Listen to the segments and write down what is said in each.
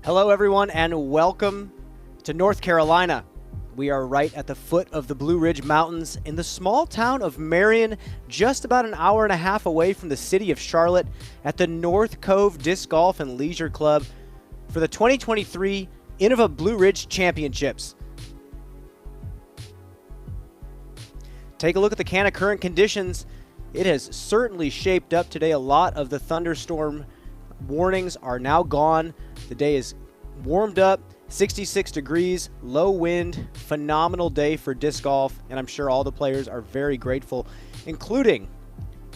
Hello, everyone, and welcome to North Carolina. We are right at the foot of the Blue Ridge Mountains in the small town of Marion, just about an hour and a half away from the city of Charlotte, at the North Cove Disc Golf and Leisure Club for the 2023 Innova Blue Ridge Championships. Take a look at the can of current conditions. It has certainly shaped up today. A lot of the thunderstorm warnings are now gone. The day is warmed up, 66 degrees, low wind, phenomenal day for disc golf, and I'm sure all the players are very grateful, including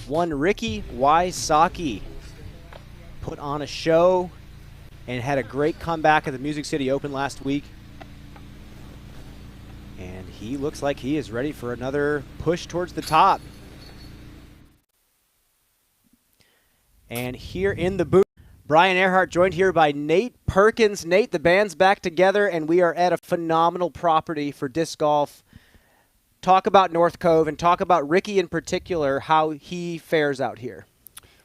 one Ricky Wysocki. Put on a show and had a great comeback at the Music City Open last week. And he looks like he is ready for another push towards the top. And here in the booth, Brian Earhart, joined here by Nate Perkins. Nate, the band's back together, and we are at a phenomenal property for disc golf. Talk about North Cove and talk about Ricky in particular, how he fares out here.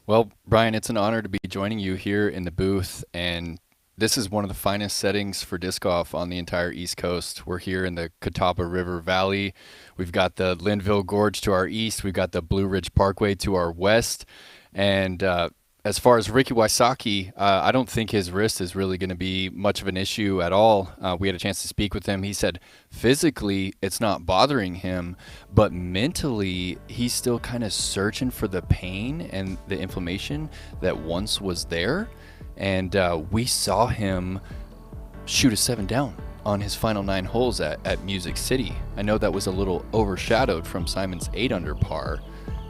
Well, Brian, it's an honor to be joining you here in the booth, and this is one of the finest settings for disc golf on the entire East Coast. We're here in the Catawba River Valley. We've got the Linville Gorge to our east. We've got the Blue Ridge Parkway to our west. And as far as Ricky Wysocki, I don't think his wrist is really going to be much of an issue at all. We had a chance to speak with him. He said physically it's not bothering him, but mentally he's still kind of searching for the pain and the inflammation that once was there. And we saw him shoot a 7 down on his final 9 holes at Music City. I know that was a little overshadowed from Simon's 8 under par,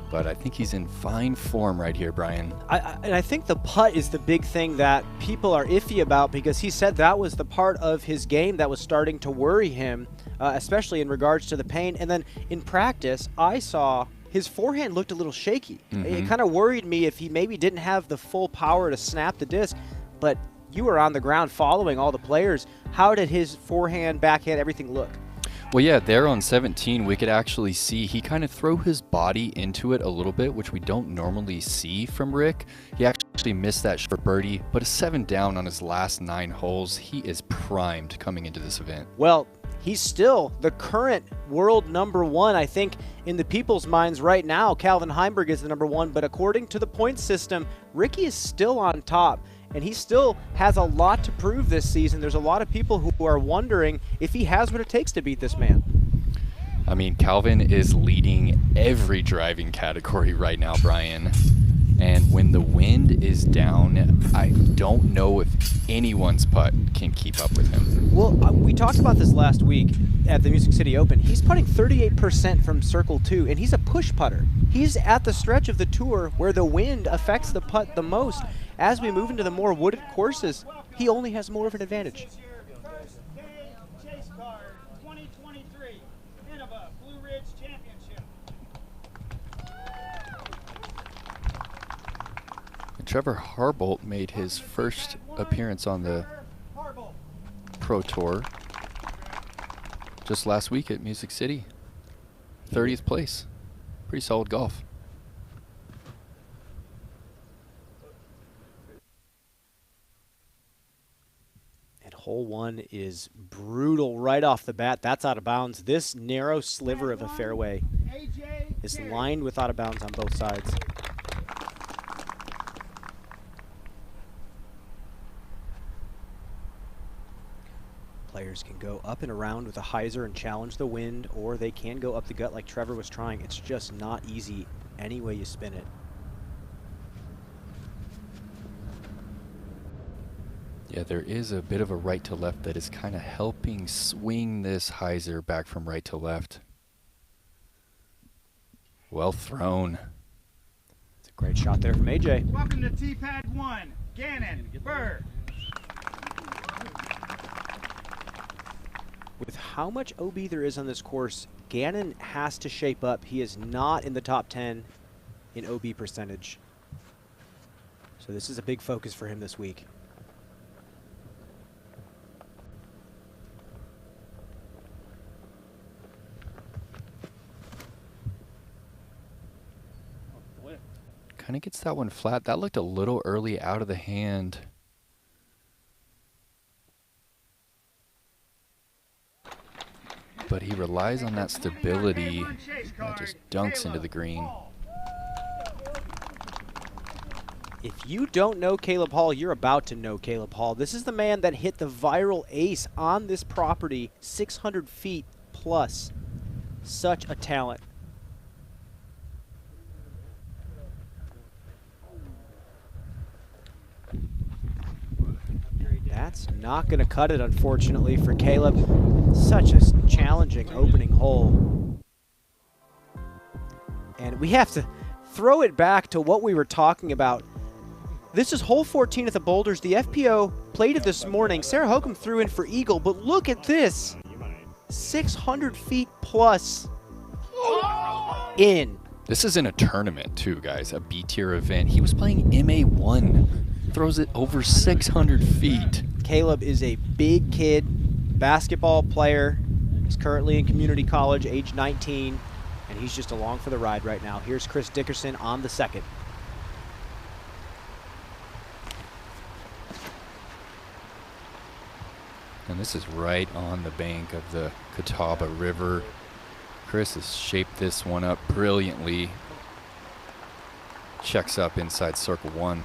but I think he's in fine form right here, Brian. And I think the putt is the big thing that people are iffy about, because he said that was the part of his game that was starting to worry him, especially in regards to the pain. And then in practice, I saw his forehand looked a little shaky. It kind of worried me if he maybe didn't have the full power to snap the disc. But you were on the ground following all the players. How did his forehand, backhand, everything look? Well, yeah, there on 17, we could actually see he kind of throw his body into it a little bit, which we don't normally see from Rick. He actually missed that for birdie, but a 7 down on his last 9 holes. He is primed coming into this event. Well, he's still the current world number 1. I think in the people's minds right now, Calvin Heimberg is the number 1, but according to the points system, Ricky is still on top. And he still has a lot to prove this season. There's a lot of people who are wondering if he has what it takes to beat this man. I mean, Calvin is leading every driving category right now, Brian. And when the wind is down, I don't know if anyone's putt can keep up with him. Well, we talked about this last week at the Music City Open. He's putting 38% from circle 2, and he's a push putter. He's at the stretch of the tour where the wind affects the putt the most. As we move into the more wooded courses, he only has more of an advantage. Chase card 2023 Innova Blue Ridge Championship. Trevor Harbolt made his first appearance on the Pro Tour just last week at Music City. 30th place. Pretty solid golf. And hole 1 is brutal right off the bat. That's out of bounds. This narrow sliver of a fairway is lined with out of bounds on both sides. Players can go up and around with a hyzer and challenge the wind, or they can go up the gut like Trevor was trying. It's just not easy any way you spin it. Yeah, there is a bit of a right to left that is kind of helping swing this hyzer back from right to left. Well thrown. It's a great shot there from AJ. Welcome to T-Pad 1, Gannon Burr. With how much OB there is on this course, Gannon has to shape up. He is not in the top 10 in OB percentage. So this is a big focus for him this week. Kind of gets that one flat. That looked a little early out of the hand. but he relies on that stability that just dunks into the green. If you don't know Caleb Hall, you're about to know Caleb Hall. This is the man that hit the viral ace on this property, 600 feet plus. Such a talent. That's not going to cut it, unfortunately, for Caleb. Such a challenging opening hole. And we have to throw it back to what we were talking about. This is hole 14 at the Boulders. The FPO played it this morning. Sarah Hokum threw in for eagle, but look at this. 600 feet plus in. This is in a tournament too, guys, a B-tier event. He was playing MA1, throws it over 600 feet. Caleb is a big kid, basketball player. He's currently in community college, age 19, and he's just along for the ride right now. Here's Chris Dickerson on the second. And this is right on the bank of the Catawba River. Chris has shaped this one up brilliantly. Checks up inside circle one.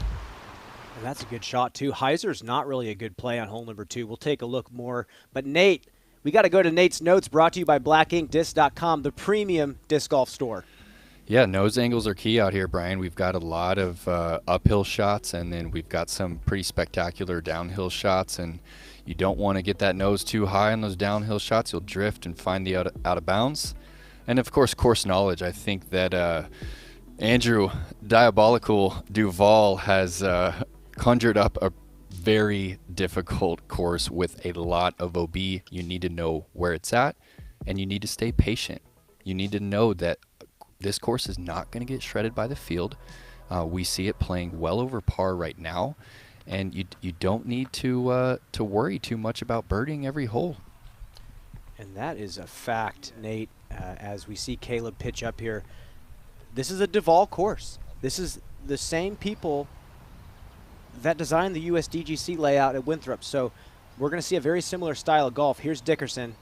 And that's a good shot, too. Heiser's not really a good play on hole number 2. We'll take a look more. But Nate, we got to go to Nate's notes, brought to you by blackinkdisc.com, the premium disc golf store. Yeah, nose angles are key out here, Brian. We've got a lot of uphill shots, and then we've got some pretty spectacular downhill shots. And you don't want to get that nose too high on those downhill shots. You'll drift and find the out of bounds. And, of course, course knowledge. I think that Andrew Diabolical Duval has conjured up a very difficult course with a lot of OB. You need to know where it's at, and you need to stay patient. You need to know that this course is not going to get shredded by the field. We see it playing well over par right now, and you don't need to worry too much about birdieing every hole. And that is a fact, Nate, as we see Caleb pitch up here. This is a Duval course. This is the same people that designed the USDGC layout at Winthrop. So we're going to see a very similar style of golf. Here's Dickerson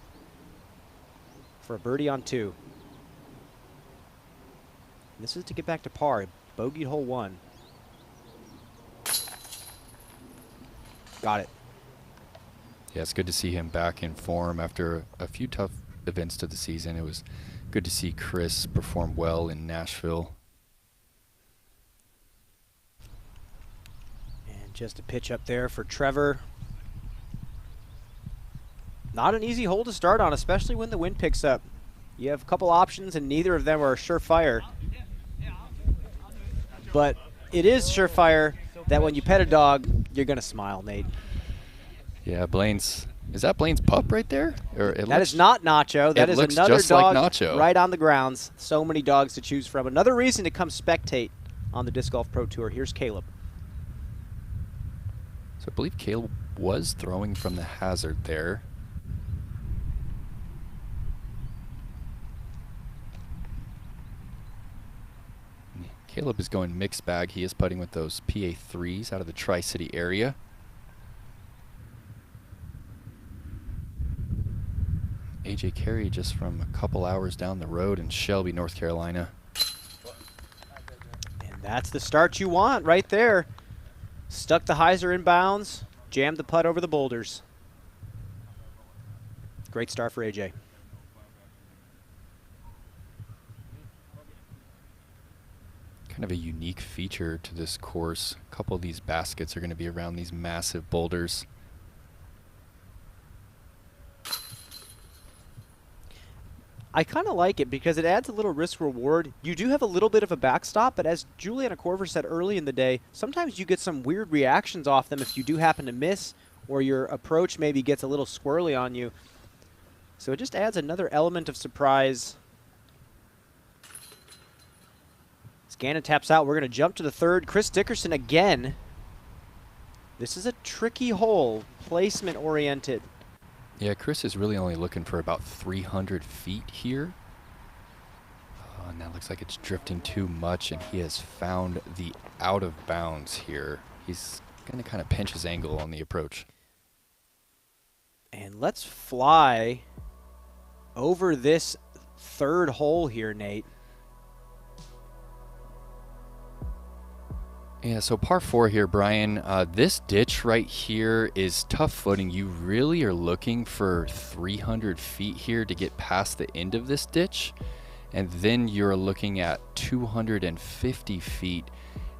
for a birdie on 2. This is to get back to par. Bogeyed hole 1. Got it. Yeah, it's good to see him back in form after a few tough events to the season. It was good to see Chris perform well in Nashville. And just a pitch up there for Trevor. Not an easy hole to start on, especially when the wind picks up. You have a couple options, and neither of them are surefire. But it is surefire that when you pet a dog, you're going to smile, Nate. Yeah, Blaine's. Is that Blaine's pup right there? That is not Nacho. That is another just dog like Nacho. Right on the grounds. So many dogs to choose from. Another reason to come spectate on the Disc Golf Pro Tour. Here's Caleb. So I believe Caleb was throwing from the hazard there. Caleb is going mixed bag. He is putting with those PA3s out of the Tri-City area. AJ Carey just from a couple hours down the road in Shelby, North Carolina. And that's the start you want right there. Stuck the hyzer in bounds, jammed the putt over the boulders. Great start for AJ. Kind of a unique feature to this course. A couple of these baskets are going to be around these massive boulders. I kind of like it because it adds a little risk reward. You do have a little bit of a backstop, but as Juliana Corver said early in the day, sometimes you get some weird reactions off them if you do happen to miss, or your approach maybe gets a little squirrely on you. So it just adds another element of surprise. Gannon taps out. We're going to jump to the third. Chris Dickerson again. This is a tricky hole, placement oriented. Yeah, Chris is really only looking for about 300 feet here. Oh, and that looks like it's drifting too much, and he has found the out of bounds here. He's going to kind of pinch his angle on the approach. And let's fly over this third hole here, Nate. Yeah, so par 4 here, Brian. This ditch right here is tough footing. You really are looking for 300 feet here to get past the end of this ditch. And then you're looking at 250 feet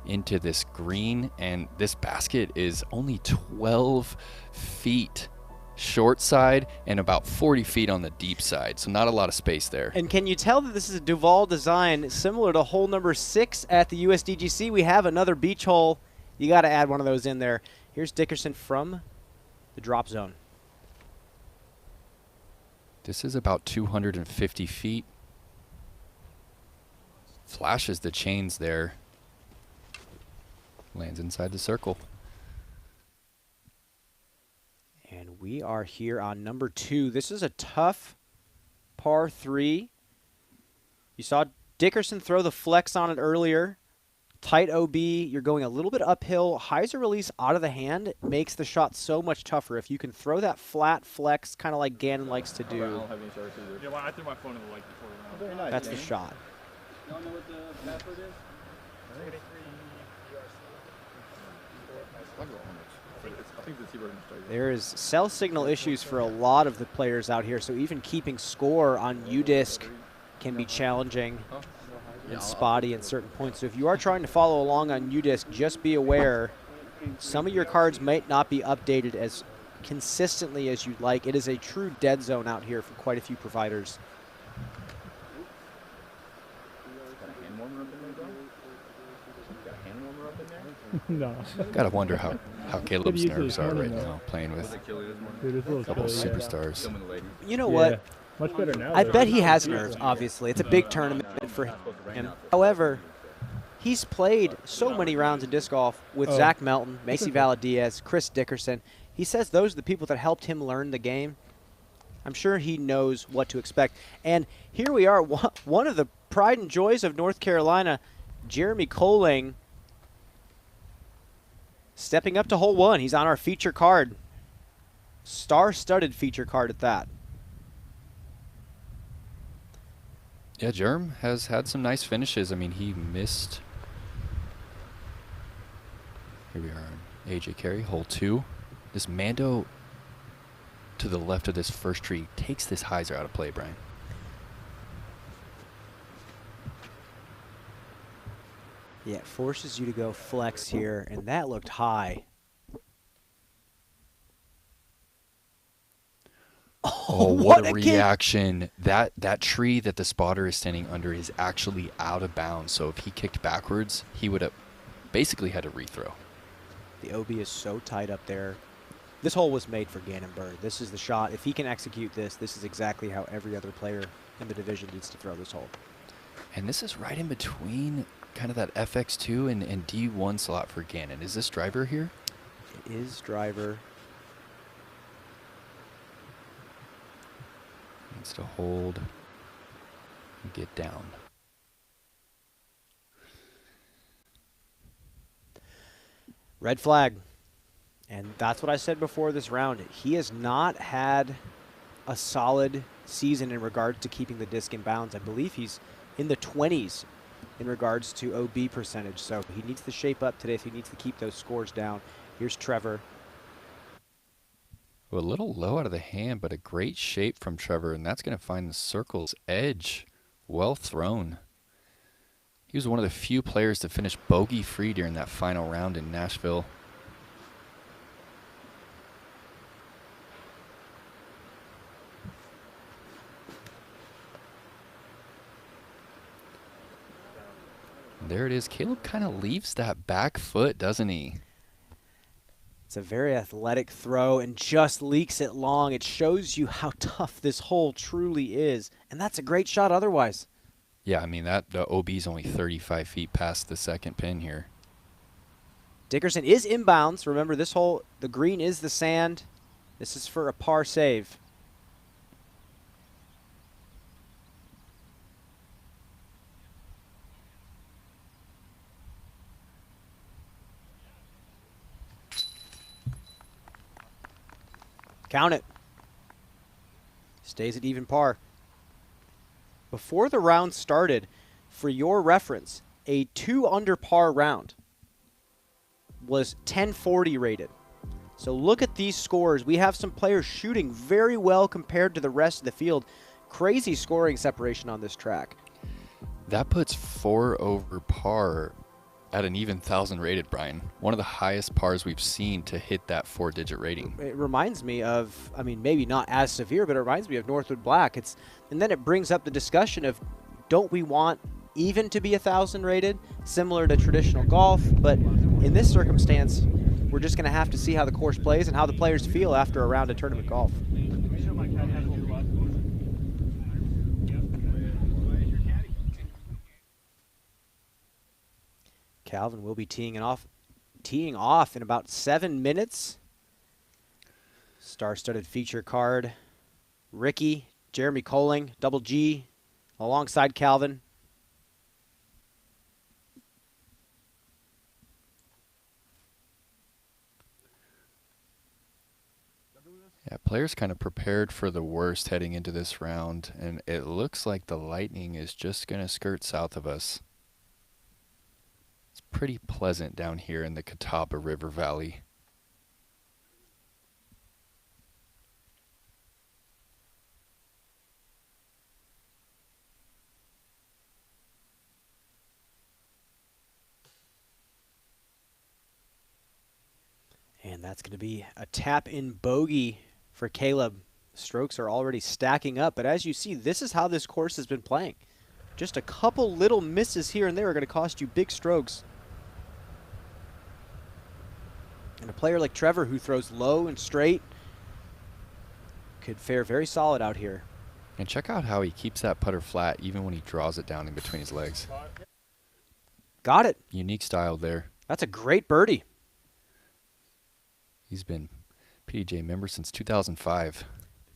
into this green. And this basket is only 12 feet short side and about 40 feet on the deep side, so not a lot of space there. And can you tell that this is a Duval design similar to hole number 6 at the USDGC? We have another beach hole. You got to add one of those in there. Here's Dickerson from the drop zone. This is about 250 feet. Flashes the chains there. Lands inside the circle. And we are here on number 2. This is a tough par 3. You saw Dickerson throw the flex on it earlier. Tight OB, you're going a little bit uphill. Hyzer release out of the hand makes the shot so much tougher. If you can throw that flat flex, kind of like Gannon likes to do, Yeah, well, I threw my phone in the lake before the round. Very nice, that's the man. shot. Y'all know what the password is? I think the Seabird mistake. There is cell signal issues for a lot of the players out here, so even keeping score on UDisc can be challenging and spotty at certain points. So if you are trying to follow along on UDisc, just be aware some of your cards might not be updated as consistently as you'd like. It is a true dead zone out here for quite a few providers. Got a hand warmer up in there, bro? Got a hand warmer up in there? No. Gotta wonder how Caleb's usually nerves are right morning, though. now, playing with Dude, it's a a little couple chilly, yeah. superstars. You know Yeah. what? Much better now. I though. bet he has nerves, obviously. It's a big tournament for him. However, he's played so many rounds of disc golf with Oh. Zach Melton, Macy Valadiaz, Chris Dickerson. He says those are the people that helped him learn the game. I'm sure he knows what to expect. And here we are, one of the pride and joys of North Carolina, Jeremy Coling, stepping up to hole 1. He's on our feature card. Star-studded feature card at that. Yeah, Jerm has had some nice finishes. I mean, he missed. Here we are on AJ Carey, hole 2. This Mando to the left of this first tree takes this hyzer out of play, Brian. Yeah, it forces you to go flex here, and that looked high. Oh, what a reaction. That tree that the spotter is standing under is actually out of bounds. So if he kicked backwards, he would have basically had to rethrow. The OB is so tight up there. This hole was made for Gannon Bird. This is the shot. If he can execute this, this is exactly how every other player in the division needs to throw this hole. And this is right in between kind of that FX2 and D1 slot for Gannon. Is this driver here? It is driver. Needs to hold and get down. Red flag. And that's what I said before this round. He has not had a solid season in regards to keeping the disc in bounds. I believe he's in the 20s in regards to OB percentage. So he needs to shape up today if he needs to keep those scores down. Here's Trevor. Well, a little low out of the hand, but a great shape from Trevor, and that's going to find the circle's edge. Well thrown. He was one of the few players to finish bogey-free during that final round in Nashville. There it is. Caleb kind of leaves that back foot, doesn't he? It's a very athletic throw and just leaks it long. It shows you how tough this hole truly is. And that's a great shot otherwise. Yeah, I mean, the OB's only 35 feet past the second pin here. Dickerson is inbounds. Remember, this hole, the green is the sand. This is for a par save. Count it. Stays at even par. before the round started, for your reference, a 2 under par round was 1040 rated. So look at these scores. We have some players shooting very well compared to the rest of the field. Crazy scoring separation on this track. That puts 4 over par at an even 1,000 rated, Brian. One of the highest pars we've seen to hit that 4-digit rating. It reminds me of, I mean, maybe not as severe, but it reminds me of Northwood Black. And then it brings up the discussion of, don't we want even to be 1,000 rated, similar to traditional golf? But in this circumstance, we're just going to have to see how the course plays and how the players feel after a round of tournament golf. Calvin will be teeing off in about 7 minutes. Star-studded feature card. Ricky, Jeremy Colling, Double G, alongside Calvin. Yeah, players kind of prepared for the worst heading into this round, and it looks like the lightning is just going to skirt south of us. It's pretty pleasant down here in the Catawba River Valley. And that's going to be a tap-in bogey for Caleb. Strokes are already stacking up, but as you see, this is how this course has been playing. Just a couple little misses here and there are going to cost you big strokes. And a player like Trevor, who throws low and straight, could fare very solid out here. And check out how he keeps that putter flat even when he draws it down in between his legs. Got it. Unique style there. That's a great birdie. He's been PDJ member since 2005.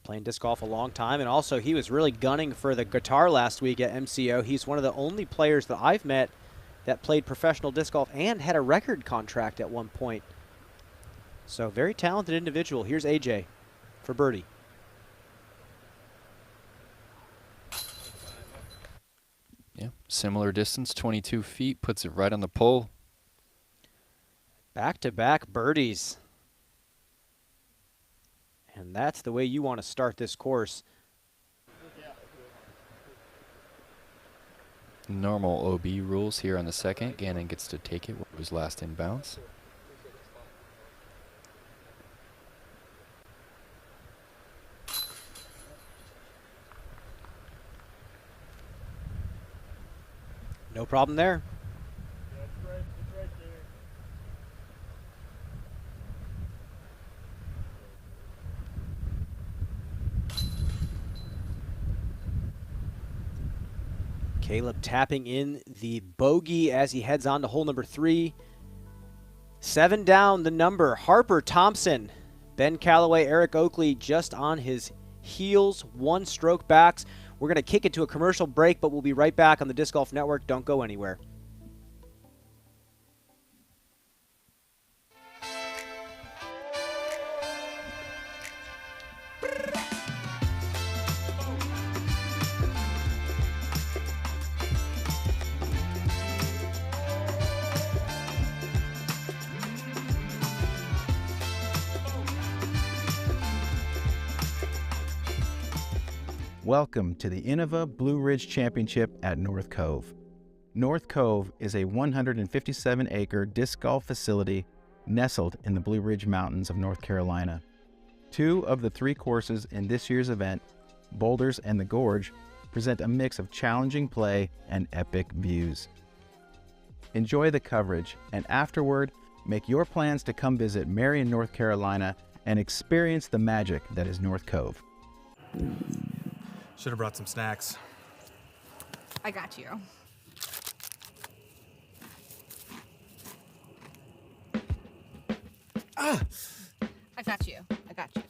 Playing disc golf a long time, and also he was really gunning for the guitar last week at MCO. He's one of the only players that I've met that played professional disc golf and had a record contract at one point. So very talented individual. Here's AJ for birdie. Yeah, similar distance, 22 feet, puts it right on the pole. Back-to-back birdies. And that's the way you want to start this course. Normal OB rules here on the second. Gannon gets to take it where it was last in bounds. No problem there. Caleb tapping in the bogey as he heads on to hole number 3. 7 down the number. Harper Thompson, Ben Calloway, Eric Oakley just on his heels, 1 stroke backs. We're going to kick into a commercial break, but we'll be right back on the Disc Golf Network. Don't go anywhere. Welcome to the Innova Blue Ridge Championship at North Cove. North Cove is a 157-acre disc golf facility nestled in the Blue Ridge Mountains of North Carolina. 2 of the 3 courses in this year's event, Boulders and the Gorge, present a mix of challenging play and epic views. Enjoy the coverage, and afterward, make your plans to come visit Marion, North Carolina, and experience the magic that is North Cove. Should have brought some snacks. I got you. Ah! I got you. I got you.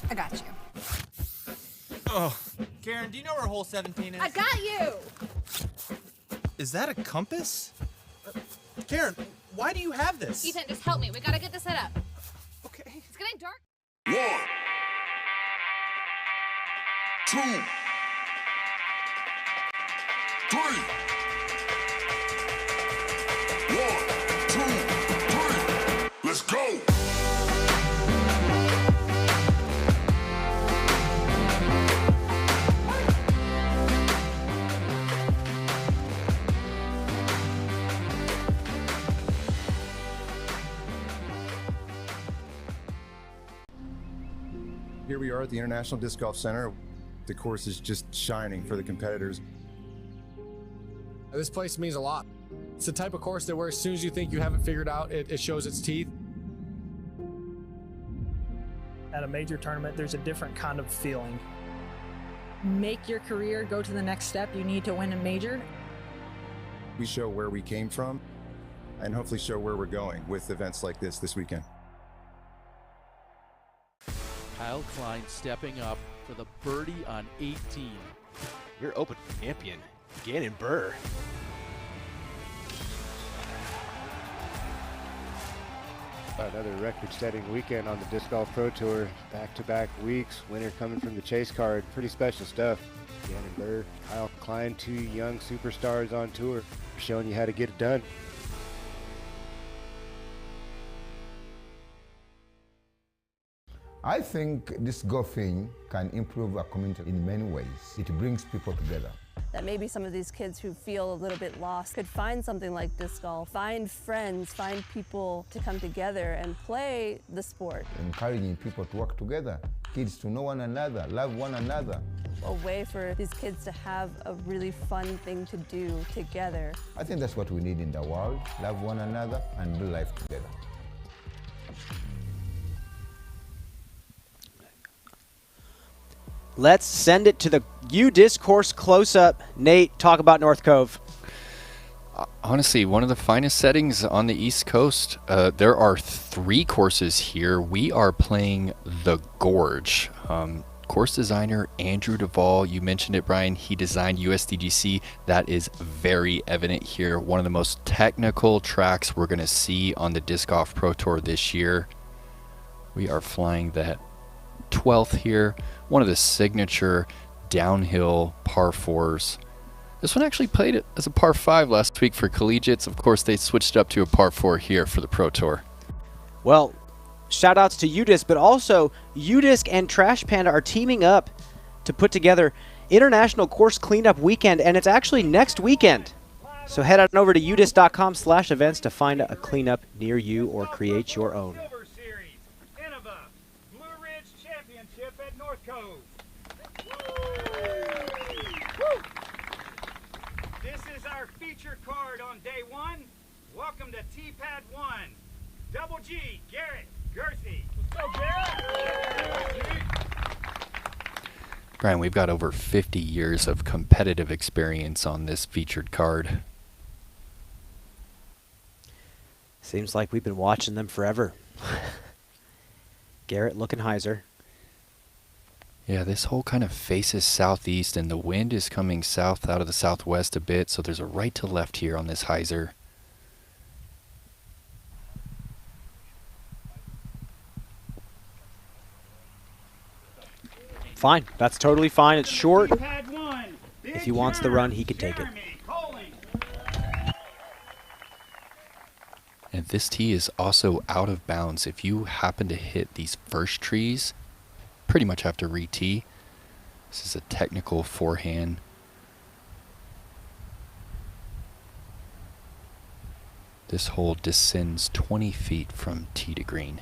I got you. Oh, Karen, do you know where hole 17 is? I got you! Is that a compass? Karen, why do you have this? Ethan, just help me. We gotta get this set up. Okay. It's getting dark. 2, 3. 1, 2, 3. Let's go. Here we are at the International Disc Golf Center. The course is just shining for the competitors. This place means a lot. It's the type of course that where as soon as you think you have it figured out, it shows its teeth. At a major tournament, there's a different kind of feeling. Make your career go to the next step, you need to win a major. We show where we came from and hopefully show where we're going with events like this weekend. Kyle Klein stepping up for the birdie on 18. Your Open champion, Gannon Burr. Another record-setting weekend on the Disc Golf Pro Tour. Back-to-back weeks, winner coming from the chase card. Pretty special stuff. Gannon Burr, Kyle Klein, two young superstars on tour, showing you how to get it done. I think this golfing can improve our community in many ways. It brings people together. That maybe some of these kids who feel a little bit lost could find something like disc golf, find friends, find people to come together and play the sport. Encouraging people to work together, kids to know one another, love one another. A way for these kids to have a really fun thing to do together. I think that's what we need in the world, love one another and do life together. Let's send it to the U-Discourse close-up. Nate, talk about North Cove. Honestly, one of the finest settings on the East Coast. There are 3 courses here. We are playing the Gorge. Course designer Andrew Duvall, you mentioned it, Brian. He designed USDGC. That is very evident here. One of the most technical tracks we're going to see on the Disc Golf Pro Tour this year. We are flying that 12th here. One of the signature downhill par 4s. This one actually played it as a par 5 last week for collegiates. Of course, they switched up to a par 4 here for the Pro Tour. Well, shout outs to UDisc, but also UDisc and Trash Panda are teaming up to put together International Course Cleanup Weekend, and it's actually next weekend. So head on over to udisc.com/events to find a cleanup near you or create your own. Innova Blue Ridge Championship at North Cove. This is our feature card on day 1. Welcome to T-Pad 1. Double G, Garrett, Gersey. Let's go, Garrett. Brian, we've got over 50 years of competitive experience on this featured card. Seems like we've been watching them forever. Garrett Luckenheiser. Yeah, this hole kind of faces southeast, and the wind is coming south out of the southwest a bit, so there's a right to left here on this hyzer. Fine. That's totally fine. It's short. If he wants the run, he can take it. And this tee is also out of bounds. If you happen to hit these first trees, pretty much have to re-tee. This is a technical forehand. This hole descends 20 feet from tee to green.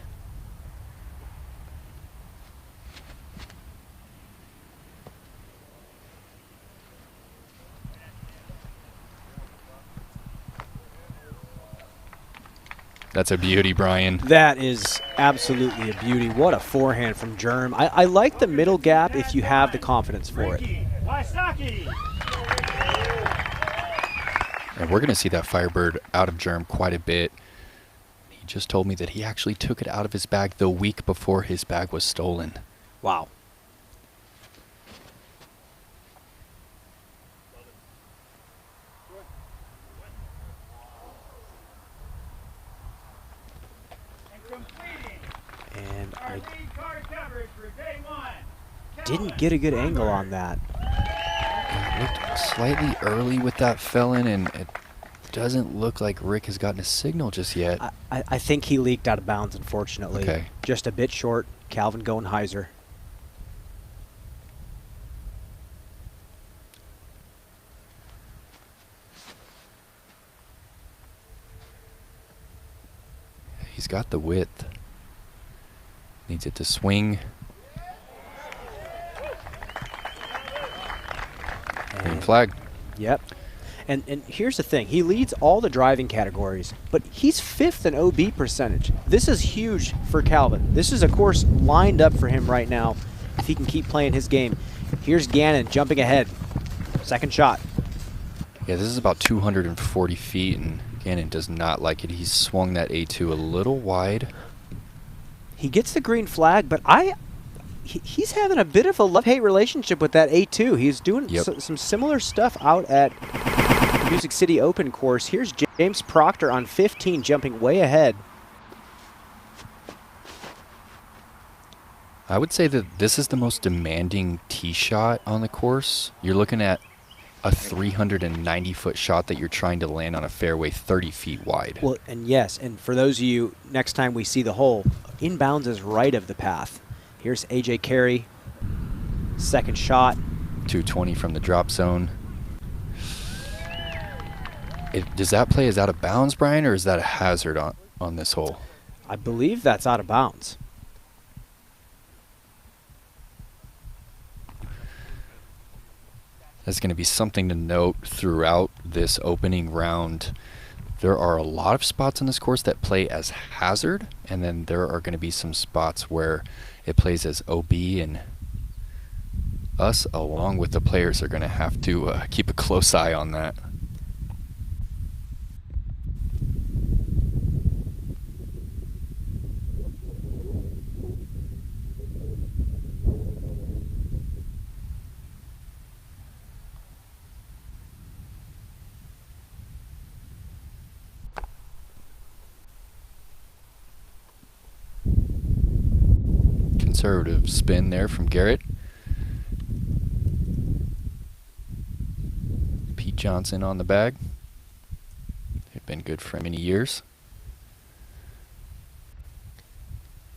That's a beauty, Brian. That is absolutely a beauty. What a forehand from Germ. I like the middle gap if you have the confidence for it. And we're going to see that Firebird out of Germ quite a bit. He just told me that he actually took it out of his bag the week before his bag was stolen. Wow. And our lead card coverage for day 1. Didn't get a good angle on that. Looked slightly early with that felon, and it doesn't look like Rick has gotten a signal just yet. I think he leaked out of bounds, unfortunately. Okay. Just a bit short. Calvin going Heiser. He's got the width. Needs it to swing. Green flag. Yep. And here's the thing. He leads all the driving categories, but he's 5th in OB percentage. This is huge for Calvin. This is a course lined up for him right now if he can keep playing his game. Here's Gannon jumping ahead. Second shot. Yeah, this is about 240 feet, and Gannon does not like it. He's swung that A2 a little wide. He gets the green flag, but he's having a bit of a love-hate relationship with that A2. He's doing some similar stuff out at the Music City Open course. Here's James Proctor on 15, jumping way ahead. I would say that this is the most demanding tee shot on the course. You're looking at a 390-foot shot that you're trying to land on a fairway 30 feet wide. Well, and yes, and for those of you, next time we see the hole, inbounds is right of the path. Here's A.J. Carey, second shot. 220 from the drop zone. Does that play as out of bounds, Brian, or is that a hazard on this hole? I believe that's out of bounds. That's going to be something to note throughout this opening round. There are a lot of spots on this course that play as hazard, and then there are going to be some spots where it plays as OB, and us, along with the players, are going to have to keep a close eye on that. Conservative spin there from Garrett. Pete Johnson on the bag. They've been good for many years.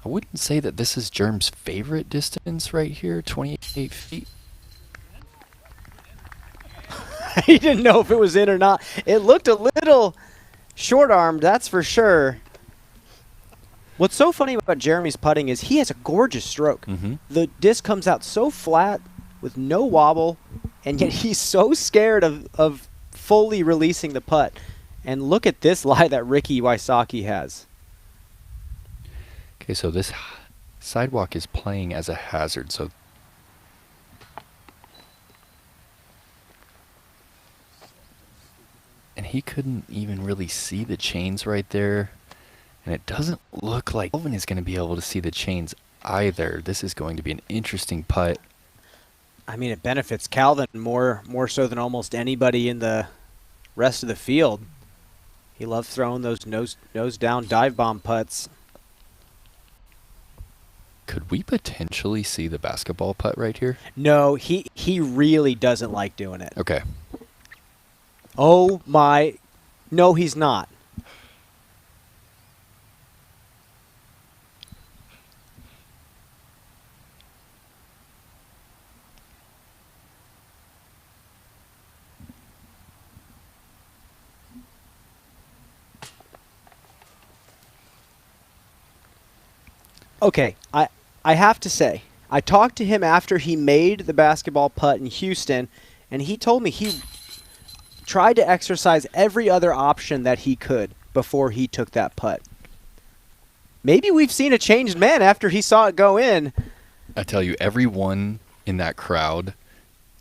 I wouldn't say that this is Germ's favorite distance right here, 28 feet. He didn't know if it was in or not. It looked a little short-armed, that's for sure. What's so funny about Jeremy's putting is he has a gorgeous stroke. The disc comes out so flat with no wobble, and yet he's so scared of fully releasing the putt. And look at this lie that Ricky Wysocki has. Okay, so this sidewalk is playing as a hazard, so and he couldn't even really see the chains right there. And it doesn't look like Calvin is going to be able to see the chains either. This is going to be an interesting putt. I mean, it benefits Calvin more so than almost anybody in the rest of the field. He loves throwing those nose down dive bomb putts. Could we potentially see the basketball putt right here? No, he really doesn't like doing it. Okay. Oh my, no, he's not. Okay, I have to say, I talked to him after he made the basketball putt in Houston, and he told me he tried to exercise every other option that he could before he took that putt. Maybe we've seen a changed man after he saw it go in. I tell you, everyone in that crowd,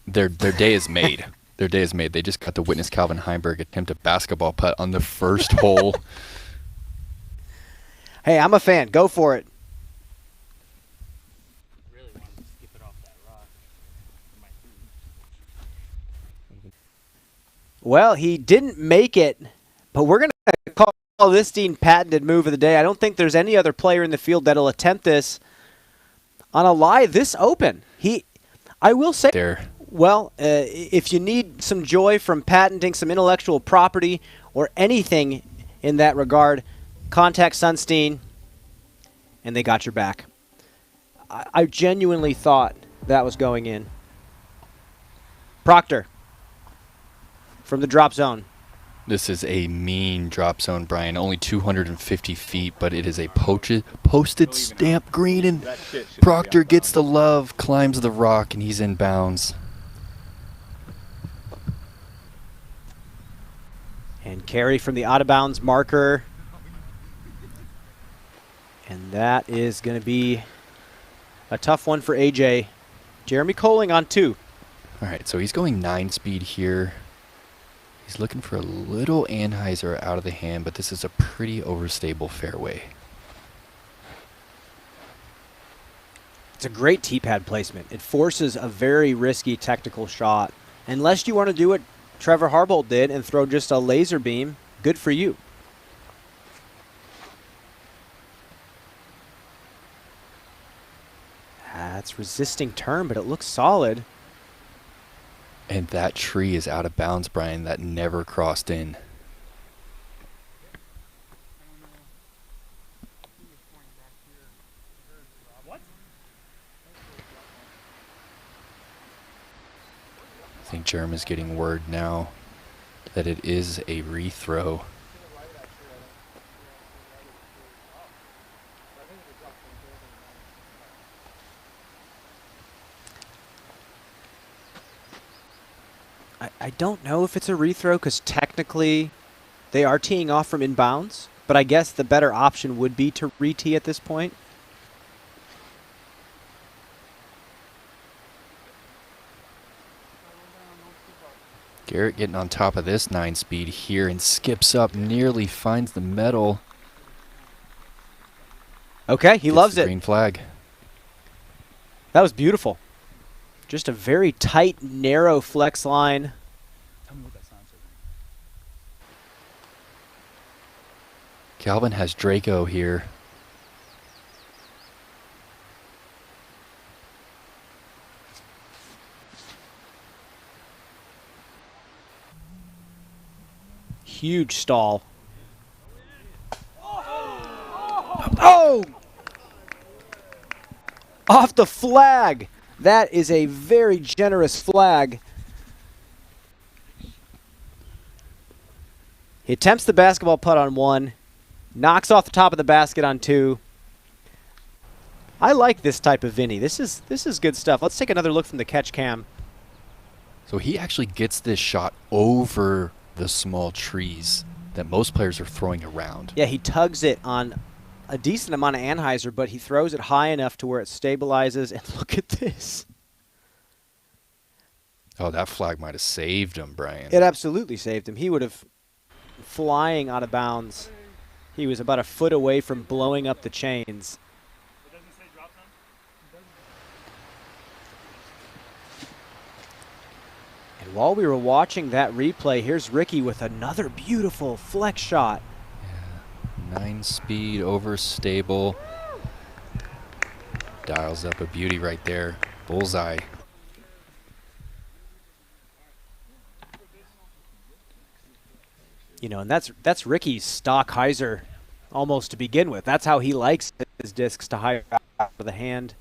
their day is made. Their day is made. They just got to witness Calvin Heimberg attempt a basketball putt on the first hole. Hey, I'm a fan. Go for it. Well, he didn't make it, but we're going to call this the patented move of the day. I don't think there's any other player in the field that'll attempt this on a lie this open. I will say there. Well, if you need some joy from patenting some intellectual property or anything in that regard, contact Sunstein, and they got your back. I genuinely thought that was going in. Proctor from the drop zone. This is a mean drop zone, Brian. Only 250 feet, but it is a posted stamp green, and Proctor gets the love, climbs the rock, and he's in bounds. And carry from the out of bounds marker. And that is going to be a tough one for AJ. Jeremy Coling on 2. All right, so he's going 9 speed here. He's looking for a little anhyzer out of the hand, but this is a pretty overstable fairway. It's a great tee pad placement. It forces a very risky technical shot. Unless you want to do what Trevor Harbolt did and throw just a laser beam, good for you. That's resisting turn, but it looks solid. And that tree is out of bounds, Brian. That never crossed in. I think Jerem is getting word now that it is a rethrow. I don't know if it's a rethrow because technically they are teeing off from inbounds, but I guess the better option would be to re-tee at this point. Garrett getting on top of this 9 speed here and skips up, nearly finds the metal. Okay, he loves it. Green flag. That was beautiful. Just a very tight, narrow flex line. Calvin has Draco here. Huge stall. Oh! Off the flag. That is a very generous flag. He attempts the basketball putt on 1. Knocks off the top of the basket on 2. I like this type of Vinny. This is good stuff. Let's take another look from the catch cam. So he actually gets this shot over the small trees that most players are throwing around. Yeah, he tugs it on a decent amount of anhyzer, but he throws it high enough to where it stabilizes. And look at this. Oh, that flag might have saved him, Brian. It absolutely saved him. He would have flying out of bounds. He was about a foot away from blowing up the chains. And while we were watching that replay, here's Ricky with another beautiful flex shot. Yeah, 9 speed, overstable. Dials up a beauty right there. Bullseye. You know, and that's Ricky's stock hyzer almost to begin with. That's how he likes his discs to higher out of the hand.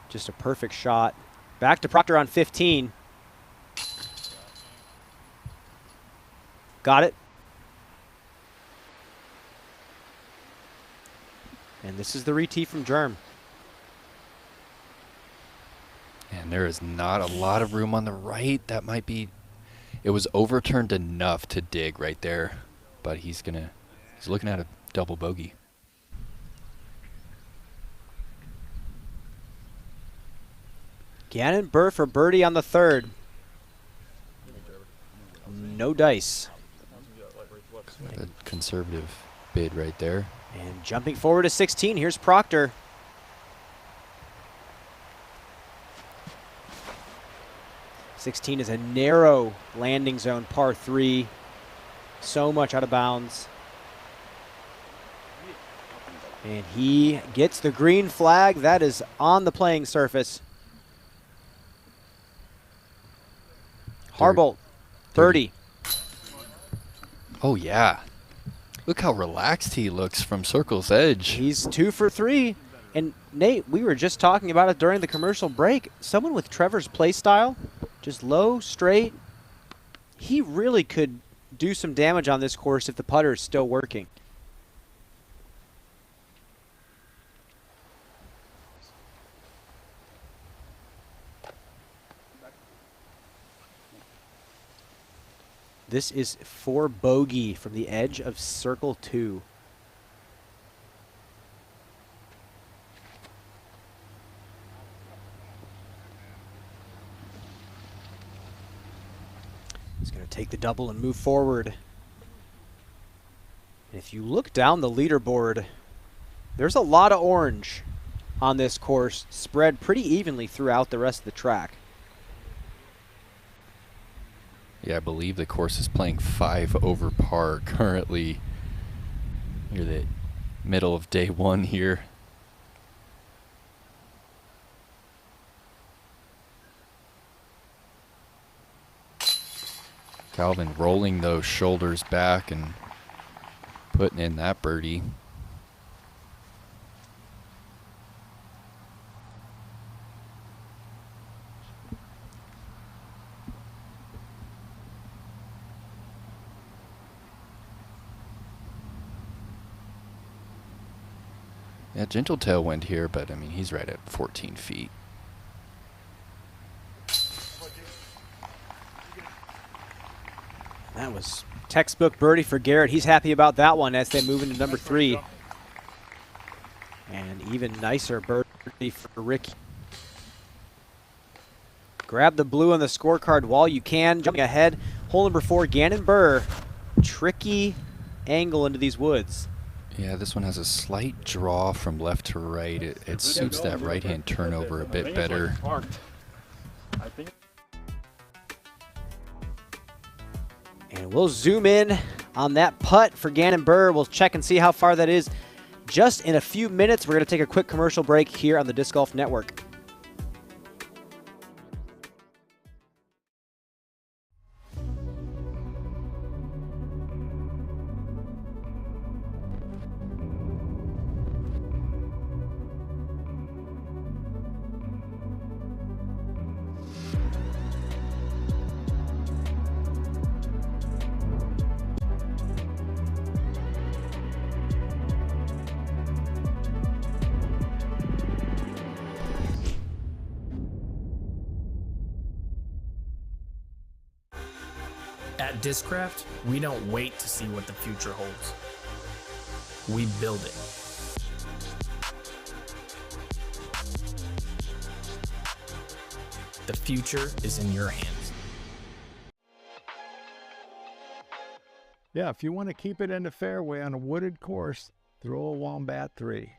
Just a perfect shot. Back to Proctor on 15. Got it. And this is the re-tee from Germ. And there is not a lot of room on the right. That might be... It was overturned enough to dig right there. But he's looking at a double bogey. Gannon Burr for birdie on the 3rd. No dice. A conservative bid right there. And jumping forward to 16, here's Proctor. .16 is a narrow landing zone, par 3. So much out of bounds. And he gets the green flag. That is on the playing surface. Harbolt, birdie. Oh, yeah. Look how relaxed he looks from circle's edge. He's 2 for 3. And Nate, we were just talking about it during the commercial break. Someone with Trevor's play style, just low, straight, he really could do some damage on this course if the putter is still working. This is for bogey from the edge of circle 2. He's going to take the double and move forward. And if you look down the leaderboard, there's a lot of orange on this course, spread pretty evenly throughout the rest of the track. Yeah, I believe the course is playing 5 over par currently. Near the middle of day 1 here. Calvin rolling those shoulders back and putting in that birdie. Yeah, gentle tailwind here, but I mean, he's right at 14 feet. That was textbook birdie for Garrett. He's happy about that one as they move into number 3. And even nicer birdie for Ricky. Grab the blue on the scorecard while you can. Jumping ahead, hole number 4, Gannon Burr. Tricky angle into these woods. Yeah, this one has a slight draw from left to right. It suits that right-hand turnover a bit better. And we'll zoom in on that putt for Gannon Burr. We'll check and see how far that is just in a few minutes. We're going to take a quick commercial break here on the Disc Golf Network. At Discraft, we don't wait to see what the future holds. We build it. The future is in your hands. Yeah, if you want to keep it in the fairway on a wooded course, throw a Wombat 3.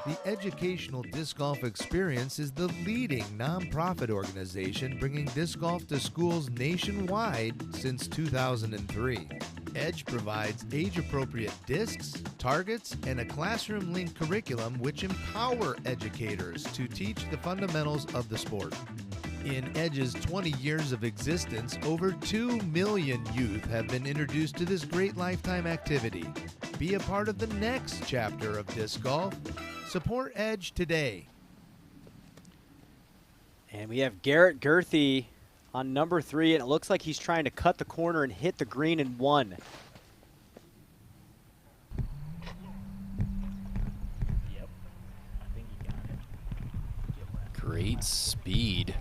The Educational Disc Golf Experience is the leading nonprofit organization bringing disc golf to schools nationwide since 2003. EDGE provides age-appropriate discs, targets, and a classroom-linked curriculum which empower educators to teach the fundamentals of the sport. In EDGE's 20 years of existence, over 2 million youth have been introduced to this great lifetime activity. Be a part of the next chapter of disc golf. Support EDGE today. And we have Garrett Girthy on number 3, and it looks like he's trying to cut the corner and hit the green in 1. Great speed.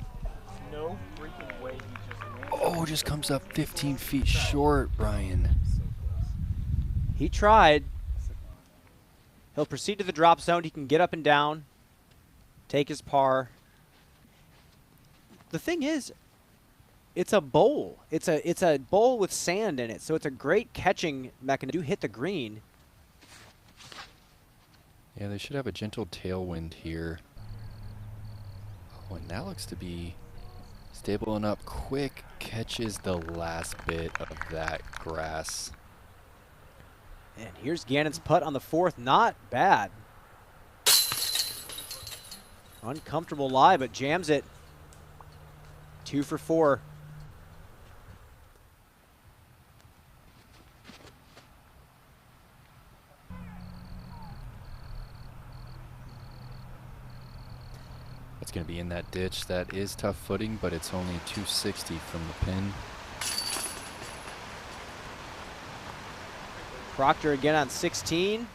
No freaking way he just landed. Oh, just comes up 15 feet short, Brian. He tried. He'll proceed to the drop zone. He can get up and down, take his par. The thing is, it's a bowl. It's a bowl with sand in it, so it's a great catching mechanism. You hit the green. Yeah, they should have a gentle tailwind here. Oh, and that looks to be stabling up quick. Catches the last bit of that grass. And here's Gannon's putt on the 4th. Not bad. Uncomfortable lie, but jams it. 2 for 4. It's going to be in that ditch. That is tough footing, but it's only 260 from the pin. Proctor again on 16.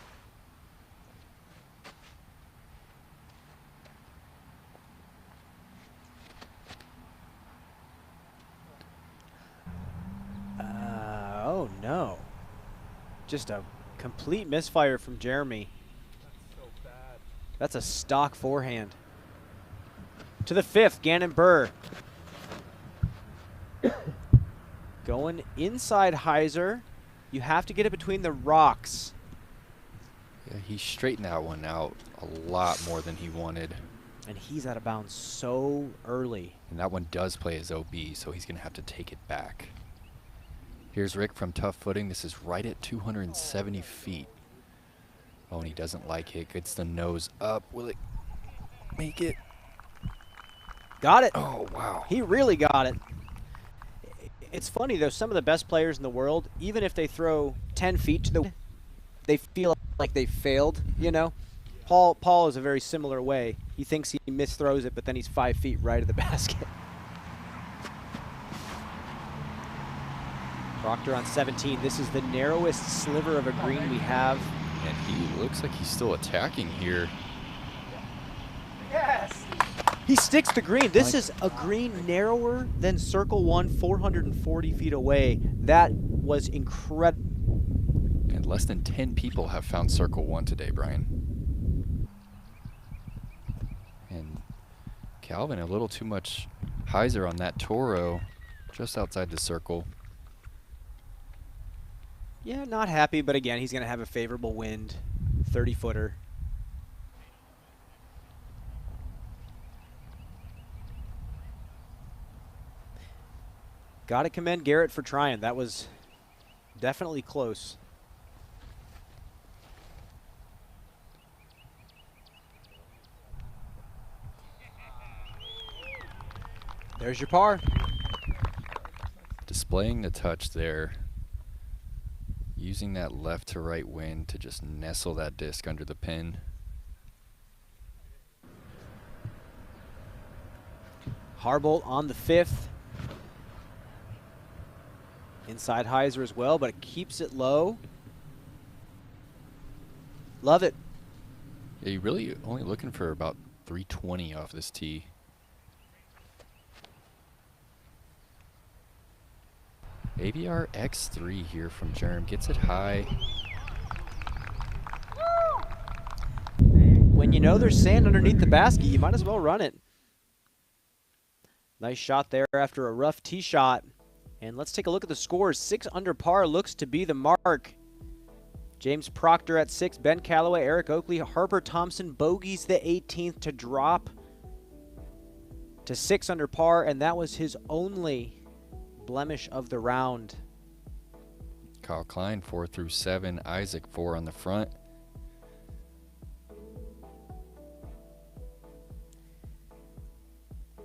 Oh no. Just a complete misfire from Jeremy. That's a stock forehand. To the 5th, Gannon Burr. Going inside Heiser. You have to get it between the rocks. Yeah, he straightened that one out a lot more than he wanted. And he's out of bounds so early. And that one does play his OB, so he's going to have to take it back. Here's Rick from Tough Footing. This is right at 270 feet. Oh, and he doesn't like it. Gets the nose up. Will it make it? Got it. Oh, wow. He really got it. It's funny, though, some of the best players in the world, even if they throw 10 feet to the wind, they feel like they failed, you know? Paul is a very similar way. He thinks he misthrows it, but then he's 5 feet right of the basket. Proctor on 17. This is the narrowest sliver of a green we have. And he looks like he's still attacking here. Yes! He sticks the green. This is a green narrower than Circle 1, 440 feet away. That was incredible. And less than 10 people have found Circle 1 today, Brian. And Calvin, a little too much hyzer on that Toro just outside the circle. Yeah, not happy, but again, he's going to have a favorable wind, 30-footer. Got to commend Garrett for trying. That was definitely close. There's your par. Displaying the touch there. Using that left to right wind to just nestle that disc under the pin. Harbolt on the 5th. Inside hyzer as well, but it keeps it low. Love it. Yeah, you're really only looking for about 320 off this tee. AVR X3 here from Jerem. Gets it high. When you know there's sand underneath the basket, you might as well run it. Nice shot there after a rough tee shot. And let's take a look at the scores. 6 under par looks to be the mark. James Proctor at 6, Ben Calloway, Eric Oakley, Harper Thompson, bogeys the 18th to drop to 6 under par, and that was his only blemish of the round. Kyle Klein 4 through 7, Isaac 4 on the front.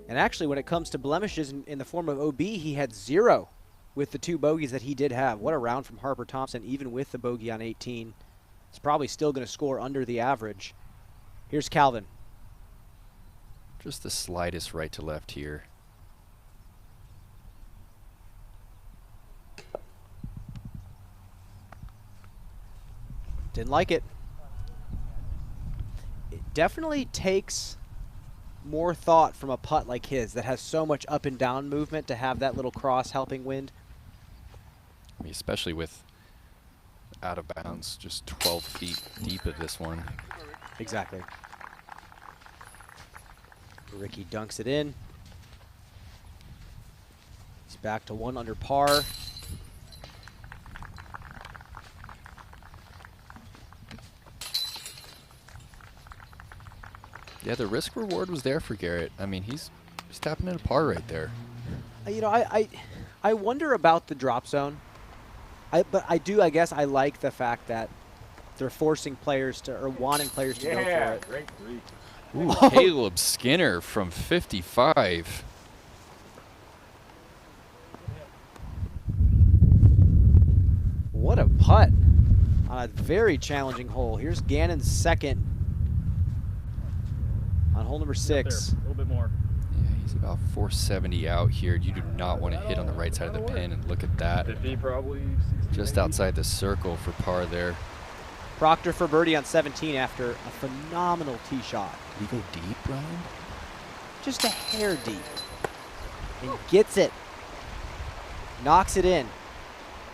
And actually, when it comes to blemishes in the form of OB, he had 0 with the 2 bogeys that he did have. What a round from Harper Thompson, even with the bogey on 18. He's probably still going to score under the average. Here's Calvin. Just the slightest right to left here. Didn't like it. It definitely takes more thought from a putt like his that has so much up and down movement to have that little cross helping wind. I mean, especially with out of bounds, just 12 feet deep of this one. Exactly. Ricky dunks it in. He's back to 1 under par. Yeah, the risk reward was there for Garrett. I mean, he's tapping in a par right there. You know, I wonder about the drop zone. But I guess I like the fact that they're forcing players to, or wanting players to go for it. Great three. Ooh, Caleb Skinner from 55. What a putt on a very challenging hole. Here's Gannon's second on hole number 6. A little bit more. Yeah, he's about 470 out here. You do not want to hit on the right side of the pin, and look at that. 50 probably. 60, Just maybe. outside the circle for par there. Proctor for birdie on 17 after a phenomenal tee shot. Did he go deep, Brian? Just a hair deep. And gets it. Knocks it in.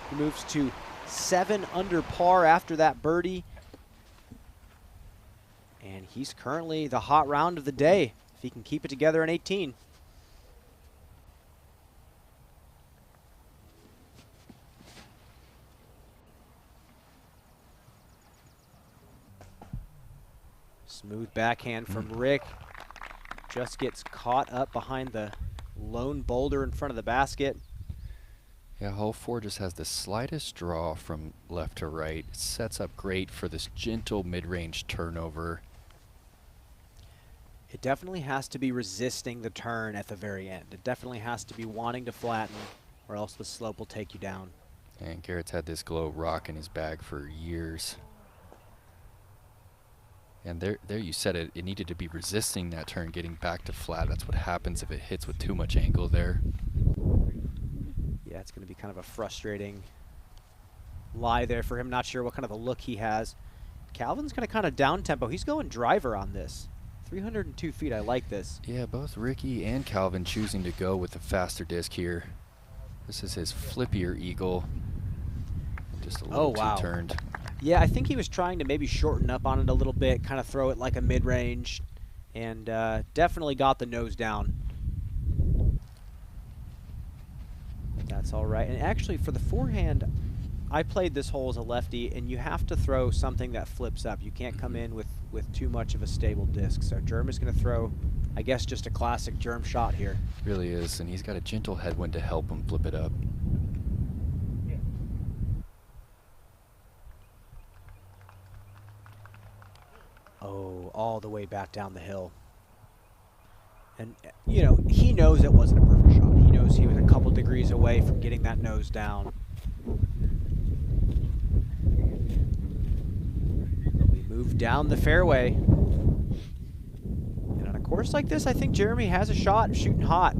He moves to 7 under par after that birdie. And he's currently the hot round of the day if he can keep it together in 18. Smooth backhand from Rick. Just gets caught up behind the lone boulder in front of the basket. Yeah, hole 4 just has the slightest draw from left to right. It sets up great for this gentle mid-range turnover. It definitely has to be resisting the turn at the very end. It definitely has to be wanting to flatten, or else the slope will take you down. And Garrett's had this glow rock in his bag for years. And there you said it. It needed to be resisting that turn, getting back to flat. That's what happens if it hits with too much angle there. Yeah, it's going to be kind of a frustrating lie there for him. Not sure what kind of a look he has. Calvin's going to kind of down tempo. He's going driver on this. 302 feet. I like this. Yeah, both Ricky and Calvin choosing to go with the faster disc here. This is his flippier eagle. Just a little too turned. Yeah, I think he was trying to maybe shorten up on it a little bit, kind of throw it like a mid-range, and definitely got the nose down. That's all right. And actually, for the forehand, I played this hole as a lefty, and you have to throw something that flips up. You can't come in with too much of a stable disc. So Germ is going to throw, I guess, just a classic Germ shot here. Really is, and he's got a gentle headwind to help him flip it up. Oh, all the way back down the hill. And, you know, he knows it wasn't a perfect shot. He knows he was a couple degrees away from getting that nose down. But we move down the fairway. And on a course like this, I think Jeremy has a shot shooting hot.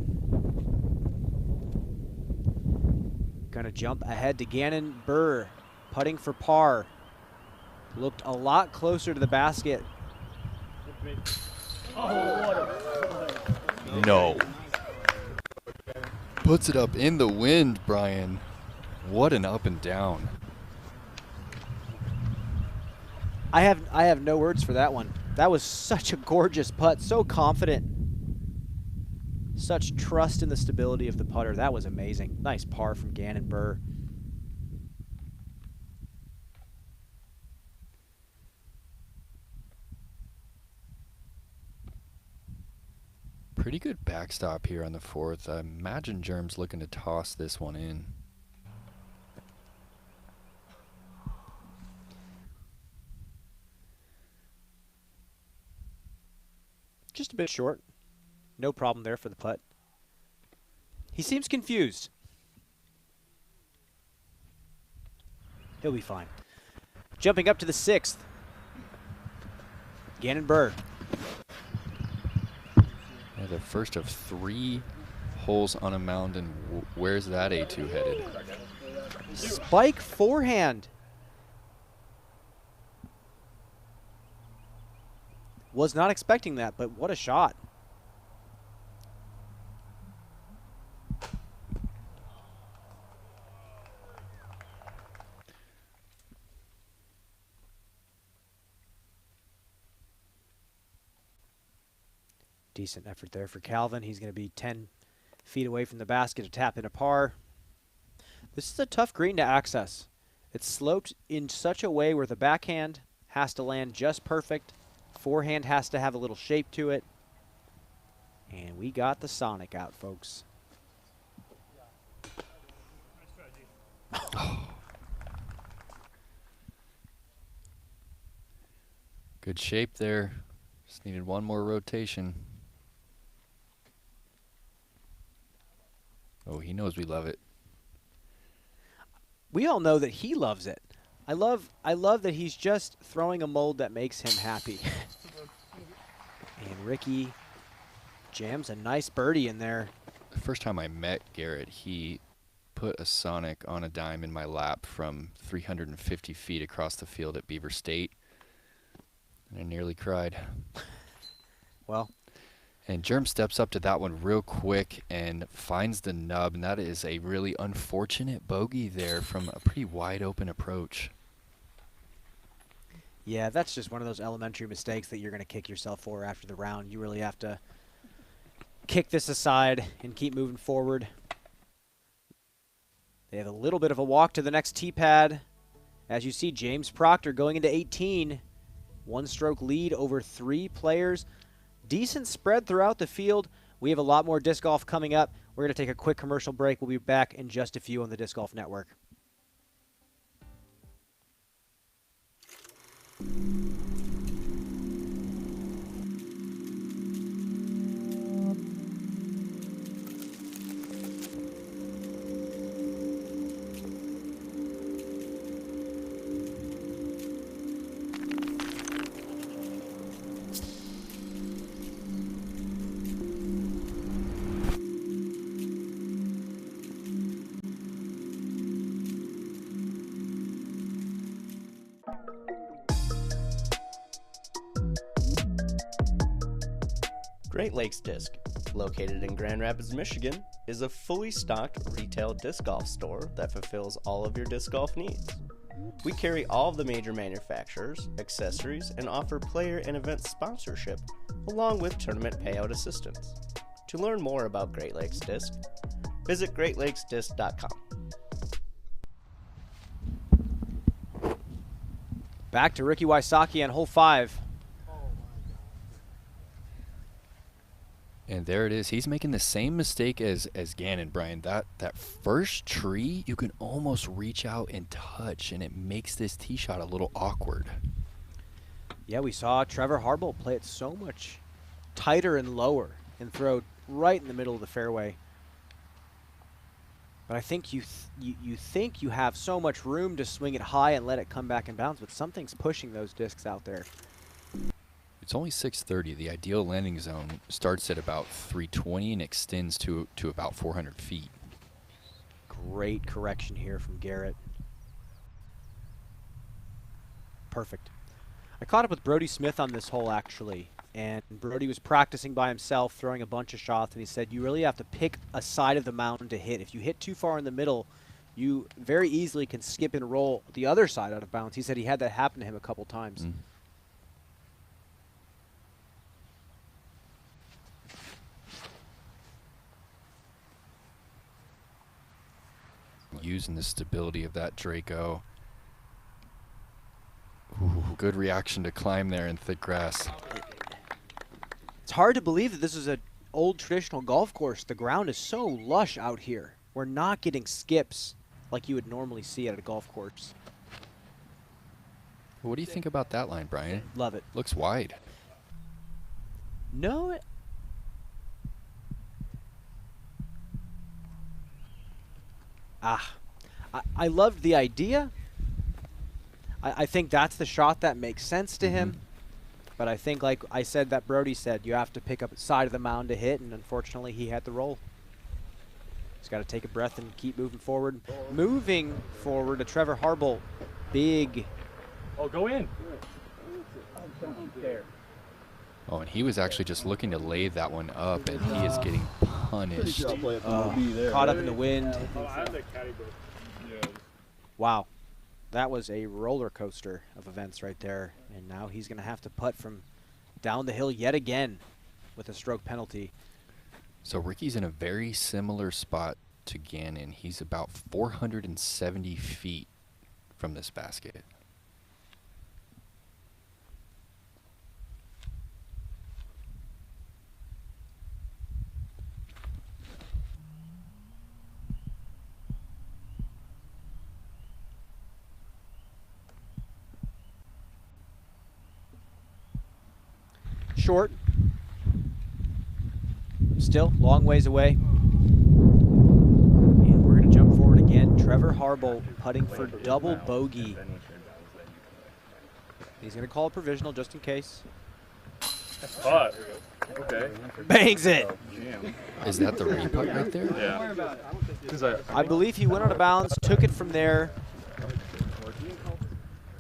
Gonna jump ahead to Gannon Burr, putting for par. Looked a lot closer to the basket. No. Puts it up in the wind, Brian. What an up and down. I have no words for that one. That was such a gorgeous putt, so confident. Such trust in the stability of the putter. That was amazing. Nice par from Gannon Burr. Pretty good backstop here on the 4th. I imagine Germ's looking to toss this one in. Just a bit short. No problem there for the putt. He seems confused. He'll be fine. Jumping up to the 6th. Gannon Burr. Yeah, the first of 3 holes on a mound, and where's that A2 headed? Spike forehand. Was not expecting that, but what a shot. Decent effort there for Calvin. He's going to be 10 feet away from the basket to tap in a par. This is a tough green to access. It's sloped in such a way where the backhand has to land just perfect. Forehand has to have a little shape to it. And we got the Sonic out, folks. Good shape there. Just needed one more rotation. Oh, he knows we love it. We all know that he loves it. I love that he's just throwing a mold that makes him happy. And Ricky jams a nice birdie in there. The first time I met Garrett, he put a Sonic on a dime in my lap from 350 feet across the field at Beaver State. And I nearly cried. Well. And Germ steps up to that one real quick and finds the nub, and that is a really unfortunate bogey there from a pretty wide open approach. Yeah, that's just one of those elementary mistakes that you're going to kick yourself for after the round. You really have to kick this aside and keep moving forward. They have a little bit of a walk to the next tee pad. As you see, James Proctor going into 18. One-stroke lead over 3 players. Decent spread throughout the field. We have a lot more disc golf coming up. We're going to take a quick commercial break. We'll be back in just a few on the Disc Golf Network. Great Lakes Disc, located in Grand Rapids, Michigan, is a fully stocked retail disc golf store that fulfills all of your disc golf needs. We carry all of the major manufacturers, accessories, and offer player and event sponsorship, along with tournament payout assistance. To learn more about Great Lakes Disc, visit greatlakesdisc.com. Back to Ricky Wysocki on hole 5. And there it is. He's making the same mistake as Gannon, Brian. That first tree, you can almost reach out and touch, and it makes this tee shot a little awkward. Yeah, we saw Trevor Harbolt play it so much tighter and lower and throw right in the middle of the fairway. But I think you think you have so much room to swing it high and let it come back and bounce, but something's pushing those discs out there. It's only 630. The ideal landing zone starts at about 320 and extends to about 400 feet. Great correction here from Garrett. Perfect. I caught up with Brody Smith on this hole, actually, and Brody was practicing by himself, throwing a bunch of shots, and he said you really have to pick a side of the mountain to hit. If you hit too far in the middle, you very easily can skip and roll the other side out of bounds. He said he had that happen to him a couple times. Using the stability of that Draco. Ooh, good reaction to climb there in thick grass. It's hard to believe that this is an old traditional golf course. The ground is so lush out here. We're not getting skips like you would normally see at a golf course. What do you think about that line, Brian? Love it. Looks wide. No. I loved the idea. I think that's the shot that makes sense to him. But I think, like I said, that Brody said, you have to pick up the side of the mound to hit, and unfortunately he had the roll. He's got to take a breath and keep moving forward. Moving forward to Trevor Harbolt. Big. Oh, go in. There. Oh, and he was actually just looking to lay that one up, and he is getting punished. Caught up in the wind. Wow. That was a roller coaster of events right there. And now he's going to have to putt from down the hill yet again. with a stroke penalty. So Ricky's in a very similar spot to Gannon. He's about 470 feet from this basket. Short. Still long ways away. And we're going to jump forward again. Trevor Harble putting for double bogey. He's going to call a provisional just in case. Putt. Okay. Bangs it. Is that the re-putt right there? Yeah. I believe he went out of bounds, took it from there.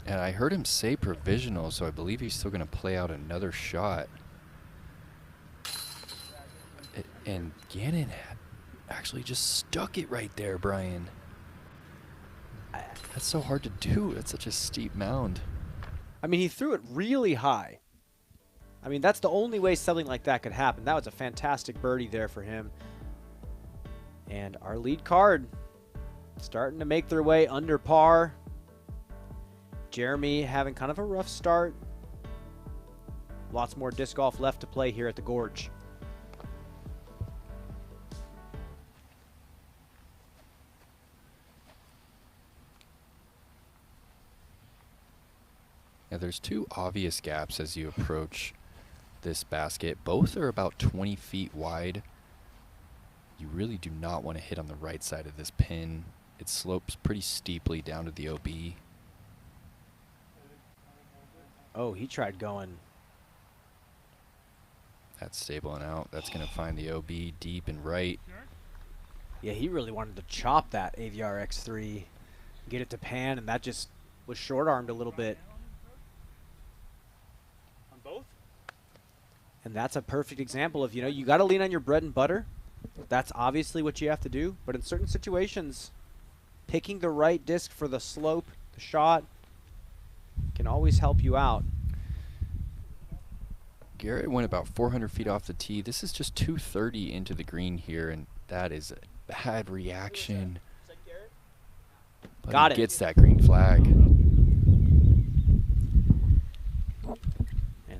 And I heard him say provisional, so I believe he's still going to play out another shot. And Gannon actually just stuck it right there, Brian. That's so hard to do. That's such a steep mound. I mean, he threw it really high. I mean, that's the only way something like that could happen. That was a fantastic birdie there for him. And our lead card starting to make their way under par. Jeremy having kind of a rough start. Lots more disc golf left to play here at the Gorge. Now there's two obvious gaps as you approach this basket. Both are about 20 feet wide. You really do not want to hit on the right side of this pin. It slopes pretty steeply down to the OB. Oh, he tried going. That's stabling out. That's going to find the OB deep and right. Yeah, he really wanted to chop that AVR X3, get it to pan, and that just was short-armed a little bit. On both? And that's a perfect example of, you got to lean on your bread and butter. That's obviously what you have to do. But in certain situations, picking the right disc for the slope, the shot, can always help you out. Garrett went about 400 feet off the tee. This is just 230 into the green here, and that is a bad reaction. But Got he it. gets that green flag. And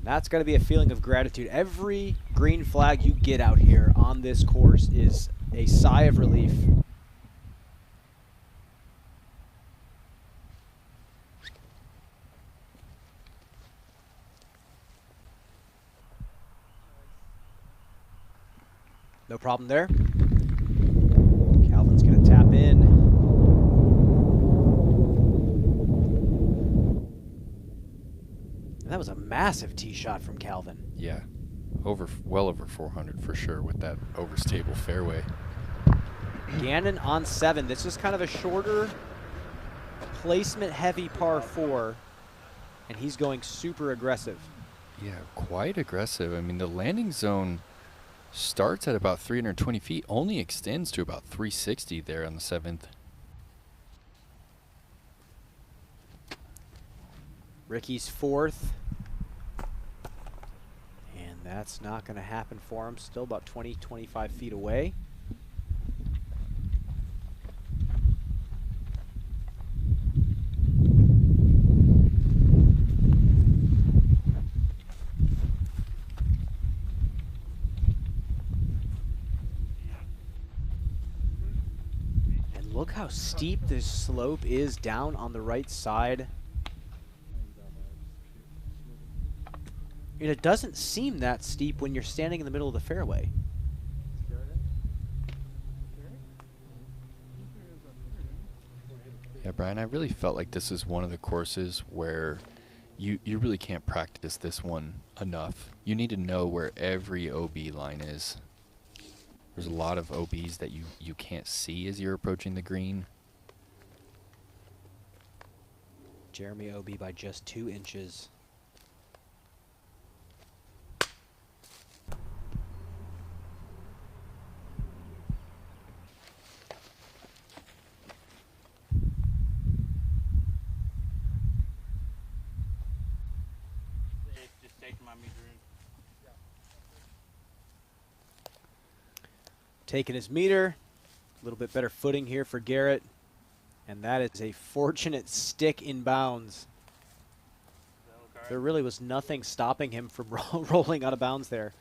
that's got to be a feeling of gratitude. Every green flag you get out here on this course is a sigh of relief. No problem there. Calvin's going to tap in. And that was a massive tee shot from Calvin. Yeah, well over 400 for sure with that overstable fairway. Gannon on 7. This is kind of a shorter, placement-heavy par 4, and he's going super aggressive. Yeah, quite aggressive. I mean, the landing zone starts at about 320 feet, only extends to about 360 there on the 7th. Ricky's 4th. And that's not going to happen for him. Still about 20, 25 feet away. Look how steep this slope is down on the right side. And it doesn't seem that steep when you're standing in the middle of the fairway. Yeah, Brian, I really felt like this is one of the courses where you really can't practice this one enough. You need to know where every OB line is. There's a lot of OBs that you can't see as you're approaching the green. Jeremy OB by just 2 inches. Just take my meter in. Taking his meter. A little bit better footing here for Garrett. And that is a fortunate stick in bounds. There really was nothing stopping him from rolling out of bounds there.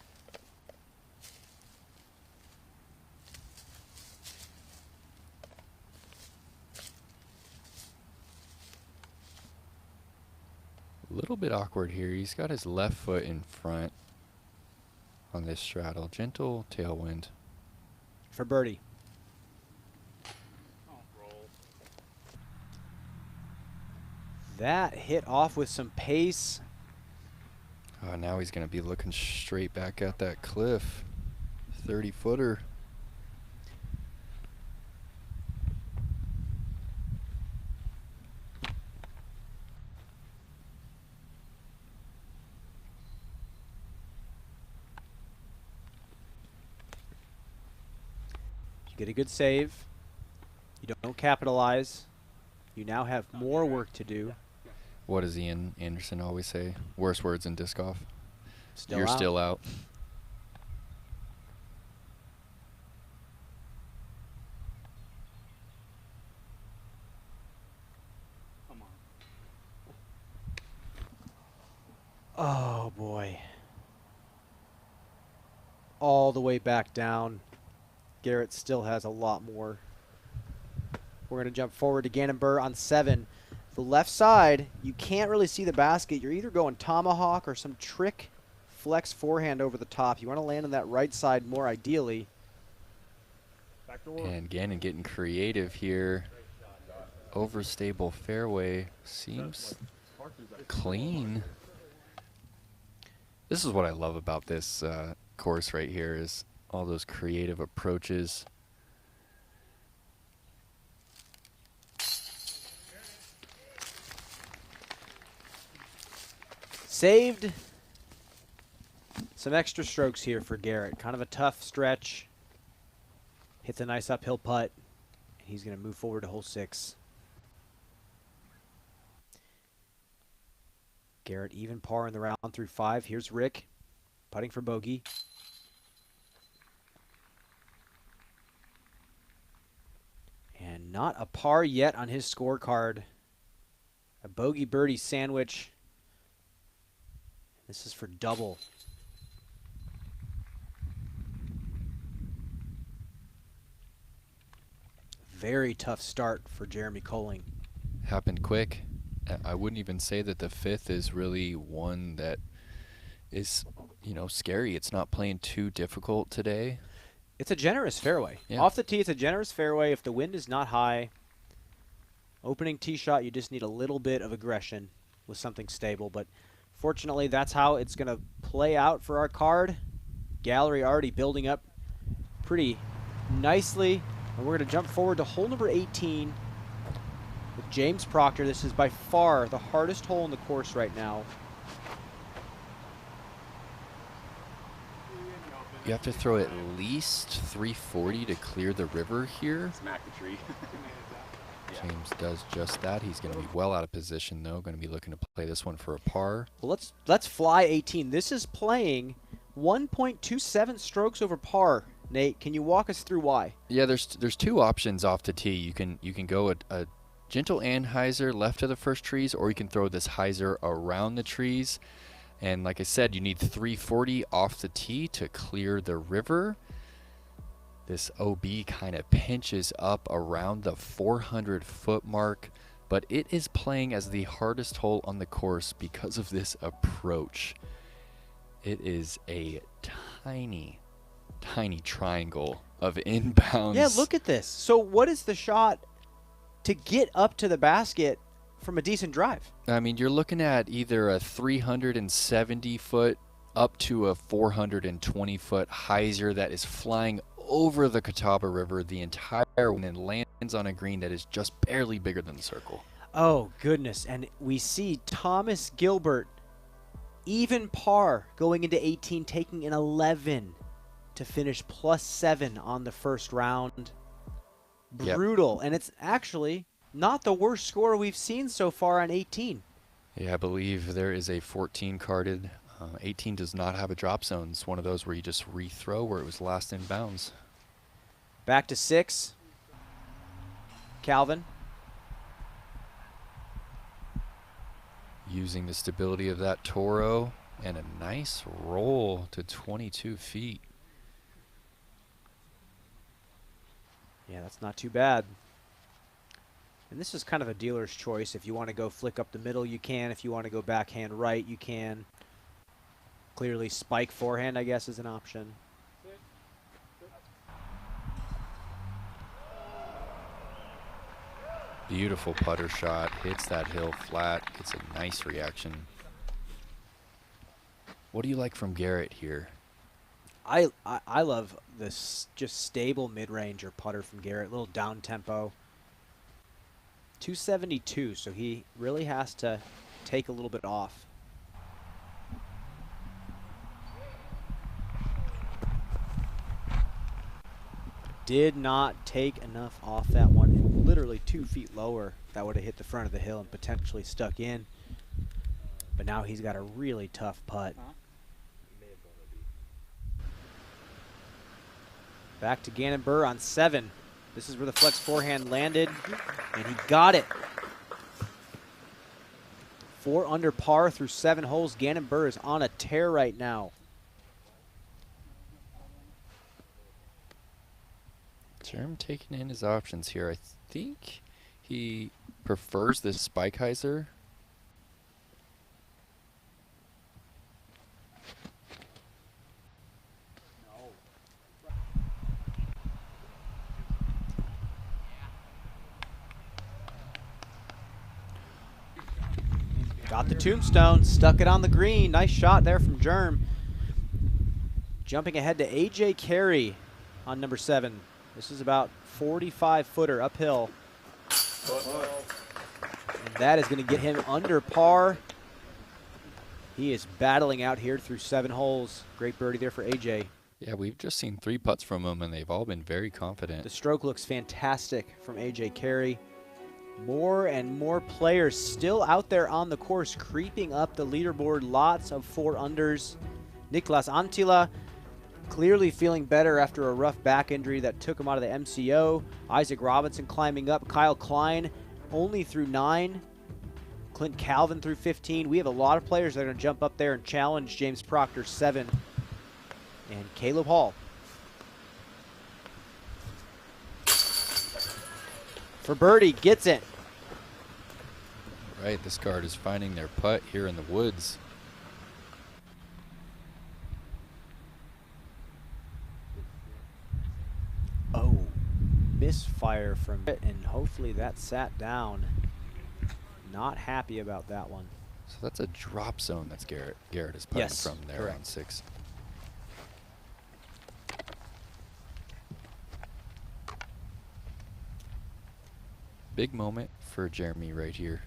A little bit awkward here. He's got his left foot in front on this straddle. Gentle tailwind. For birdie. That hit off with some pace. Oh, now he's going to be looking straight back at that cliff. 30-footer. You get a good save. You don't capitalize. You now have more work to do. What does Ian Anderson always say? Worst words in disc golf. Still You're out. still out. Oh, boy. All the way back down. Garrett still has a lot more. We're going to jump forward to Gannon Burr on 7. The left side, you can't really see the basket. You're either going tomahawk or some trick flex forehand over the top. You want to land on that right side more ideally. And Gannon getting creative here. Overstable fairway. Seems clean. This is what I love about this course right here, is all those creative approaches. Saved some extra strokes here for Garrett. Kind of a tough stretch. Hits a nice uphill putt. He's going to move forward to hole 6. Garrett even par in the round through 5. Here's Rick putting for bogey. And not a par yet on his scorecard. A bogey birdie sandwich. This is for double. Very tough start for Jeremy Colling. Happened quick. I wouldn't even say that the 5th is really one that is, you know, scary. It's not playing too difficult today. It's a generous fairway. Yeah. Off the tee, it's a generous fairway. If the wind is not high, opening tee shot, you just need a little bit of aggression with something stable. But fortunately, that's how it's going to play out for our card. Gallery already building up pretty nicely. And we're going to jump forward to hole number 18 with James Proctor. This is by far the hardest hole in the course right now. You have to throw at least 340 to clear the river here. Smack the tree. James does just that. He's going to be well out of position, though. Going to be looking to play this one for a par. Well, let's fly 18. This is playing 1.27 strokes over par. Nate, can you walk us through why? Yeah, there's two options off the tee. You can go a gentle anhyzer left of the first trees, or you can throw this hyzer around the trees. And like I said, you need 340 off the tee to clear the river. This OB kind of pinches up around the 400-foot mark, but it is playing as the hardest hole on the course because of this approach. It is a tiny, tiny triangle of inbounds. Yeah, look at this. So what is the shot to get up to the basket from a decent drive? I mean, you're looking at either a 370-foot up to a 420-foot hyzer that is flying over the Catawba River the entire way and lands on a green that is just barely bigger than the circle. Oh, goodness. And we see Thomas Gilbert, even par, going into 18, taking an 11 to finish +7 on the first round. Brutal. Yep. And it's actually not the worst score we've seen so far on 18. Yeah, I believe there is a 14 carded. 18 does not have a drop zone. It's one of those where you just rethrow where it was last in bounds. Back to 6. Calvin. Using the stability of that Toro and a nice roll to 22 feet. Yeah, that's not too bad. And this is kind of a dealer's choice. If you want to go flick up the middle, you can. If you want to go backhand right, you can. Clearly spike forehand, I guess, is an option. Beautiful putter shot, hits that hill flat, gets a nice reaction. What do you like from Garrett here? I love this just stable mid-ranger putter from Garrett, little down tempo. 272, so he really has to take a little bit off. Did not take enough off that one. Literally 2 feet lower, that would have hit the front of the hill and potentially stuck in. But now he's got a really tough putt. Back to Gannon Burr on 7. This is where the flex forehand landed, and he got it. 4 under par through 7 holes. Gannon Burr is on a tear right now. Jerem taking in his options here. I think he prefers this Spikeiser. Got the tombstone, stuck it on the green. Nice shot there from Jerm. Jumping ahead to AJ Carey on number 7. This is about 45-footer uphill. And that is going to get him under par. He is battling out here through 7 holes. Great birdie there for AJ. Yeah, we've just seen 3 putts from him, and they've all been very confident. The stroke looks fantastic from AJ Carey. More and more players still out there on the course, creeping up the leaderboard. Lots of 4 unders. Niklas Antila clearly feeling better after a rough back injury that took him out of the MCO. Isaac Robinson climbing up. Kyle Klein only through 9. Clint Calvin through 15. We have a lot of players that are going to jump up there and challenge James Proctor 7. And Caleb Hall. For birdie, gets it. Right, this card is finding their putt here in the woods. Oh, misfire from it, and hopefully that sat down. Not happy about that one. So that's a drop zone that's Garrett is putting from there correct. on 6. Big moment for Jeremy right here.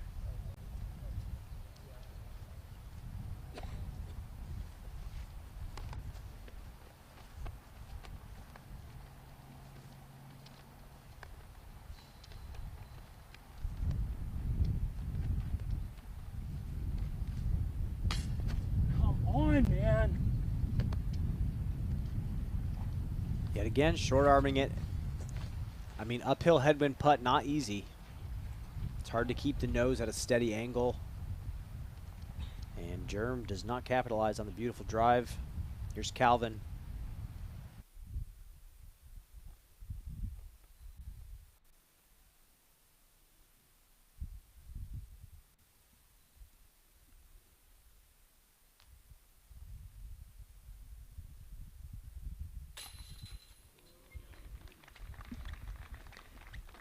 Come on, man. Yet again, short arming it. I mean, uphill headwind putt, not easy. It's hard to keep the nose at a steady angle. And Jerm does not capitalize on the beautiful drive. Here's Calvin.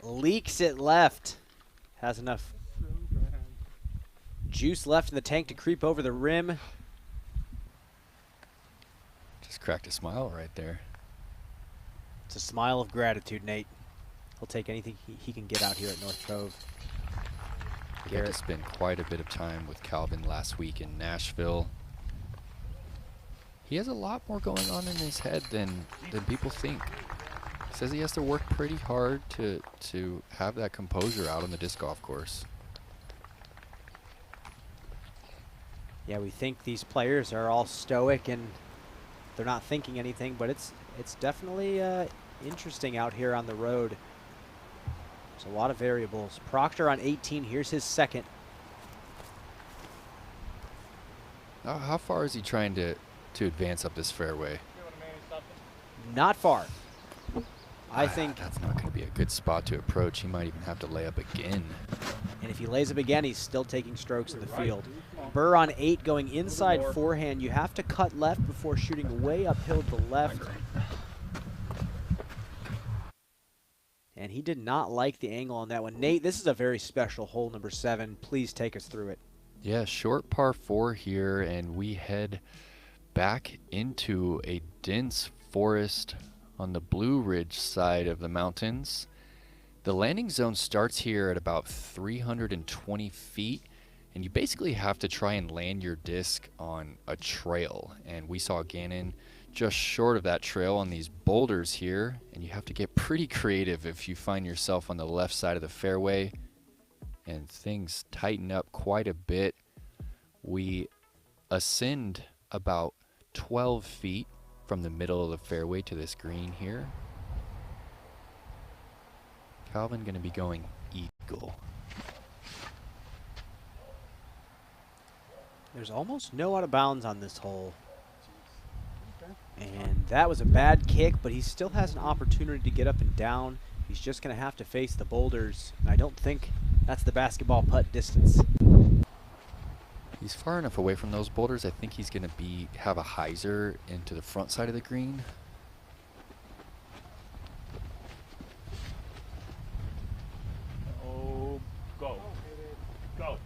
Leaks it left. Has enough juice left in the tank to creep over the rim. Just cracked a smile right there. It's a smile of gratitude, Nate. He'll take anything he can get out here at North Cove. I got to spend quite a bit of time with Calvin last week in Nashville. He has a lot more going on in his head than people think. Says he has to work pretty hard to have that composure out on the disc golf course. Yeah, we think these players are all stoic and they're not thinking anything, but it's definitely interesting out here on the road. There's a lot of variables. Proctor on 18. Here's his second. How far is he trying to advance up this fairway? Not far. I think that's not going to be a good spot to approach. He might even have to lay up again. And if he lays up again, he's still taking strokes in the field. Burr on 8 going inside forehand. You have to cut left before shooting way uphill to the left. And he did not like the angle on that one. Nate, this is a very special hole, number 7. Please take us through it. Yeah, short par 4 here, and we head back into a dense forest on the Blue Ridge side of the mountains. The landing zone starts here at about 320 feet, and you basically have to try and land your disc on a trail. And we saw Gannon just short of that trail on these boulders here, and you have to get pretty creative if you find yourself on the left side of the fairway, and things tighten up quite a bit. We ascend about 12 feet from the middle of the fairway to this green here. Calvin going to be going eagle. There's almost no out of bounds on this hole. And that was a bad kick, but he still has an opportunity to get up and down. He's just going to have to face the boulders. And I don't think that's the basketball putt distance. He's far enough away from those boulders. I think he's going to have a hyzer into the front side of the green. Oh, go. Go.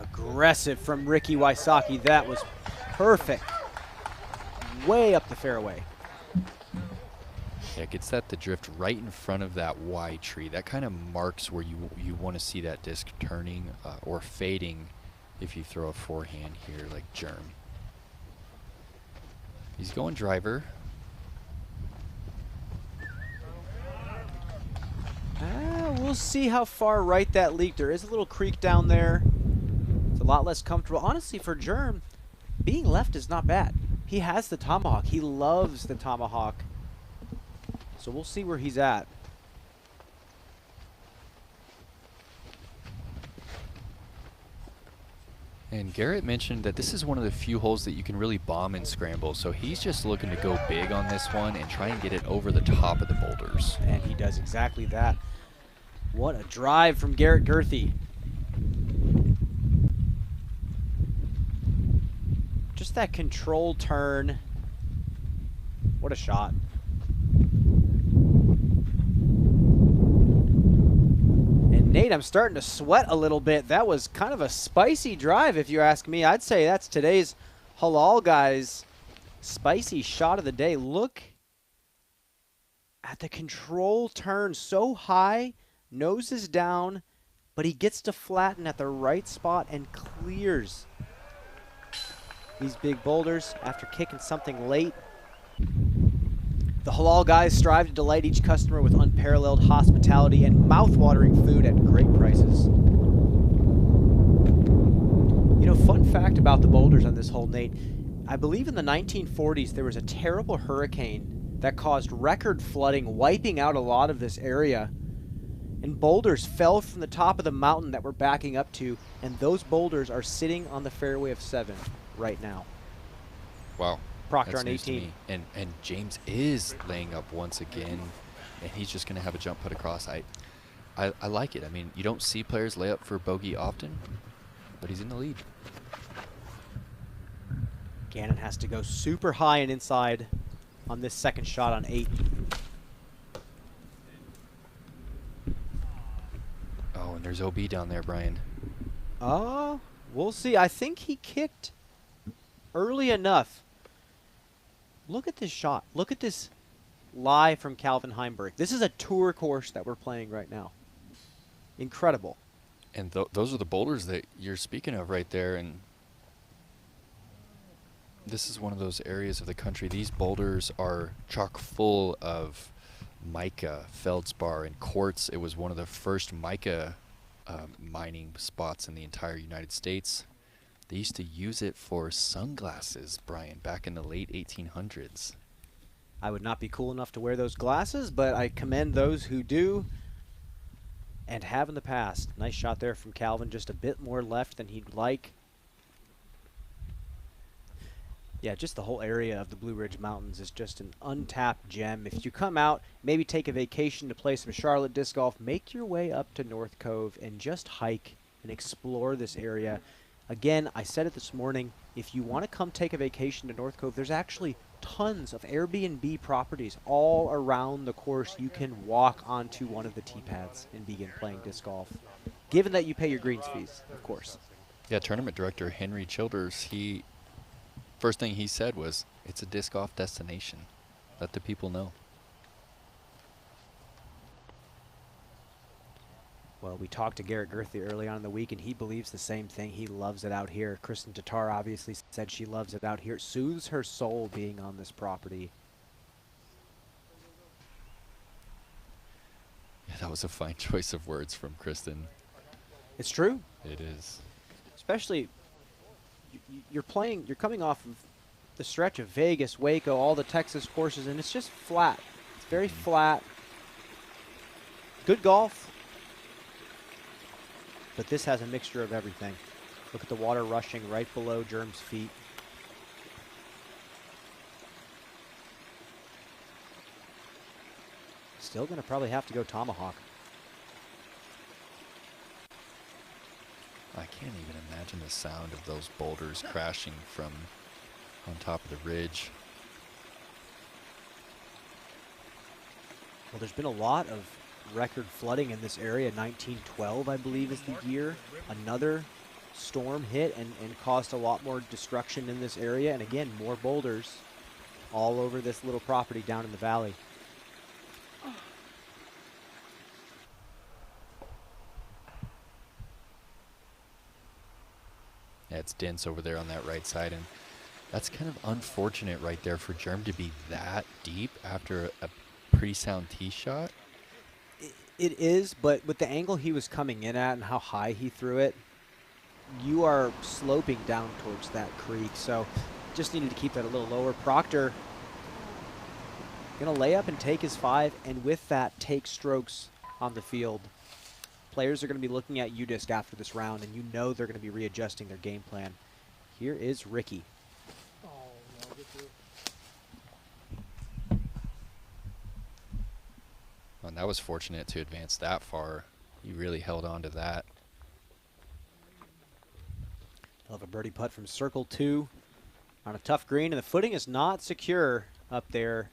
Aggressive from Ricky Wysocki. That was perfect. Way up the fairway. Yeah, it gets that to drift right in front of that Y tree. That kind of marks where you want to see that disc turning or fading if you throw a forehand here like Germ. He's going driver. We'll see how far right that leaked. There is a little creek down there. It's a lot less comfortable. Honestly, for Germ, being left is not bad. He has the tomahawk. He loves the tomahawk. So we'll see where he's at. And Garrett mentioned that this is one of the few holes that you can really bomb and scramble. So he's just looking to go big on this one and try and get it over the top of the boulders. And he does exactly that. What a drive from Garrett Gerthy. Just that control turn. What a shot. And Nate, I'm starting to sweat a little bit. That was kind of a spicy drive, if you ask me. I'd say that's today's Halal Guys spicy shot of the day. Look at the control turn, so high, nose is down, but he gets to flatten at the right spot and clears these big boulders after kicking something late. The Halal Guys strive to delight each customer with unparalleled hospitality and mouth-watering food at great prices. You know, fun fact about the boulders on this hole, Nate, I believe in the 1940s there was a terrible hurricane that caused record flooding, wiping out a lot of this area. And boulders fell from the top of the mountain that we're backing up to, and those boulders are sitting on the fairway of 7 right now. Wow. Proctor That's on news to 18. me. And James is laying up once again, and he's just going to have a jump put across. I like it. I mean, you don't see players lay up for bogey often, but he's in the lead. Gannon has to go super high and inside on this second shot on 8. Oh, and there's OB down there, Brian. We'll see. I think he kicked early enough. Look at this shot. Look at this lie from Calvin Heimberg. This is a tour course that we're playing right now. Incredible. And those are the boulders that you're speaking of right there. And this is one of those areas of the country. These boulders are chock full of mica, feldspar, and quartz. It was one of the first mica mining spots in the entire United States. They used to use it for sunglasses, Brian, back in the late 1800s. I would not be cool enough to wear those glasses, but I commend those who do and have in the past. Nice shot there from Calvin, just a bit more left than he'd like. Yeah, just the whole area of the Blue Ridge Mountains is just an untapped gem. If you come out, maybe take a vacation to play some Charlotte disc golf, make your way up to North Cove and just hike and explore this area. Again, I said it this morning, if you want to come take a vacation to North Cove, there's actually tons of Airbnb properties all around the course. You can walk onto one of the tee pads and begin playing disc golf, given that you pay your greens fees, of course. Yeah, tournament director Henry Childers, first thing he said was, it's a disc golf destination. Let the people know. Well, we talked to Garrett Gerthy early on in the week, and he believes the same thing. He loves it out here. Kristen Tatar obviously said she loves it out here. It soothes her soul being on this property. Yeah, that was a fine choice of words from Kristen. It's true. It is. Especially, you're coming off of the stretch of Vegas, Waco, all the Texas courses, and it's just flat. It's very flat. Good golf. But this has a mixture of everything. Look at the water rushing right below Germ's feet. Still going to probably have to go tomahawk. I can't even imagine the sound of those boulders crashing from on top of the ridge. Well, there's been a lot of record flooding in this area. 1912, I believe, is the year. Another storm hit and caused a lot more destruction in this area. And again, more boulders all over this little property down in the valley. Yeah, it's dense over there on that right side, and that's kind of unfortunate right there for Germ to be that deep after a pretty sound tee shot. It is, but with the angle he was coming in at and how high he threw it, you are sloping down towards that creek, so just needed to keep that a little lower. Proctor going to lay up and take his 5, and with that, take strokes on the field. Players are going to be looking at UDisc after this round, and you know they're going to be readjusting their game plan. Here is Ricky. And that was fortunate to advance that far. He really held on to that. He'll have a birdie putt from circle 2 on a tough green, and the footing is not secure up there.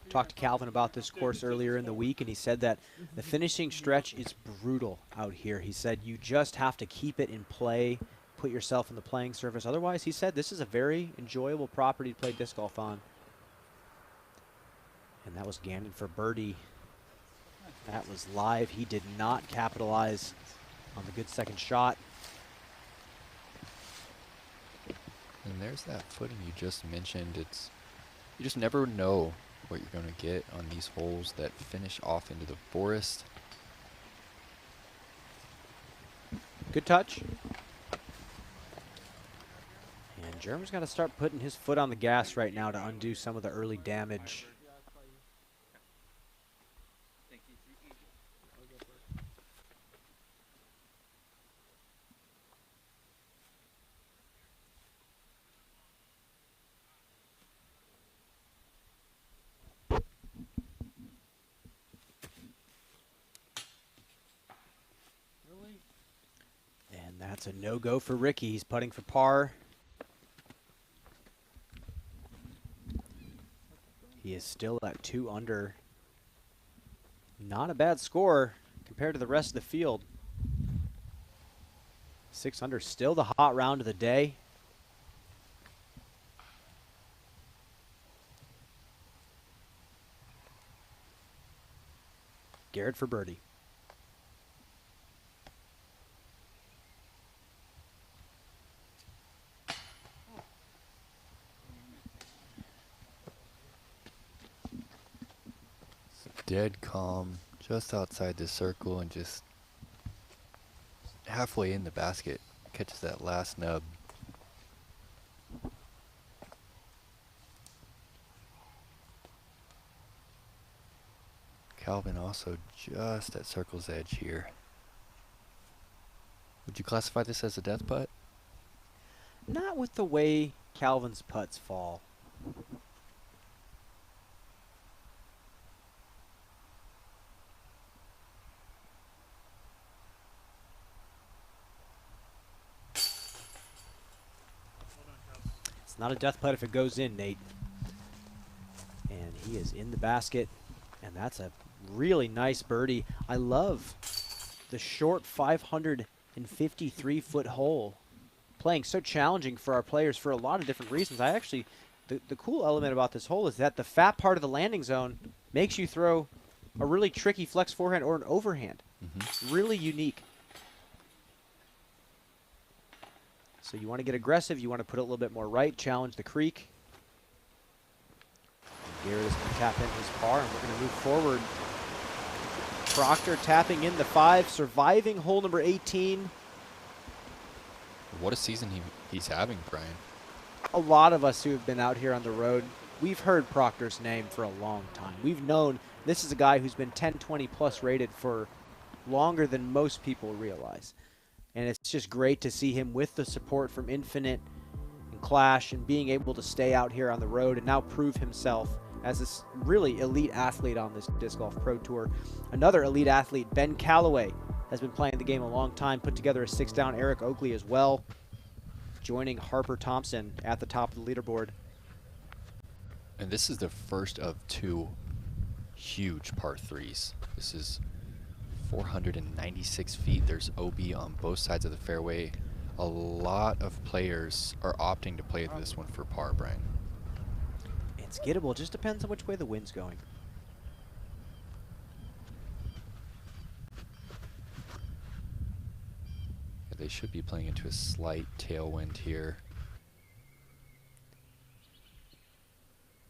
Talked to Calvin about this course earlier in the week, and he said that the finishing stretch is brutal out here. He said you just have to keep it in play, put yourself in the playing surface. Otherwise, he said this is a very enjoyable property to play disc golf on. And that was Gannon for birdie. That was live. He did not capitalize on the good second shot. And there's that footing you just mentioned. You just never know what you're going to get on these holes that finish off into the forest. Good touch. And Jerem's got to start putting his foot on the gas right now to undo some of the early damage. And that's a no-go for Ricky. He's putting for par. He is still at 2 under. Not a bad score compared to the rest of the field. 6 under, still the hot round of the day. Garrett for birdie. Dead calm, just outside the circle and just halfway in the basket. Catches that last nub. Calvin also just at circle's edge here. Would you classify this as a death putt? Not with the way Calvin's putts fall. It's not a death putt if it goes in, Nate. And he is in the basket, and that's a really nice birdie. I love the short 553-foot hole. Playing so challenging for our players for a lot of different reasons. The cool element about this hole is that the fat part of the landing zone makes you throw a really tricky flex forehand or an overhand. Really unique. So you want to get aggressive, you want to put it a little bit more right, challenge the creek. Garrett is going to tap in his par, and we're going to move forward. Proctor tapping in the 5, surviving hole number 18. What a season he's having, Brian. A lot of us who have been out here on the road, we've heard Proctor's name for a long time. We've known this is a guy who's been 10, 20 plus rated for longer than most people realize. And it's just great to see him with the support from Infinite and Clash and being able to stay out here on the road and now prove himself as this really elite athlete on this Disc Golf Pro Tour. Another elite athlete, Ben Calloway, has been playing the game a long time, put together a 6-down. Eric Oakley as well, joining Harper Thompson at the top of the leaderboard. And this is the first of 2 huge par 3s. This is 496 feet. There's OB on both sides of the fairway. A lot of players are opting to play this one for par, Brian. It's gettable. Just depends on which way the wind's going. They should be playing into a slight tailwind here.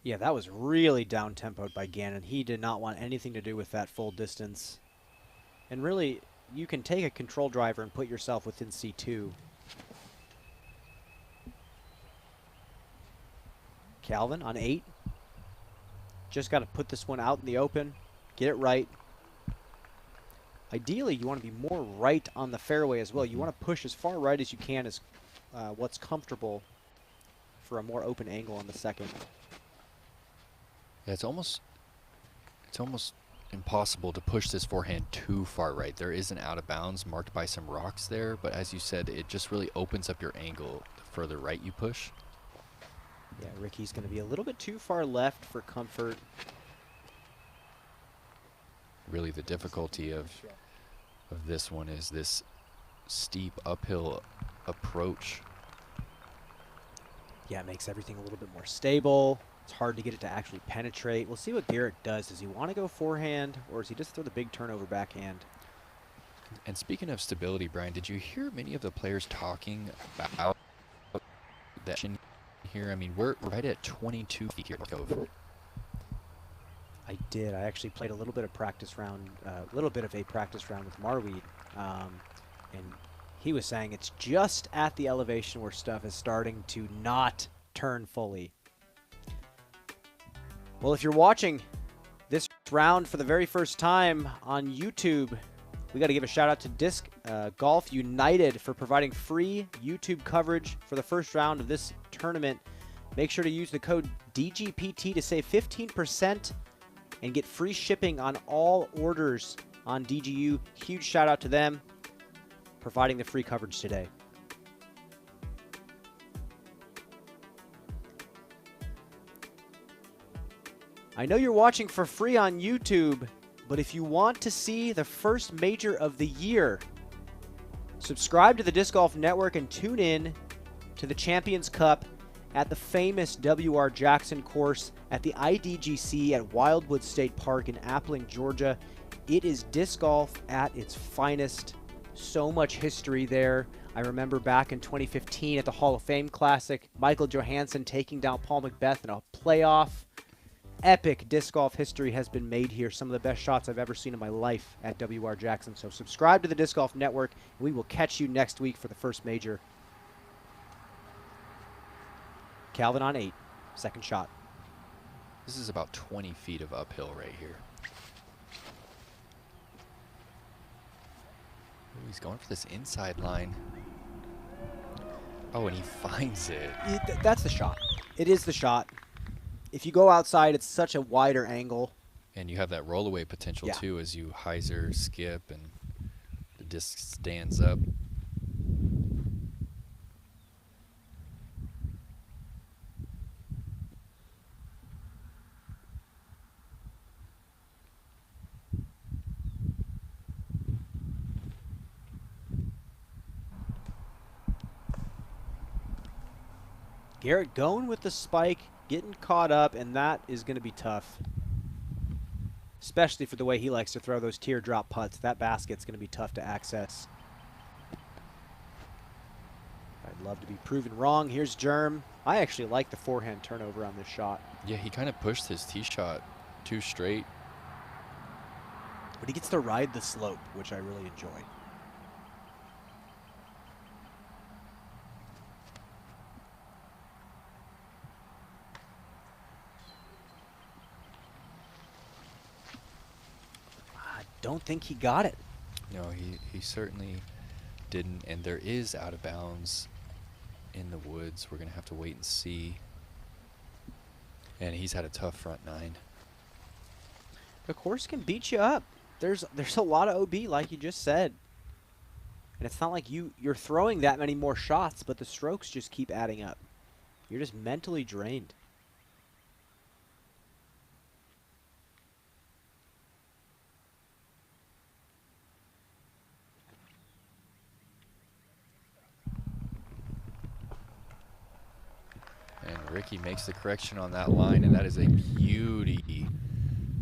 Yeah, that was really down-tempoed by Gannon. He did not want anything to do with that full distance. And really, you can take a control driver and put yourself within C2. Calvin on 8. Just got to put this one out in the open, get it right. Ideally, you want to be more right on the fairway as well. You want to push as far right as you can as what's comfortable for a more open angle on the second. Yeah, it's almost impossible to push this forehand too far right. There is an out of bounds marked by some rocks there, but as you said, it just really opens up your angle the further right you push. Yeah, Ricky's going to be a little bit too far left for comfort. Really the difficulty of this one is this steep uphill approach. Yeah, it makes everything a little bit more stable. It's hard to get it to actually penetrate. We'll see what Garrett does. Does he want to go forehand, or does he just throw the big turnover backhand? And speaking of stability, Brian, did you hear many of the players talking about that here? I mean, we're right at 22 feet here at Cove. I did. I actually played a little bit of practice round, with Marweed, and he was saying it's just at the elevation where stuff is starting to not turn fully. Well, if you're watching this round for the very first time on YouTube, we got to give a shout out to Disc Golf United for providing free YouTube coverage for the first round of this tournament. Make sure to use the code DGPT to save 15% and get free shipping on all orders on DGU. Huge shout out to them providing the free coverage today. I know you're watching for free on YouTube, but if you want to see the first major of the year, subscribe to the Disc Golf Network and tune in to the Champions Cup at the famous W.R. Jackson course at the IDGC at Wildwood State Park in Appling, Georgia. It is disc golf at its finest. So much history there. I remember back in 2015 at the Hall of Fame Classic, Michael Johansson taking down Paul McBeth in a playoff. epic disc golf history has been made here. Some of the best shots I've ever seen in my life at WR Jackson. So subscribe to the Disc Golf Network. We will catch you next week for the first major. Calvin on 8. Second shot. This is about 20 feet of uphill right here. Ooh, he's going for this inside line. Oh, and he finds it. That's the shot. It is the shot. If you go outside, it's such a wider angle. And you have that rollaway potential too as you hyzer, skip, and the disc stands up. Garrett going with the spike, getting caught up, and that is going to be tough. Especially for the way he likes to throw those teardrop putts. That basket's going to be tough to access. I'd love to be proven wrong. Here's Germ. I actually like the forehand turnover on this shot. Yeah, he kind of pushed his tee shot too straight. But he gets to ride the slope, which I really enjoy. Don't think he got it. No, he certainly didn't, and there is out of bounds in the woods. We're going to have to wait and see. And he's had a tough front 9. The course can beat you up. There's a lot of OB, like you just said. And it's not like you're throwing that many more shots, but the strokes just keep adding up. You're just mentally drained. Ricky makes the correction on that line, and that is a beauty.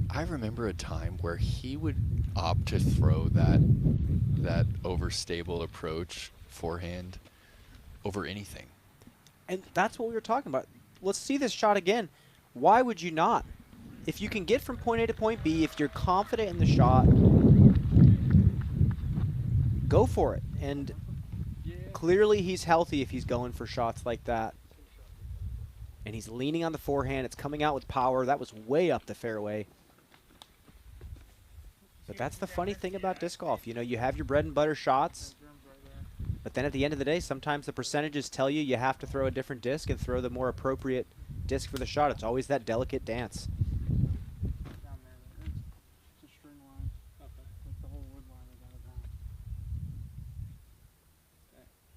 I remember a time where he would opt to throw that overstable approach forehand over anything. And that's what we were talking about. Let's see this shot again. Why would you not? If you can get from point A to point B, if you're confident in the shot, go for it. And clearly he's healthy if he's going for shots like that. And he's leaning on the forehand. It's coming out with power. That was way up the fairway. But that's the funny thing about disc golf. You know, you have your bread and butter shots. But then at the end of the day, sometimes the percentages tell you you have to throw a different disc and throw the more appropriate disc for the shot. It's always that delicate dance.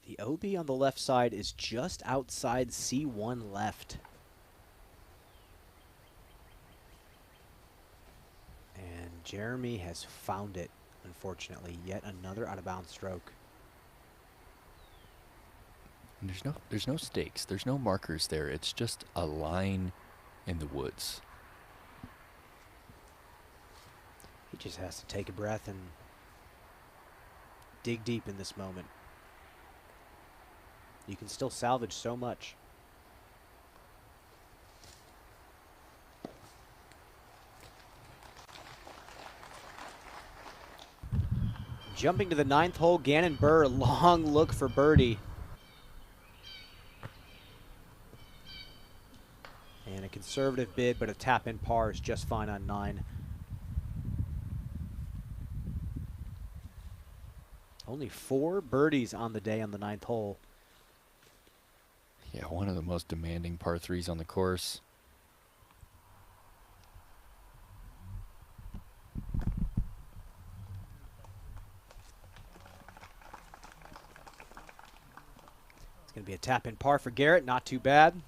The OB on the left side is just outside C1 left. And Jeremy has found it, unfortunately. Yet another out-of-bounds stroke. And there's no stakes. There's no markers there. It's just a line in the woods. He just has to take a breath and dig deep in this moment. You can still salvage so much. Jumping to the 9th hole, Gannon Burr, long look for birdie. And a conservative bid, but a tap-in par is just fine on 9. Only 4 birdies on the day on the 9th hole. Yeah, one of the most demanding par 3s on the course. It's going to be a tap-in par for Garrett. Not too bad.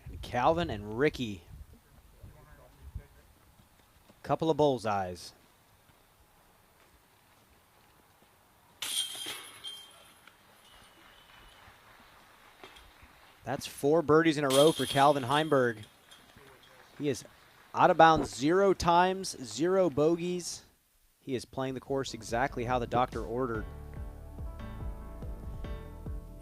And Calvin and Ricky. Couple of bullseyes. That's 4 birdies in a row for Calvin Heimberg. He is out of bounds 0 times, 0 bogeys. He is playing the course exactly how the doctor ordered.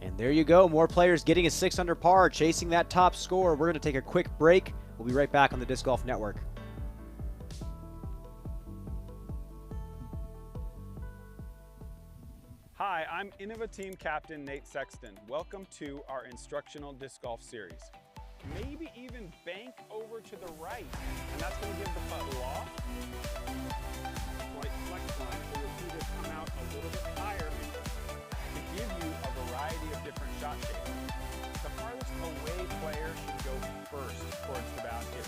And And there you go. More players getting a 6 under par, chasing that top score. We're going to take a quick break. We'll be right back on the Disc Golf Network. Hi, I'm Innova Team Captain Nate Sexton. Welcome to our instructional disc golf series. Maybe even bank over to the right, and that's going to give the putt loft. Slight flex line, so you'll see this come out a little bit higher to give you a variety of different shot shapes. The farthest away player should go first towards the basket.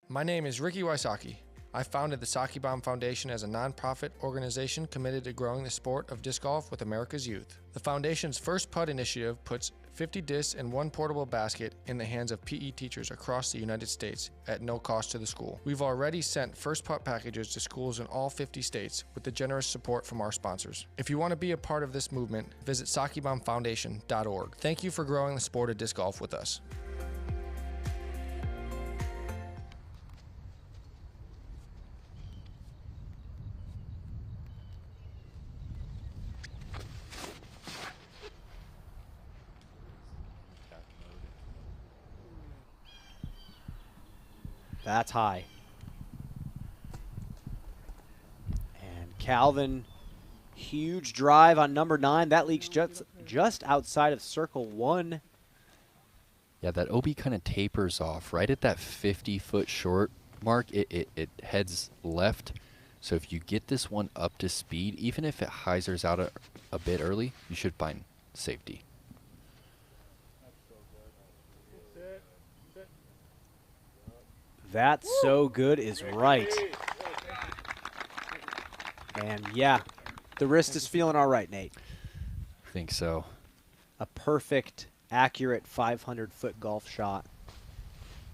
My name is Ricky Wysocki. I founded the Saki Bomb Foundation as a nonprofit organization committed to growing the sport of disc golf with America's youth. The foundation's First Putt initiative puts 50 discs and 1 portable basket in the hands of PE teachers across the United States at no cost to the school. We've already sent First Putt packages to schools in all 50 states with the generous support from our sponsors. If you want to be a part of this movement, visit sakibombfoundation.org. Thank you for growing the sport of disc golf with us. That's high. And Calvin, huge drive on number 9. That leaks just outside of circle 1. Yeah, that OB kind of tapers off right at that 50-foot short mark. It heads left. So if you get this one up to speed, even if it hyzers out a bit early, you should find safety. That's so good is right. And yeah, the wrist is feeling all right, Nate. I think so. A perfect, accurate 500-foot golf shot.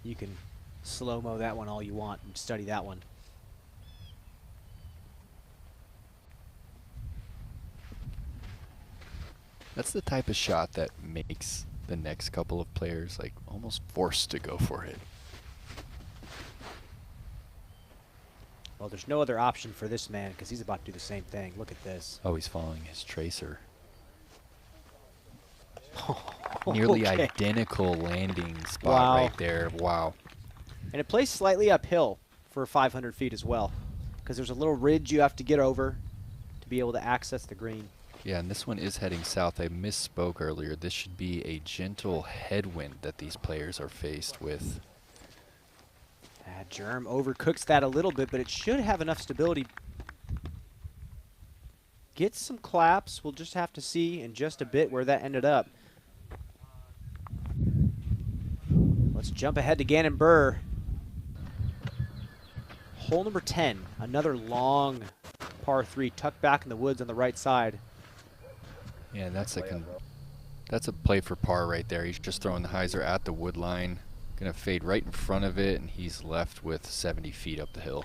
You can slow-mo that one all you want and study that one. That's the type of shot that makes the next couple of players like almost forced to go for it. Well, there's no other option for this man because he's about to do the same thing. Look at this. Oh, he's following his tracer. Nearly identical landing spot right there. Wow. And it plays slightly uphill for 500 feet as well because there's a little ridge you have to get over to be able to access the green. Yeah, and this one is heading south. I misspoke earlier. This should be a gentle headwind that these players are faced with. Germ overcooks that a little bit, but it should have enough stability. Gets some claps. We'll just have to see in just a bit where that ended up. Let's jump ahead to Gannon Burr. Hole number 10, another long par 3 tucked back in the woods on the right side. Yeah, that's a play for par right there. He's just throwing the hyzer at the wood line. Gonna fade right in front of it, and he's left with 70 feet up the hill.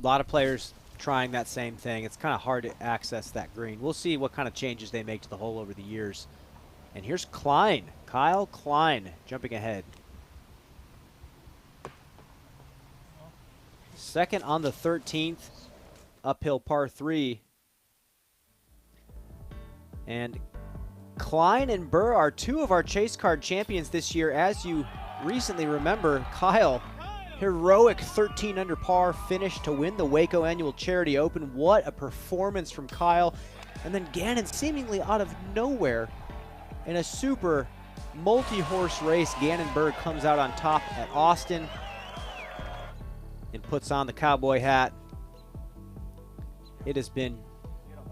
A lot of players trying that same thing. It's kind of hard to access that green. We'll see what kind of changes they make to the hole over the years. And here's Klein, Kyle Klein, jumping ahead. Second on the 13th, uphill par 3. And Klein and Burr are 2 of our chase card champions this year. As you recently remember, Kyle heroic 13 under par finish to win the Waco Annual Charity Open. What a performance from Kyle. And then Gannon seemingly out of nowhere in a super multi-horse race. Gannon Berg comes out on top at Austin and puts on the cowboy hat. It has been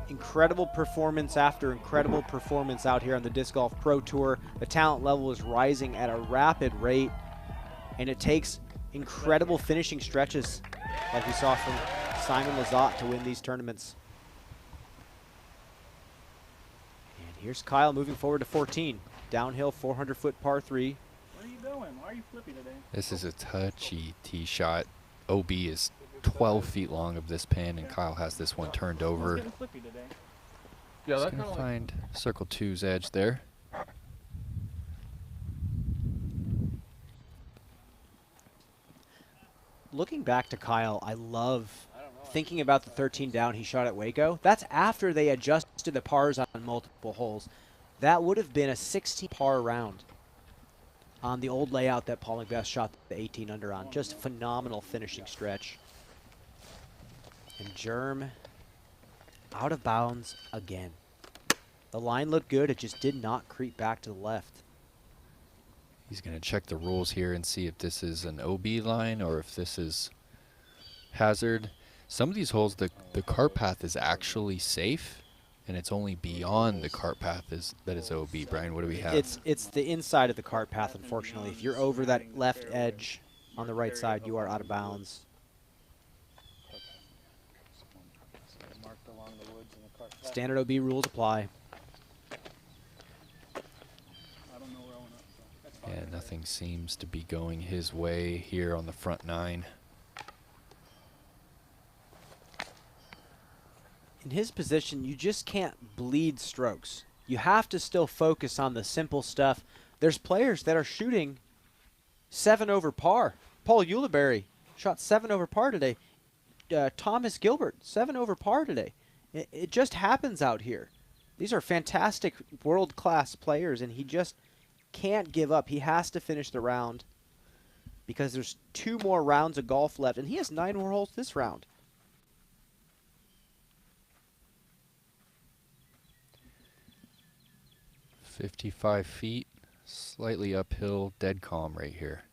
incredible performance after incredible performance out here on the Disc Golf Pro Tour. The talent level is rising at a rapid rate, and it takes incredible finishing stretches like we saw from Simon Lizotte to win these tournaments. And here's Kyle moving forward to 14. Downhill 400-foot par 3. Where are you going? Why are you flippy today? This is a touchy tee shot. OB is 12 feet long of this pin, and Kyle has this one turned over. Getting flippy today. Yeah, that's gonna find circle 2's edge there. Looking back to Kyle, I love thinking about the 13 down he shot at Waco. That's after they adjusted the pars on multiple holes. That would have been a 16 par round on the old layout that Paul McBeth shot the 18 under on. Just a phenomenal finishing stretch. And Germ out of bounds again. The line looked good, it just did not creep back to the left. He's going to check the rules here and see if this is an OB line or if this is hazard. Some of these holes, the cart path is actually safe, and it's only beyond the cart path that is OB. Brian, what do we have? It's the inside of the cart path, unfortunately. If you're over that left edge on the right side, you are out of bounds. Standard OB rules apply. Yeah, nothing seems to be going his way here on the front 9. In his position, you just can't bleed strokes. You have to still focus on the simple stuff. There's players that are shooting 7 over par. Paul Ulibarri shot 7 over par today. Thomas Gilbert, 7 over par today. It just happens out here. These are fantastic world-class players, and he just can't give up. He has to finish the round because there's 2 more rounds of golf left, and he has 9 more holes this round. "55 feet, slightly uphill, dead calm right here."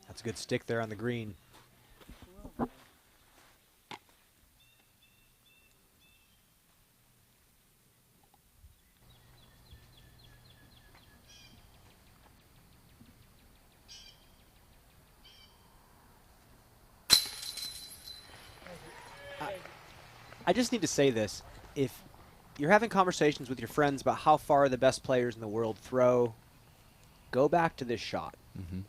That's a good stick there on the green. I just need to say this. If you're having conversations with your friends about how far the best players in the world throw, go back to this shot. Mm-hmm.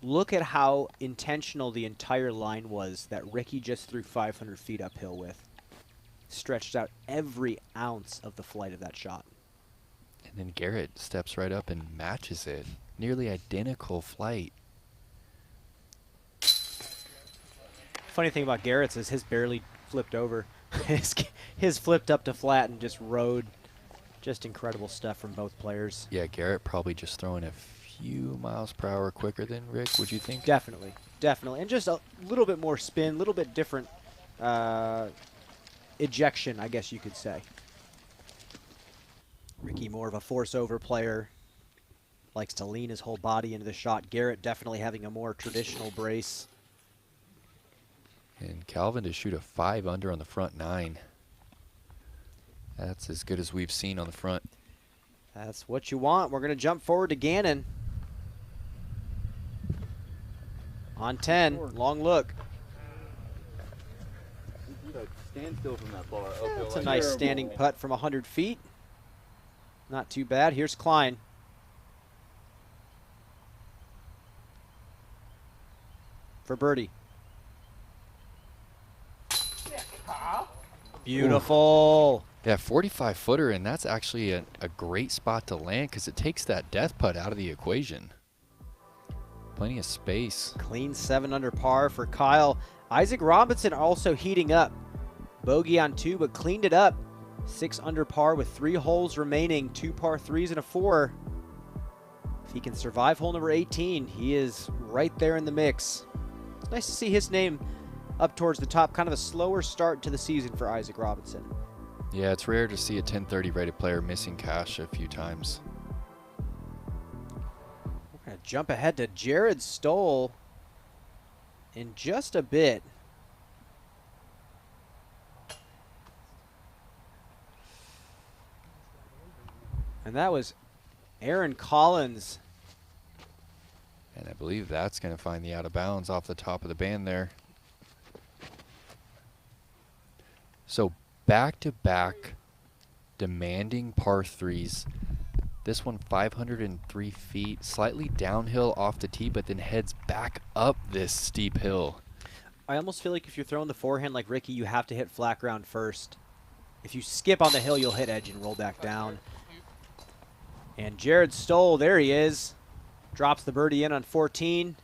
Look at how intentional the entire line was that Ricky just threw 500 feet uphill with. Stretched out every ounce of the flight of that shot. And then Garrett steps right up and matches it. Nearly identical flight. Funny thing about Garrett's is his barely flipped over. his flipped up to flat and just rode. Just incredible stuff from both players. Yeah, Garrett probably just throwing a few miles per hour quicker than Rick, would you think? Definitely, definitely. And just a little bit more spin, a little bit different ejection, I guess you could say. Ricky more of a force-over player. Likes to lean his whole body into the shot. Garrett definitely having a more traditional brace. And Calvin to shoot a 5 under on the front 9. That's as good as we've seen on the front. That's what you want. We're going to jump forward to Gannon. On 10, long look. Stand still from that bar. That's a nice standing putt from 100 feet. Not too bad. Here's Klein. For birdie. Beautiful. Yeah, 45-footer, and that's actually a great spot to land because it takes that death putt out of the equation. plenty of space. Clean 7 under par for Kyle. Isaac Robinson also heating up. Bogey on 2, but cleaned it up. 6 under par with 3 holes remaining, 2 par 3s and a 4. If he can survive hole number 18, he is right there in the mix. It's nice to see his name up towards the top. Kind of a slower start to the season for Isaac Robinson. Yeah, it's rare to see a 1030 rated player missing cash a few times. We're going to jump ahead to Jared Stoll in just a bit. And that was Aaron Collins. And I believe that's going to find the out of bounds off the top of the band there. So back-to-back demanding par 3s. This one 503 feet, slightly downhill off the tee, but then heads back up this steep hill. I almost feel like if you're throwing the forehand like Ricky, you have to hit flat ground first. If you skip on the hill, you'll hit edge and roll back down. And Jared Stoll, there he is. Drops the birdie in on 14.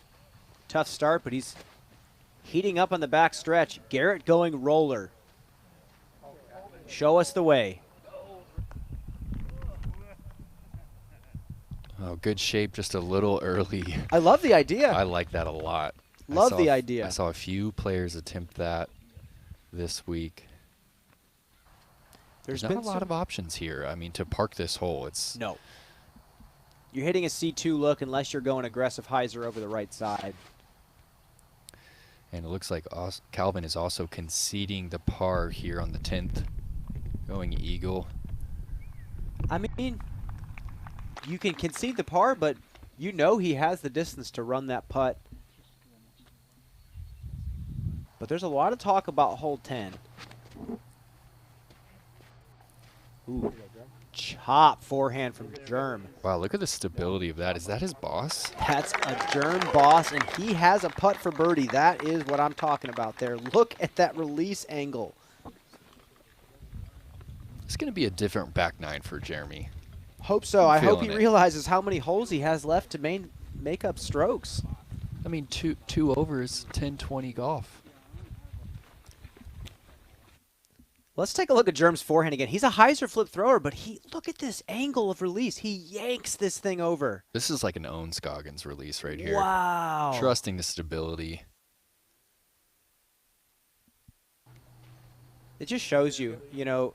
Tough start, but he's heating up on the back stretch. Garrett going roller. Show us the way. Oh, good shape, just a little early. I love the idea. I like that a lot. Love the idea. I saw a few players attempt that this week. There's not a lot of options here. I mean, to park this hole, it's... No. You're hitting a C2 look unless you're going aggressive hyzer over the right side. And it looks like Calvin is also conceding the par here on the 10th. Going eagle. I mean, you can concede the par, but you know he has the distance to run that putt. But there's a lot of talk about hole 10. Ooh. Chop forehand from Germ. Wow, look at the stability of that. Is that his boss? That's a Germ boss, and he has a putt for birdie. That is what I'm talking about there. Look at that release angle. It's going to be a different back nine for Jeremy. Hope so. I hope he it. realizes how many holes he has left to make up strokes. I mean, two overs, 10-20 golf. Let's take a look at Germ's forehand again. He's a hyzer flip thrower, but look at this angle of release. He yanks this thing over. This is like an Owen Scoggins release right here. Wow. Trusting the stability. It just shows you, you know,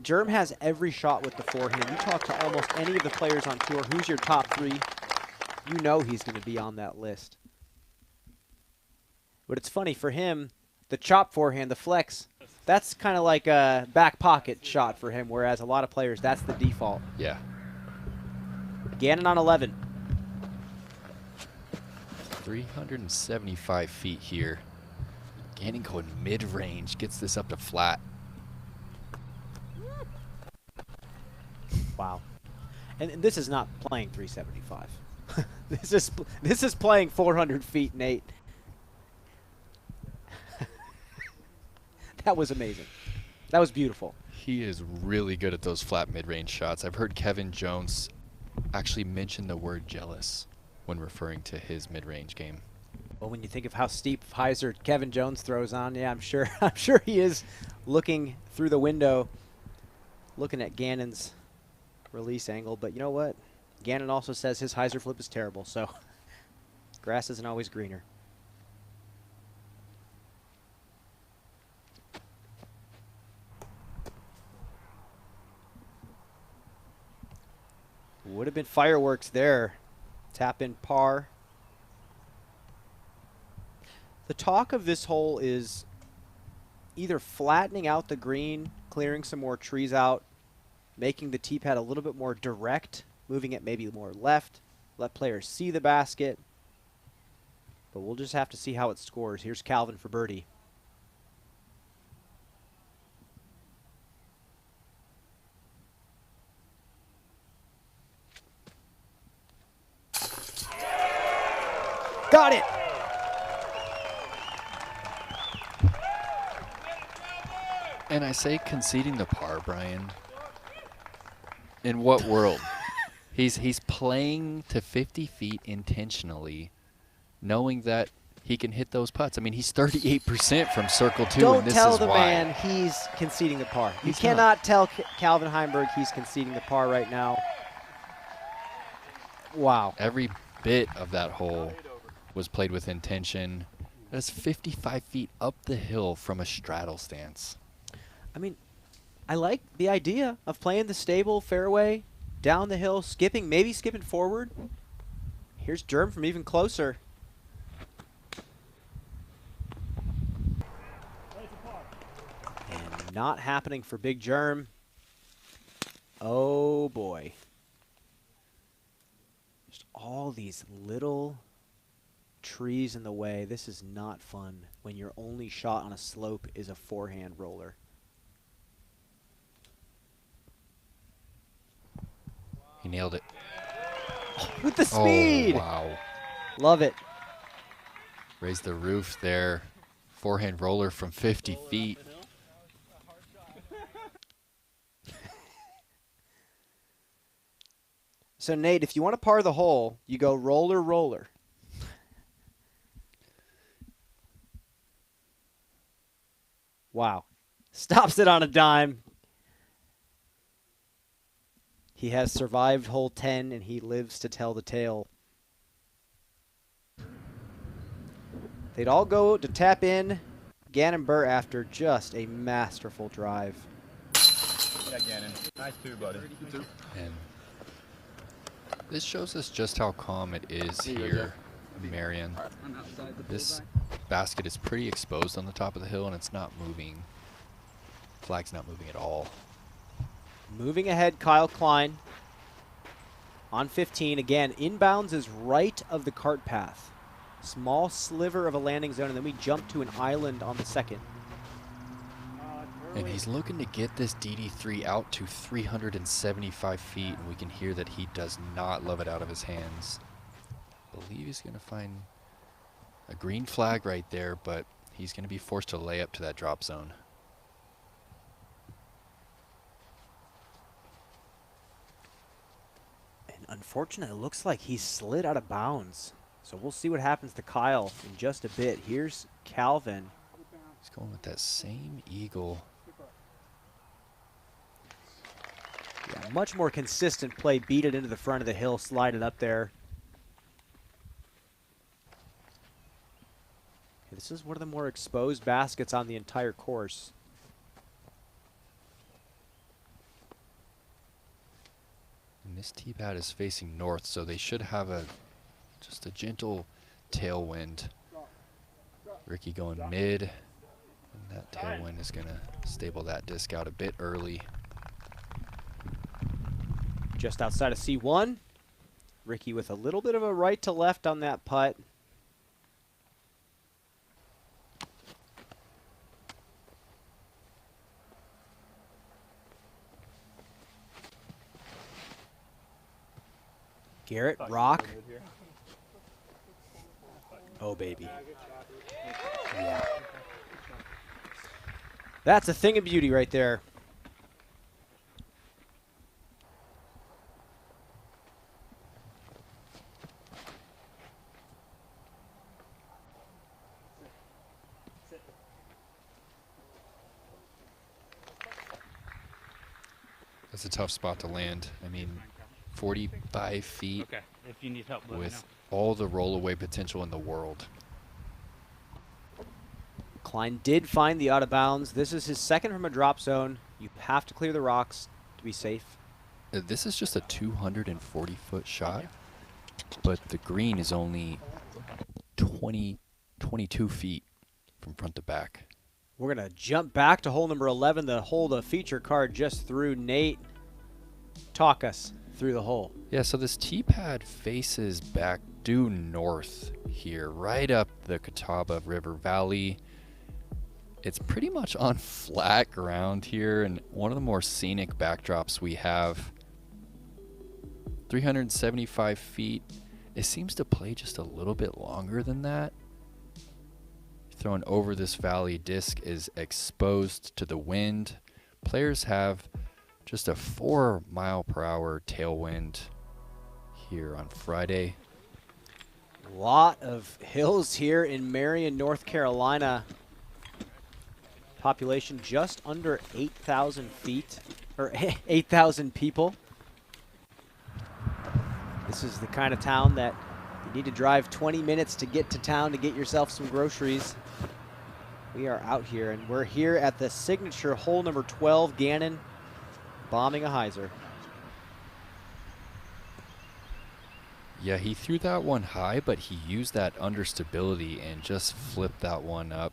Germ has every shot with the forehand. You talk to almost any of the players on tour, who's your top 3, you know he's going to be on that list. But it's funny, for him, the chop forehand, the flex, that's kind of like a back pocket shot for him, whereas a lot of players, that's the default. Yeah. Gannon on 11. 375 feet here. Gannon going mid-range, gets this up to flat. Wow. And this is not playing 375. This is playing 400 feet, Nate. That was amazing. That was beautiful. He is really good at those flat mid-range shots. I've heard Kevin Jones actually mention the word jealous when referring to his mid-range game. Well, when you think of how steep hyzer Kevin Jones throws on, yeah, I'm sure he is looking through the window, looking at Gannon's release angle. But you know what? Gannon also says his hyzer flip is terrible, so grass isn't always greener. Would have been fireworks there. Tap in par. The talk of this hole is either flattening out the green, clearing some more trees out, making the tee pad a little bit more direct, moving it maybe more left, let players see the basket. But we'll just have to see how it scores. Here's Calvin for birdie. Got it! And I say conceding the par, Brian. In what world? He's playing to 50 feet intentionally knowing that he can hit those putts. I mean, he's 38% from circle 2, Don't and this tell is the why. man he's conceding the par. You He's cannot tell Calvin Heimberg he's conceding the par right now. Wow. Every bit of that hole was played with intention. That's 55 feet up the hill from a straddle stance. I mean, I like the idea of playing the stable fairway, down the hill, skipping, maybe skipping forward. Here's Germ from even closer. And not happening for Big Germ. Oh boy. Just all these little trees in the way. This is not fun when your only shot on a slope is a forehand roller. He nailed it. With the speed. Oh, wow. Love it. Raised the roof there. Forehand roller from 50 feet. So, Nate, if you want to par the hole, you go roller, roller. Wow. Stops it on a dime. He has survived hole 10, and he lives to tell the tale. They'd all go to tap in Gannon Burr after just a masterful drive. Yeah, Gannon. Nice too, buddy. And this shows us just how calm it is here in Marion. This basket is pretty exposed on the top of the hill, and it's not moving. Flag's not moving at all. Moving ahead, Kyle Klein on 15. Again, inbounds is right of the cart path. Small sliver of a landing zone, and then we jump to an island on the second. And he's looking to get this DD3 out to 375 feet, and we can hear that he does not love it out of his hands. I believe he's going to find a green flag right there, but he's going to be forced to lay up to that drop zone. And unfortunately, it looks like he slid out of bounds. So we'll see what happens to Kyle in just a bit. Here's Calvin. He's going with that same eagle. Yeah, much more consistent play. Beat it into the front of the hill, slide it up there. Okay, this is one of the more exposed baskets on the entire course. And this tee pad is facing north, so they should have just a gentle tailwind. Ricky going mid, and that tailwind is going to stable that disc out a bit early. Just outside of C1. Ricky with a little bit of a right to left on that putt. Garrett, rock. Oh, baby. Yeah. That's a thing of beauty right there. That's a tough spot to land. I mean, 45 feet Okay, if you need help, let me with know. all the rollaway potential in the world. Klein did find the out of bounds. This is his second from a drop zone. You have to clear the rocks to be safe. This is just a 240-foot shot, but the green is only 22 feet from front to back. We're going to jump back to hole number 11, the hole the feature card just threw. Nate, talk us through the hole. Yeah, so this tee pad faces back due north here, right up the Catawba River Valley. It's pretty much on flat ground here, and one of the more scenic backdrops we have. 375 feet. It seems to play just a little bit longer than that. Thrown over this valley, disc is exposed to the wind. Players have just a 4 mile per hour tailwind here on Friday. Lot of hills here in Marion, North Carolina. Population just under 8,000 feet, or 8,000 people. This is the kind of town that you need to drive 20 minutes to get to town to get yourself some groceries. We are out here, and we're here at the signature hole number 12, Gannon bombing a hyzer. Yeah, he threw that one high, but he used that understability and just flipped that one up.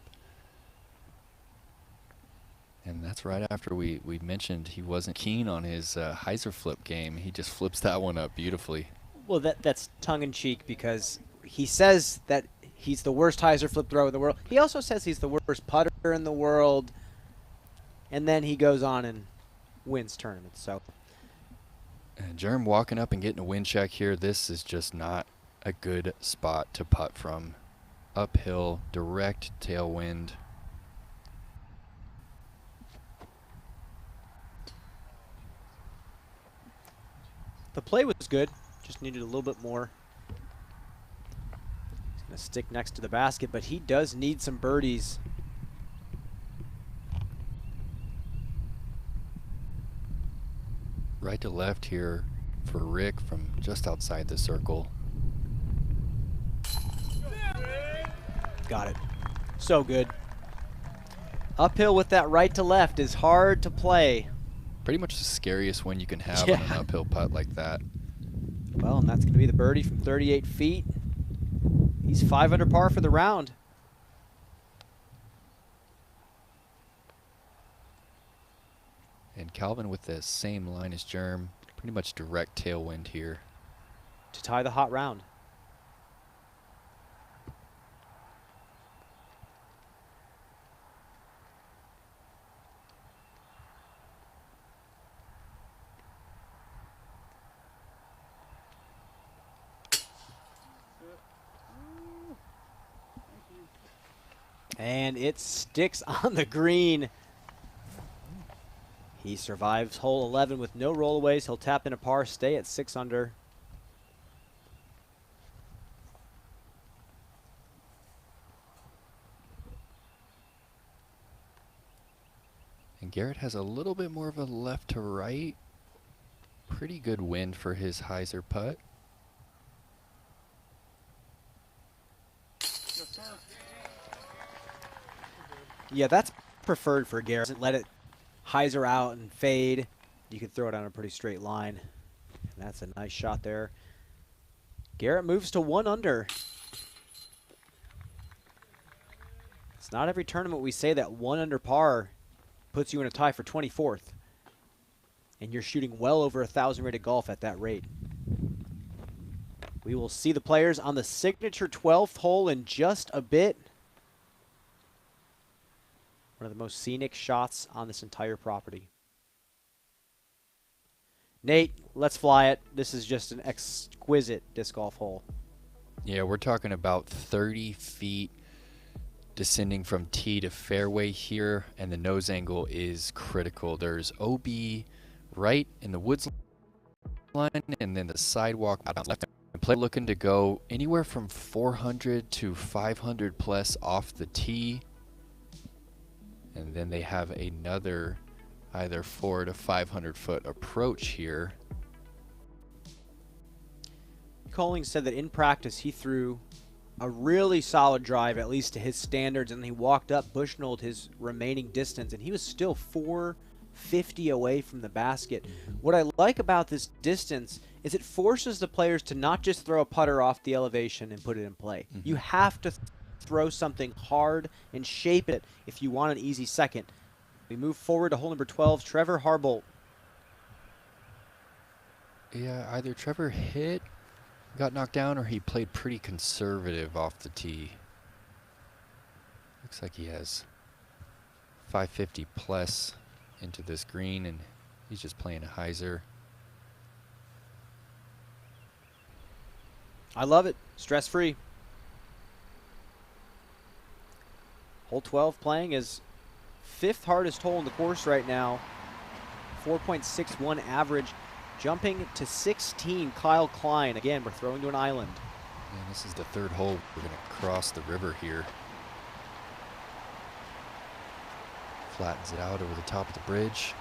And that's right after we mentioned he wasn't keen on his hyzer flip game. He just flips that one up beautifully. Well, that's tongue-in-cheek because he says that he's the worst hyzer flip thrower in the world. He also says he's the worst putter in the world. And then he goes on and wins tournaments. So, and Jerm walking up and getting a wind check here. This is just not a good spot to putt from. Uphill, direct tailwind. The play was good, just needed a little bit more. He's going to stick next to the basket, but he does need some birdies. Right to left here for Rick from just outside the circle. Got it. So good. Uphill with that right to left is hard to play. Pretty much the scariest one you can have on an uphill putt like that. Well, and that's going to be the birdie from 38 feet. He's 5 under par for the round. And Calvin with the same line as Jerm, pretty much direct tailwind here. To tie the hot round. And it sticks on the green. He survives hole 11 with no rollaways. He'll tap in a par, stay at 6 under. And Garrett has a little bit more of a left to right. Pretty good wind for his hyzer putt. Yeah, that's preferred for Garrett. Let it hyzer out and fade. You can throw it on a pretty straight line. And that's a nice shot there. Garrett moves to 1 under. It's not every tournament we say that 1 under par puts you in a tie for 24th. And you're shooting well over 1,000 rated golf at that rate. We will see the players on the signature 12th hole in just a bit. One of the most scenic shots on this entire property. Nate, let's fly it. This is just an exquisite disc golf hole. Yeah, we're talking about 30 feet descending from tee to fairway here, and the nose angle is critical. There's OB right in the woods line, and then the sidewalk out on left. And play looking to go anywhere from 400 to 500 plus off the tee. And then they have another either 400 to 500 foot approach here. Colling said that in practice he threw a really solid drive, at least to his standards, and he walked up, Bushnelled his remaining distance, and he was still 450 away from the basket. What I like about this distance is it forces the players to not just throw a putter off the elevation and put it in play. You have to throw something hard and shape it if you want an easy second. We move forward to hole number 12, Trevor Harbolt. Yeah, either Trevor got knocked down, or he played pretty conservative off the tee. Looks like he has 550 plus into this green, and he's just playing a hyzer. I love it. Stress-free. Hole 12 playing his 5th hardest hole in the course right now. 4.61 average. Jumping to 16, Kyle Klein. Again, we're throwing to an island. And this is the third hole. We're going to cross the river here. Flattens it out over the top of the bridge.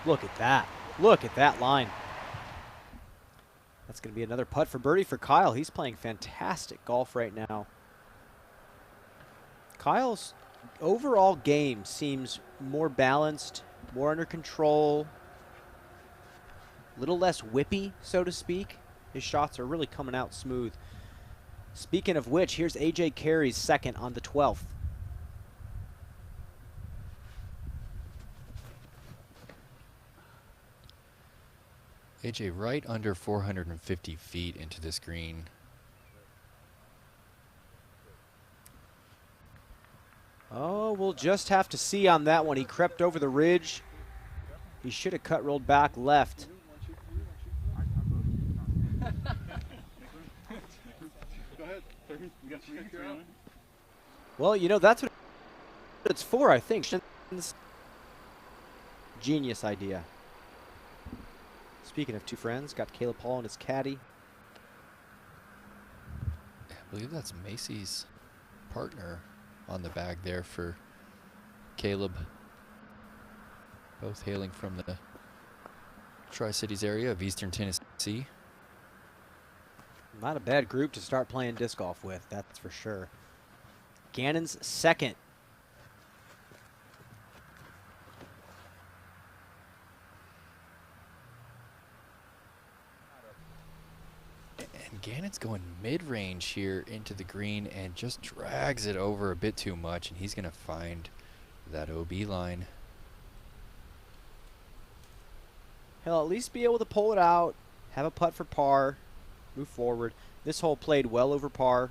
Look at that. Look at that line. That's going to be another putt for birdie for Kyle. He's playing fantastic golf right now. Kyle's overall game seems more balanced, more under control, a little less whippy, so to speak. His shots are really coming out smooth. Speaking of which, here's AJ Carey's second on the 12th. AJ right under 450 feet into this green. Oh, we'll just have to see on that one. He crept over the ridge. He should have cut rolled back left. Go ahead. You got 3 on? Well, you know, that's what it's for, I think. Genius idea. Speaking of two friends, got Caleb Paul and his caddy. I believe that's Macy's partner on the bag there for Caleb. Both hailing from the Tri-Cities area of Eastern Tennessee. Not a bad group to start playing disc golf with, that's for sure. Gannon's second. And Gannon's going mid-range here into the green and just drags it over a bit too much, and he's going to find that OB line. He'll at least be able to pull it out, have a putt for par, move forward. This hole played well over par.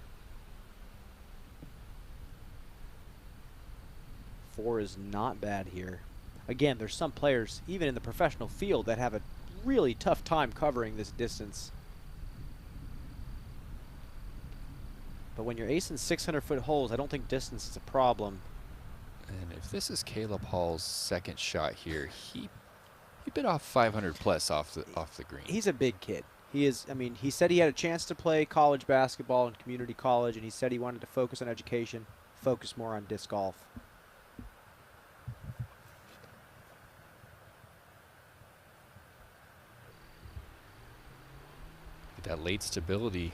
4 is not bad here. Again, there's some players, even in the professional field, that have a really tough time covering this distance. But when you're acing 600-foot holes, I don't think distance is a problem. And if this is Caleb Hall's second shot here, he bit off 500 plus off the green. He's a big kid. He is, I mean, he said he had a chance to play college basketball in community college, and he said he wanted to focus on education, focus more on disc golf. That late stability.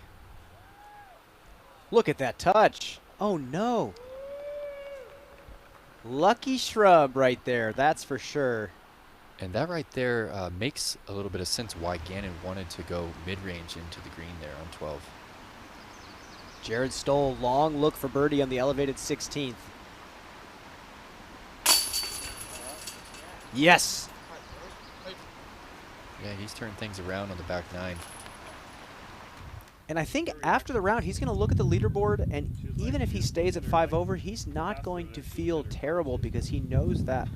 Look at that touch. Oh, no. Lucky shrub right there, that's for sure. And that right there makes a little bit of sense why Gannon wanted to go mid-range into the green there on 12. Jared Stoll, long look for birdie on the elevated 16th. Yes. Yeah, he's turned things around on the back 9. And I think after the round, he's going to look at the leaderboard, and even if he stays at 5 over, he's not going to feel terrible because he knows that.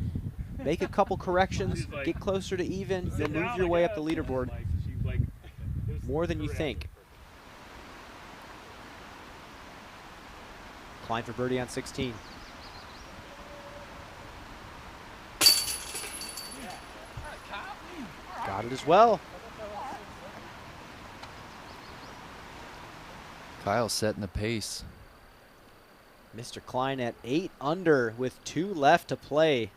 Make a couple corrections, get closer to even, you'll move your way up the leaderboard more than you think. Climb for birdie on 16. Got it as well. Kyle setting the pace. Mr. Klein at 8 under with 2 left to play.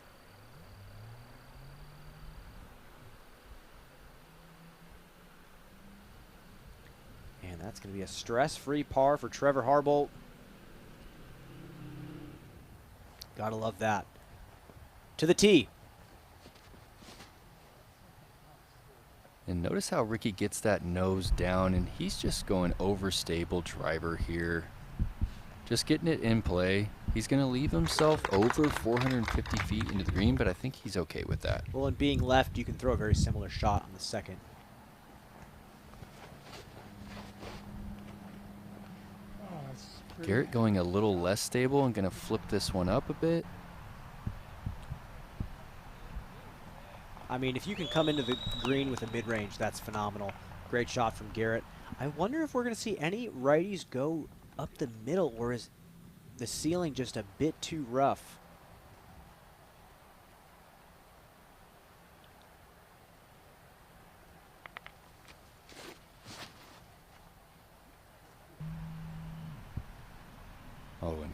And that's going to be a stress-free par for Trevor Harbolt. Gotta love that. To the tee. And notice how Ricky gets that nose down, and he's just going overstable driver here. Just getting it in play. He's going to leave himself over 450 feet into the green, but I think he's okay with that. Well, and being left, you can throw a very similar shot on the second. Garrett going a little less stable and going to flip this one up a bit. I mean, if you can come into the green with a mid-range, that's phenomenal. Great shot from Garrett. I wonder if we're going to see any righties go up the middle, or is the ceiling just a bit too rough?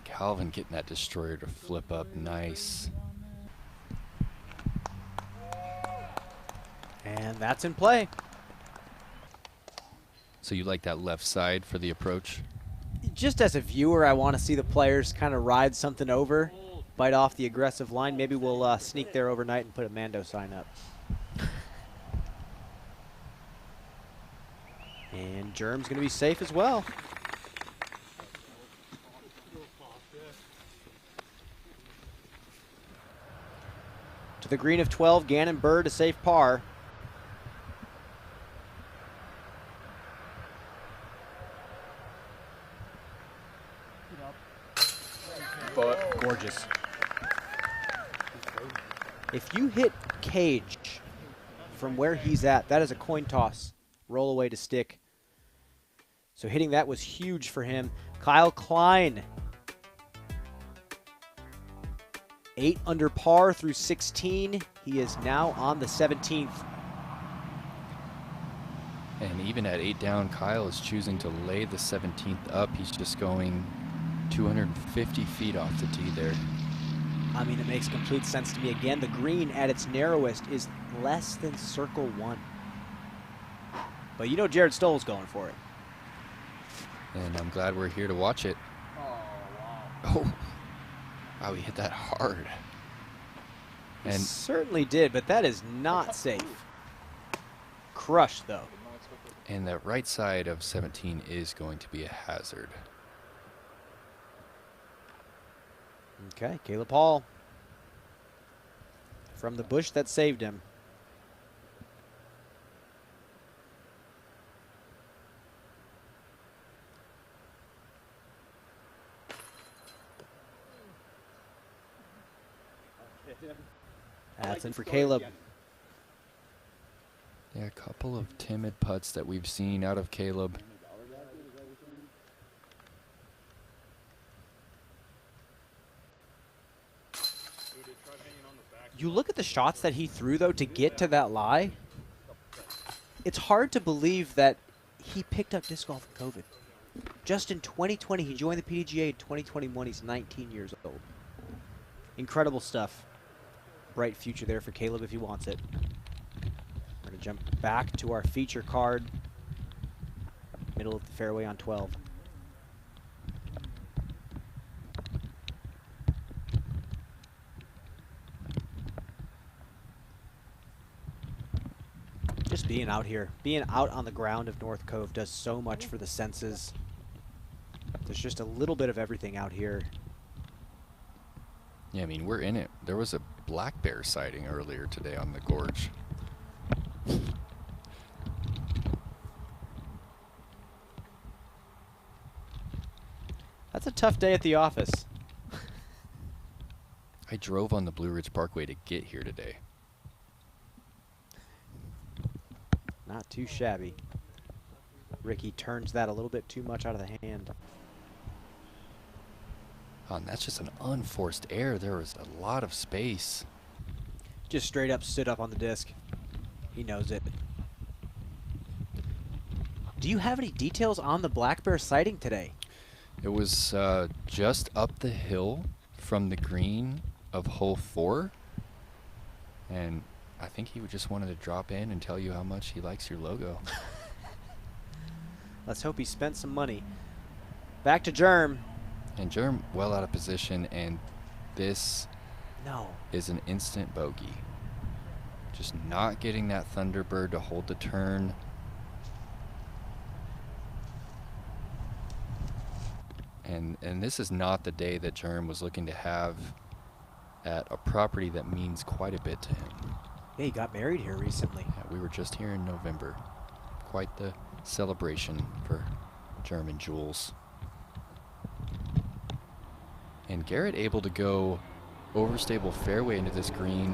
And Calvin getting that destroyer to flip up nice. And that's in play. So you like that left side for the approach? Just as a viewer, I want to see the players kind of ride something over, bite off the aggressive line. Maybe we'll sneak there overnight and put a Mando sign up. And Germ's going to be safe as well. To the green of 12, Gannon Bird to safe par. But gorgeous. If you hit Cage from where he's at, that is a coin toss. Roll away to stick. So hitting that was huge for him. Kyle Klein. 8 under par through 16. He is now on the 17th. And even at 8 down, Kyle is choosing to lay the 17th up. He's just going 250 feet off the tee there. I mean, it makes complete sense to me. Again, the green at its narrowest is less than circle 1. But you know Jared Stoll's going for it. And I'm glad we're here to watch it. Oh, wow, he hit that hard. He And certainly did, but that is not safe. Crushed, though. And the right side of 17 is going to be a hazard. Okay, Caleb Hall. From the bush that saved him. That's in for Caleb. Yeah, a couple of timid putts that we've seen out of Caleb. You look at the shots that he threw, though, to get to that lie. It's hard to believe that he picked up disc golf in COVID. Just in 2020, he joined the PDGA. In 2021, he's 19 years old. Incredible stuff. Bright future there for Caleb if he wants it. We're going to jump back to our feature card. Middle of the fairway on 12. Just being out here, being out on the ground of North Cove does so much for the senses. There's just a little bit of everything out here. Yeah, I mean, we're in it. There was a black bear sighting earlier today on the gorge. That's a tough day at the office. I drove on the Blue Ridge Parkway to get here today. Not too shabby. Ricky turns that a little bit too much out of the hand. Oh, and that's just an unforced error. There was a lot of space. Just straight up stood up on the disc. He knows it. Do you have any details on the black bear sighting today? It was just up the hill from the green of hole 4. And I think he just wanted to drop in and tell you how much he likes your logo. Let's hope he spent some money. Back to Germ. And Germ well out of position, and this No. is an instant bogey. Just not getting that Thunderbird to hold the turn. And this is not the day that Germ was looking to have at a property that means quite a bit to him. Yeah, he got married here recently. Yeah, we were just here in November. Quite the celebration for Germ and Jules. And Garrett able to go overstable fairway into this green.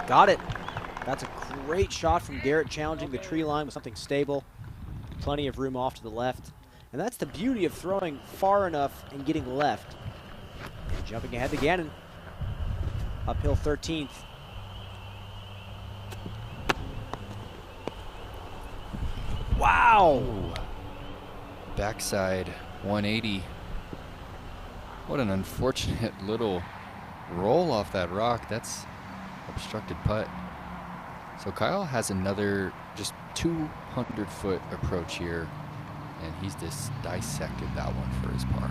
Got it. That's a great shot from Garrett, challenging the tree line with something stable. Plenty of room off to the left. And that's the beauty of throwing far enough and getting left. And jumping ahead to Gannon. Uphill 13th. Wow! Backside 180. What an unfortunate little roll off that rock. That's obstructed putt. So Kyle has another just 200-foot approach here, and he's just dissected that one for his par.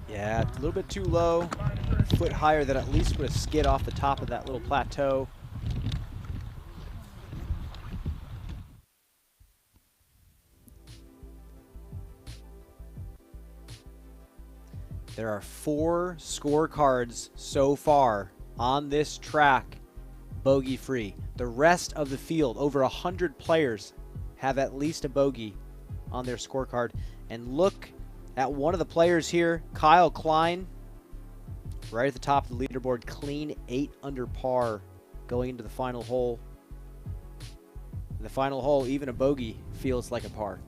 Yeah, a little bit too low. A foot higher that at least would have skid off the top of that little plateau. There are 4 scorecards so far on this track bogey free. The rest of the field, over 100 players, have at least a bogey on their scorecard. And look at one of the players here, Kyle Klein, right at the top of the leaderboard, clean 8 under par going into the final hole. In the final hole, even a bogey feels like a par.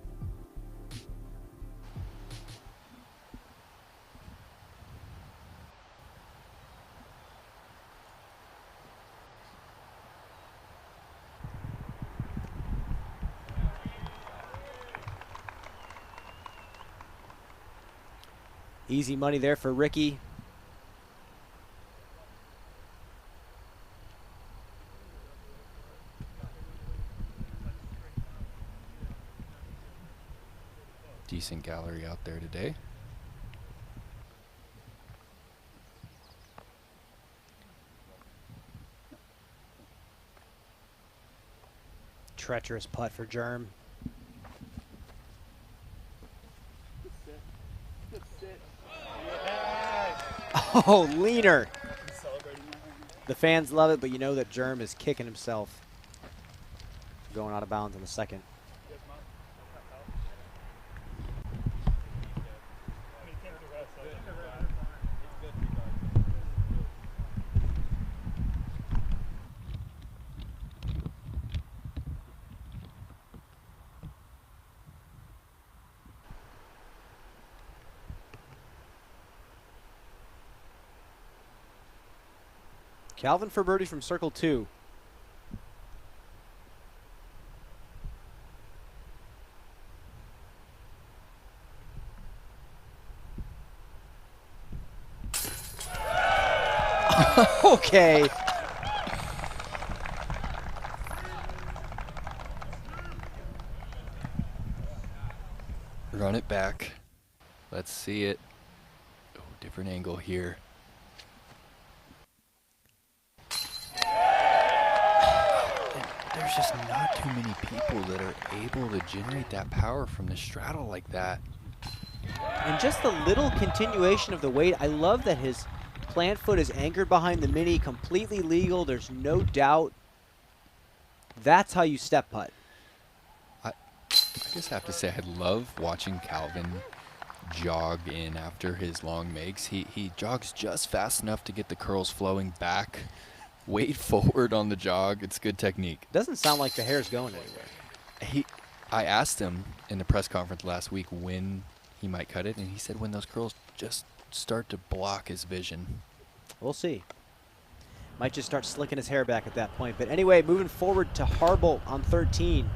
Easy money there for Ricky. Decent gallery out there today. Treacherous putt for Germ. Oh, leaner. The fans love it, but you know that Germ is kicking himself going out of bounds in the second. Calvin for birdie from circle 2. Okay. Run it back. Let's see it. Oh, different angle here. There's just not too many people that are able to generate that power from the straddle like that. And just the little continuation of the weight. I love that his plant foot is anchored behind the mini, completely legal. There's no doubt. That's how you step putt. I just have to say, I love watching Calvin jog in after his long makes. He jogs just fast enough to get the curls flowing back. Weight forward on the jog. It's good technique. Doesn't sound like the hair's going anywhere. I asked him in the press conference last week when he might cut it, and he said when those curls just start to block his vision. We'll see. Might just start slicking his hair back at that point. But anyway, moving forward to Harbolt on 13.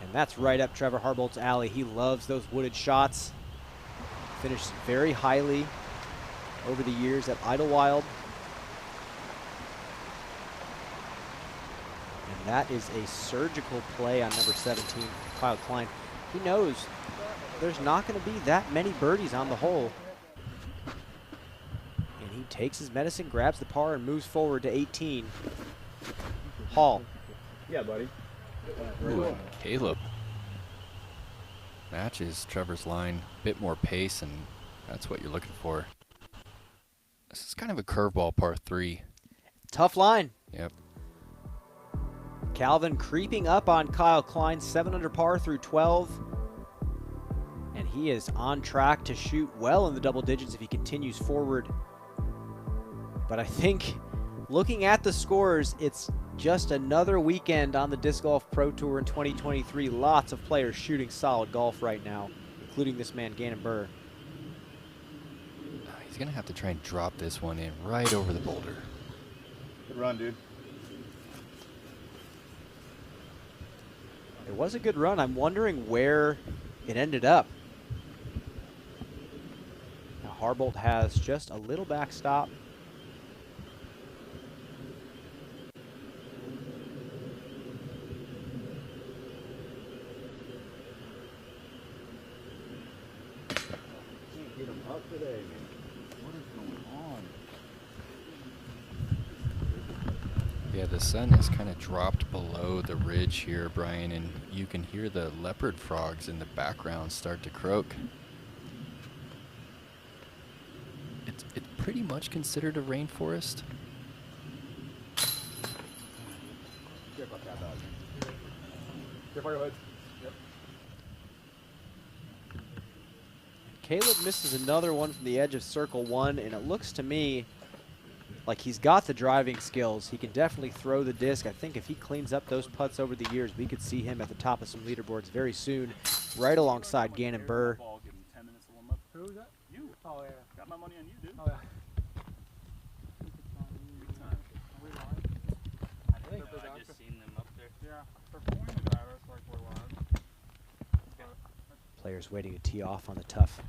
And that's right up Trevor Harbolt's alley. He loves those wooded shots. Finished very highly over the years at Idlewild. And that is a surgical play on number 17, Kyle Klein. He knows there's not going to be that many birdies on the hole. And he takes his medicine, grabs the par, and moves forward to 18. Hall. Yeah, buddy. Ooh, Caleb matches Trevor's line, bit more pace, and that's what you're looking for. This is kind of a curveball par 3. Tough line. Yep. Calvin creeping up on Kyle Klein, 7 under par through 12. And he is on track to shoot well in the double digits if he continues forward. But I think looking at the scores, it's Just another weekend on the Disc Golf Pro Tour in 2023. Lots of players shooting solid golf right now, including this man, Gannon Burr. He's going to have to try and drop this one in right over the boulder. Good run, dude. It was a good run. I'm wondering where it ended up. Now Harbolt has just a little backstop. Can't get him up today, man. What is going on? Yeah, the sun has kind of dropped below the ridge here, Brian, and you can hear the leopard frogs in the background start to croak. It's pretty much considered a rainforest. Careful, cat dog. Careful your hood. Yep. Caleb misses another one from the edge of circle one, and it looks to me like he's got the driving skills. He can definitely throw the disc. I think if he cleans up those putts over the years, we could see him at the top of some leaderboards very soon, right alongside Gannon Burr. Who was that? You. Oh, yeah. Got my money on you, dude. Oh, yeah. I just seen them up there. Yeah, for point drivers, like we're live. Players waiting to tee off on the tough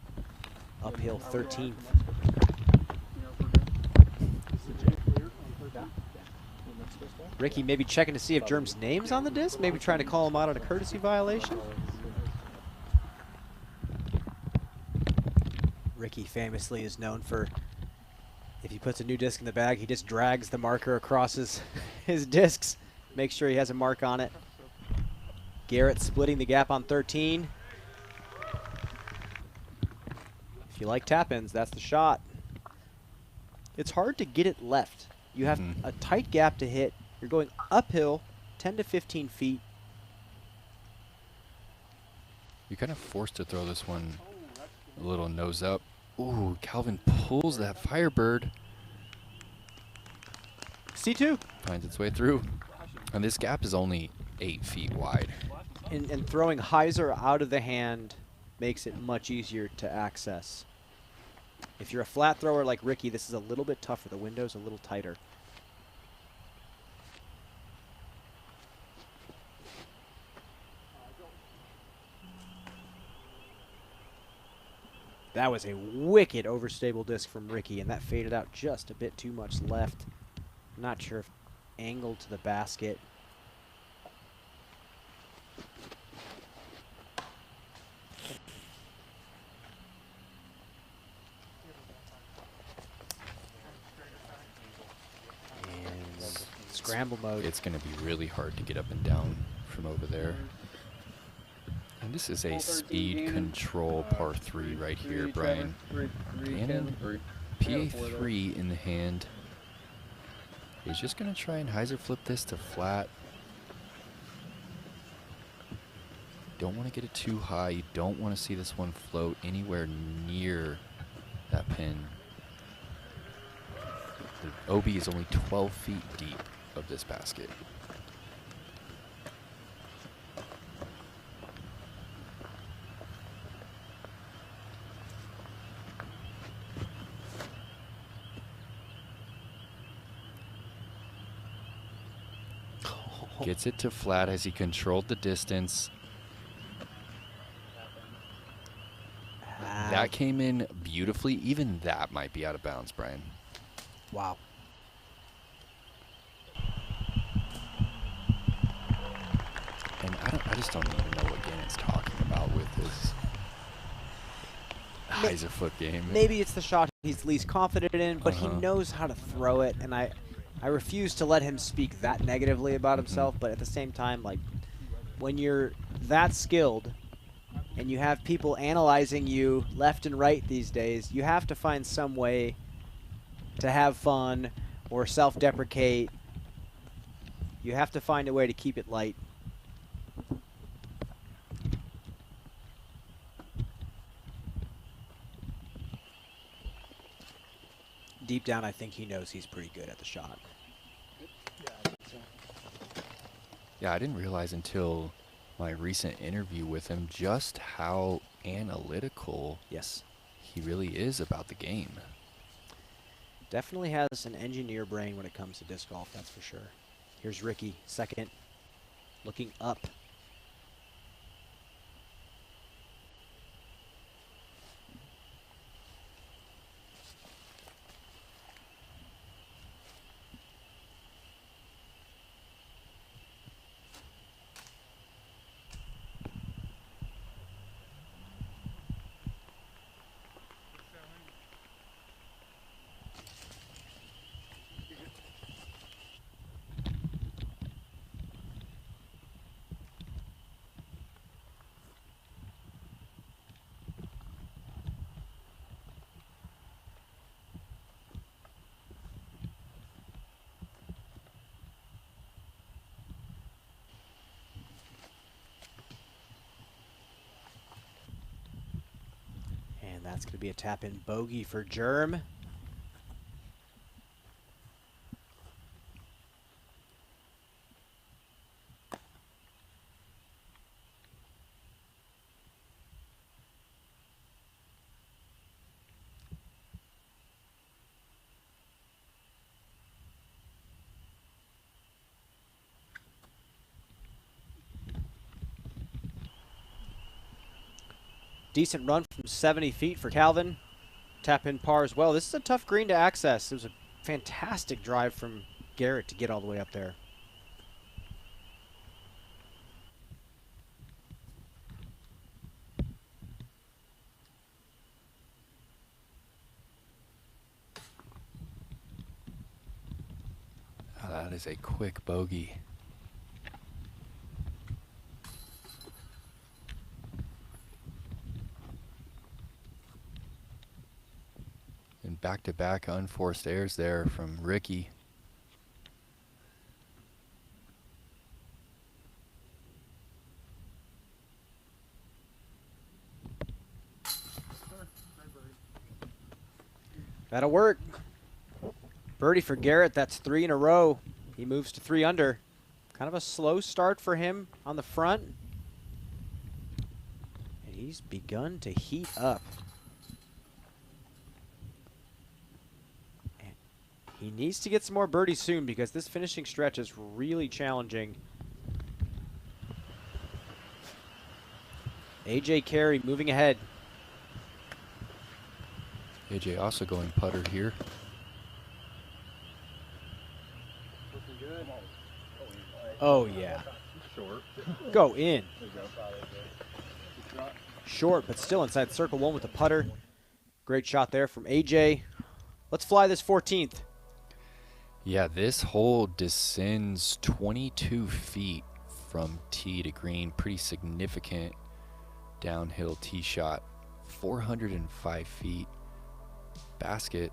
uphill 13th. Ricky maybe checking to see if Germ's name's on the disc, maybe trying to call him out on a courtesy violation. Ricky famously is known for, if he puts a new disc in the bag, he just drags the marker across his discs, make sure he has a mark on it. Garrett splitting the gap on 13. If you like tap-ins, that's the shot. It's hard to get it left. You have a tight gap to hit. You're going uphill 10 to 15 feet. You're kind of forced to throw this one a little nose up. Ooh, Calvin pulls that Firebird. C2. Finds its way through. And this gap is only 8 feet wide. And throwing hyzer out of the hand makes it much easier to access. If you're a flat thrower like Ricky, this is a little bit tougher. The window's a little tighter. That was a wicked overstable disc from Ricky, and that faded out just a bit too much left. Not sure if angled to the basket. And scramble mode. It's going to be really hard to get up and down from over there. And this is a speed control par 3 right here, Brian. Gannon, PA3 in the hand. He's just going to try and hyzer flip this to flat. Don't want to get it too high. You don't want to see this one float anywhere near that pin. The OB is only 12 feet deep of this basket. Gets it to flat as he controlled the distance. That came in beautifully. Even that might be out of bounds, Brian. Wow. And I just don't even know what Gannon's talking about with his hyzer flip game. Maybe it's the shot he's least confident in, but he knows how to throw it, and I refuse to let him speak that negatively about himself, but at the same time, like, when you're that skilled and you have people analyzing you left and right these days, you have to find some way to have fun or self-deprecate. You have to find a way to keep it light. Deep down, I think he knows he's pretty good at the shot. Yeah, I didn't realize until my recent interview with him just how analytical he really is about the game. Definitely has an engineer brain when it comes to disc golf, that's for sure. Here's Ricky, second, looking up. And that's going to be a tap-in bogey for Germ. Decent run from 70 feet for Calvin. Tap in par as well. This is a tough green to access. It was a fantastic drive from Garrett to get all the way up there. Oh, that is a quick bogey. And back-to-back unforced errors there from Ricky. That'll work. Birdie for Garrett. That's 3 in a row. He moves to 3 under. Kind of a slow start for him on the front. And he's begun to heat up. And he needs to get some more birdies soon because this finishing stretch is really challenging. AJ Carey moving ahead. AJ also going putter here. Oh, yeah. Go in. Short, but still inside circle 1 with the putter. Great shot there from AJ. Let's fly this 14th. Yeah, this hole descends 22 feet from tee to green. Pretty significant downhill tee shot. 405 feet. Basket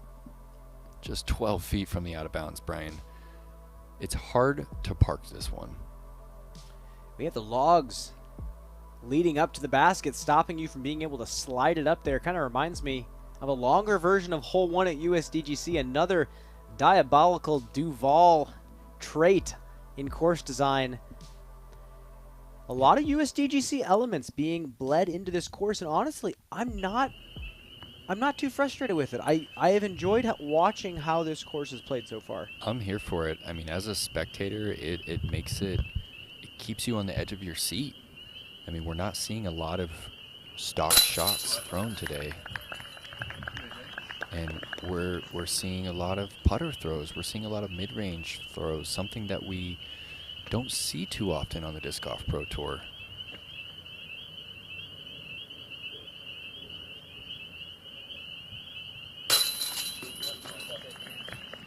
just 12 feet from the out of bounds, Brian. It's hard to park this one. We have the logs leading up to the basket, stopping you from being able to slide it up there. Kind of reminds me of a longer version of hole 1 at USDGC, another diabolical Duval trait in course design. A lot of USDGC elements being bled into this course, and honestly, I'm not too frustrated with it. I have enjoyed watching how this course is played so far. I'm here for it. I mean, as a spectator, it keeps you on the edge of your seat. I mean, we're not seeing a lot of stock shots thrown today. And we're seeing a lot of putter throws. We're seeing a lot of mid-range throws, something that we don't see too often on the Disc Golf Pro Tour.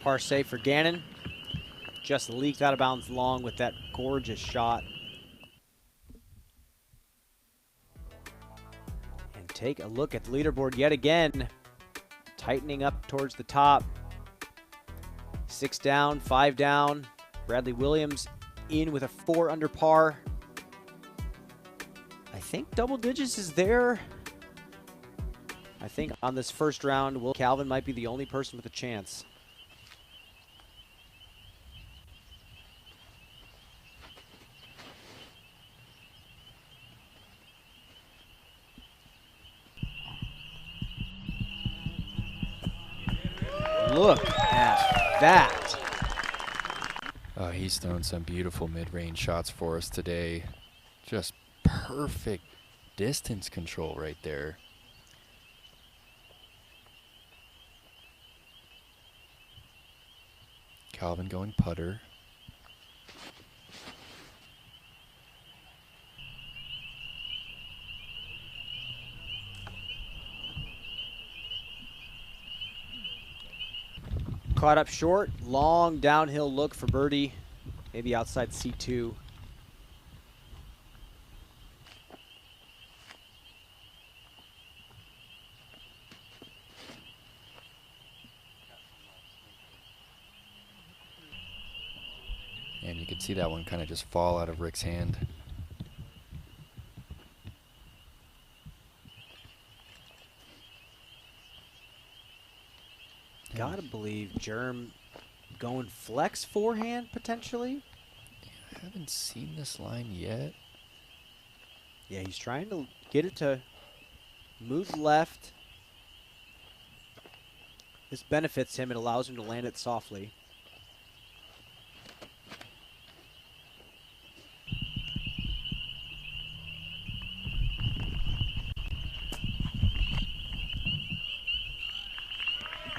Par save for Gannon. Just leaked out of bounds long with that gorgeous shot. And take a look at the leaderboard yet again. Tightening up towards the top. 6 down, 5 down. Bradley Williams in with a 4 under par. I think double digits is there. I think on this first round, Calvin might be the only person with a chance. Look at that. He's thrown some beautiful mid-range shots for us today. Just perfect distance control right there. Calvin going putter. Caught up short, long downhill look for birdie, maybe outside C2. And you can see that one kind of just fall out of Rick's hand. Gotta believe Germ going flex forehand potentially. I haven't seen this line yet. Yeah, he's trying to get it to move left. This benefits him. It allows him to land it softly.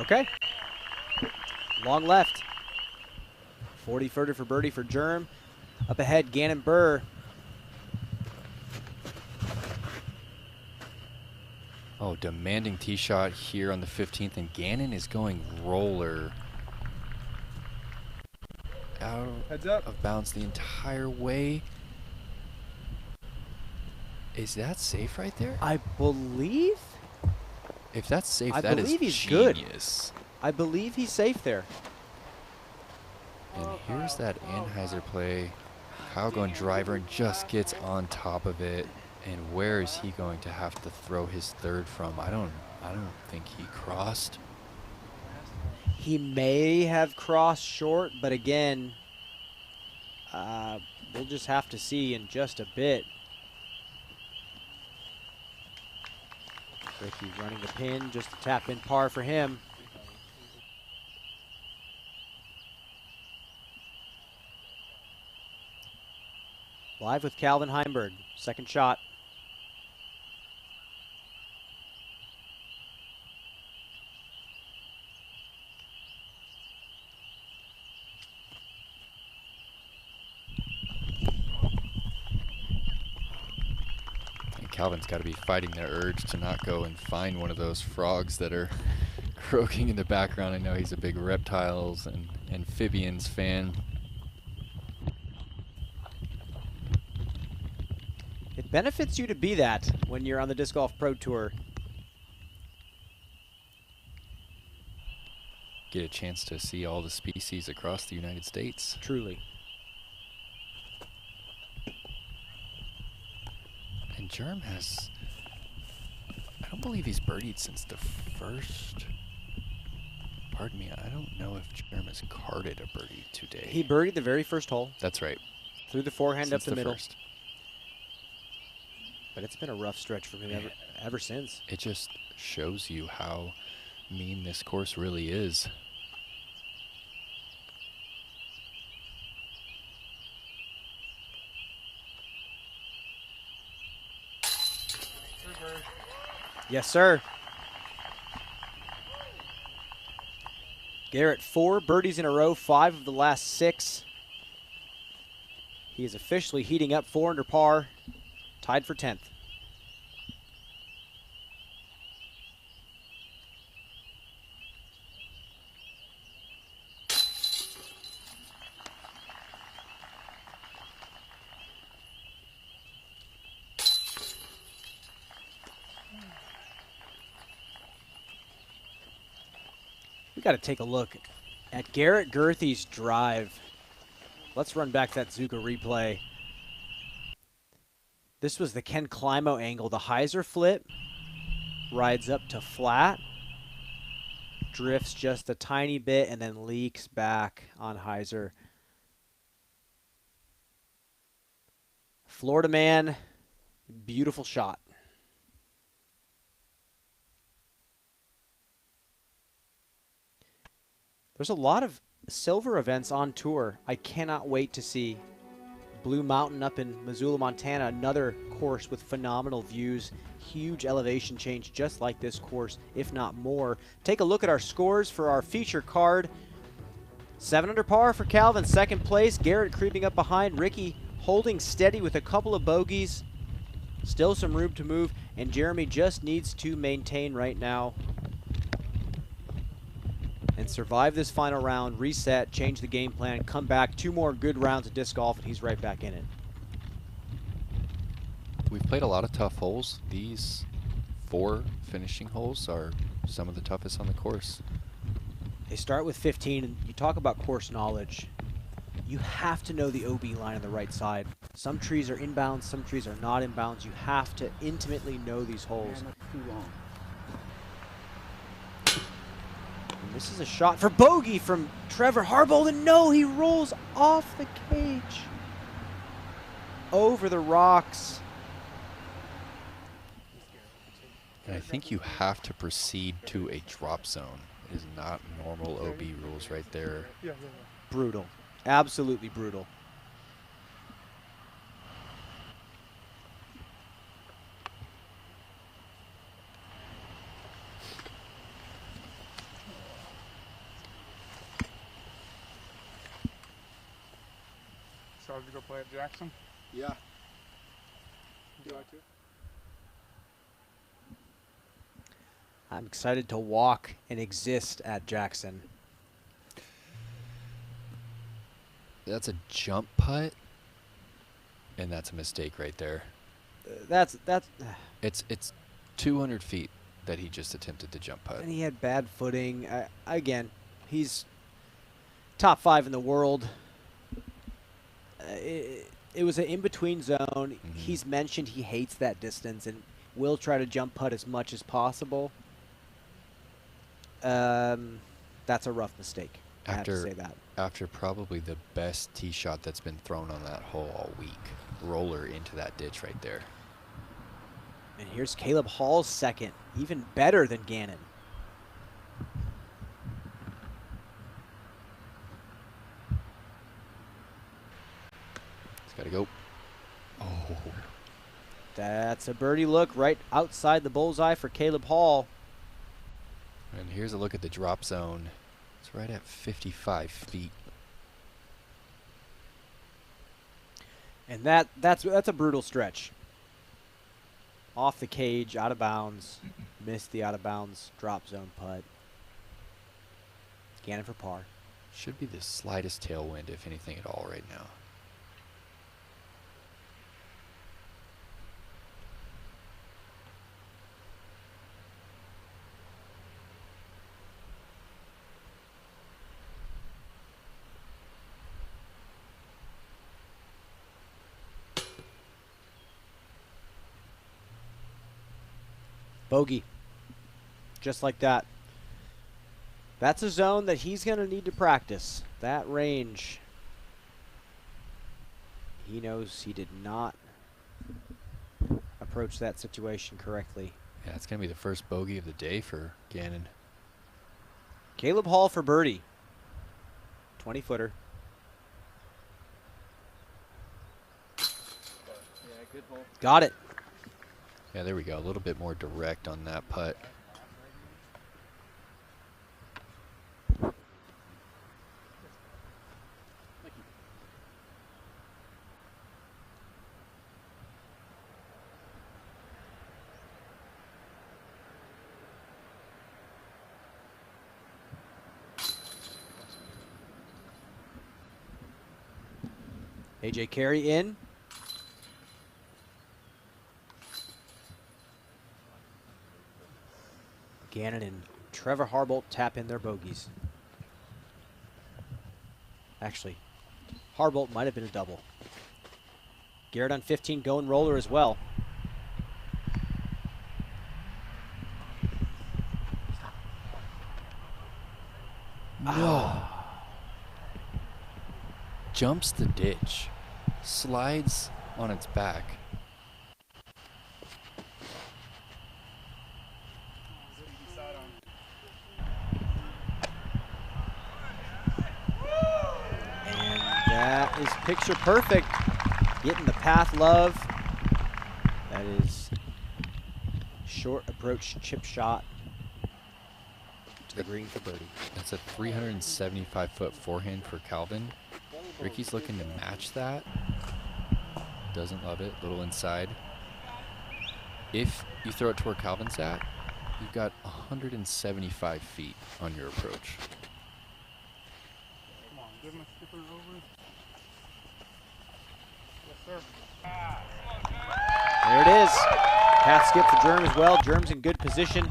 Okay. Long left. 40 footer for birdie for Germ. Up ahead, Gannon Burr. Oh, demanding tee shot here on the 15th, and Gannon is going roller. Out of bounds the entire way. Is that safe right there? I believe. If that's safe, I that is believe he's genius. good. I believe he's safe there. And here's that Anheuser play. Kyle going driver and just gets on top of it. And where is he going to have to throw his third from? I don't think he crossed. He may have crossed short, but again, we'll just have to see in just a bit. Ricky running the pin, just a tap in par for him. Live with Calvin Heimberg, second shot. Calvin's got to be fighting the urge to not go and find one of those frogs that are croaking in the background. I know he's a big reptiles and amphibians fan. It benefits you to be that when you're on the Disc Golf Pro Tour. Get a chance to see all the species across the United States. Truly. And Germ has, I don't believe he's birdied since the first, pardon me, I don't know if Germ has carded a birdie today. He birdied the very first hole. That's right. Threw the forehand Since up the middle. First. But it's been a rough stretch for him ever since. It just shows you how mean this course really is. Yes, sir. Garrett, 4 birdies in a row, 5 of the last 6. He is officially heating up 4 under par, tied for 10th. We got to take a look at Garrett Gurthey's drive. Let's run back that Zuka replay. This was the Ken Climo angle. The hyzer flip rides up to flat, drifts just a tiny bit, and then leaks back on hyzer. Florida man, beautiful shot. There's a lot of silver events on tour. I cannot wait to see Blue Mountain up in Missoula, Montana, another course with phenomenal views, huge elevation change just like this course, if not more. Take a look at our scores for our feature card. 7 under par for Calvin, second place. Garrett creeping up behind. Ricky holding steady with a couple of bogeys. Still some room to move, and Jeremy just needs to maintain right now and survive this final round, reset, change the game plan, come back, 2 more good rounds of disc golf, and he's right back in it. We've played a lot of tough holes. These 4 finishing holes are some of the toughest on the course. They start with 15, and you talk about course knowledge. You have to know the OB line on the right side. Some trees are inbounds, some trees are not inbounds. You have to intimately know these holes. And this is a shot for bogey from Trevor Harbold, and no, he rolls off the cage. Over the rocks. And I think you have to proceed to a drop zone. It is not normal OB rules right there. Brutal. Absolutely brutal. So did you go play at Jackson? Yeah. Would you like to? I'm excited to walk and exist at Jackson. That's a jump putt, and that's a mistake right there. That's It's 200 feet that he just attempted to jump putt. And he had bad footing. Again, he's top 5 in the world. It was an in-between zone. He's mentioned he hates that distance and will try to jump putt as much as possible. That's a rough mistake. I have to say that. After probably the best tee shot that's been thrown on that hole all week. Roller into that ditch right there. And here's Caleb Hall's second. Even better than Gannon. He's got to go. Oh. That's a birdie look right outside the bullseye for Caleb Hall. And here's a look at the drop zone. It's right at 55 feet. And that's a brutal stretch. Off the cage, out of bounds. Missed the out of bounds drop zone putt. Gannon for par. Should be the slightest tailwind, if anything at all, right now. Bogey. Just like that. That's a zone that he's going to need to practice. That range. He knows he did not approach that situation correctly. Yeah, it's going to be the first bogey of the day for Gannon. Caleb Hall for birdie. 20-footer. Yeah, good hole. Got it. Yeah, there we go. A little bit more direct on that putt. AJ Carey in. Gannon and Trevor Harbolt tap in their bogeys. Actually, Harbolt might have been a double. Garrett on 15 going roller as well. No. Jumps the ditch. Slides on its back. is picture perfect. Getting the path love. That is short approach chip shot to the green for birdie. That's a 375-foot forehand for Calvin. Ricky's looking to match that. Doesn't love it. Little inside. If you throw it to where Calvin's at, you've got 175 feet on your approach. Come on, give him a skipper over. Yes, sir. There it is. Path skip for Germ as well. Germ's in good position.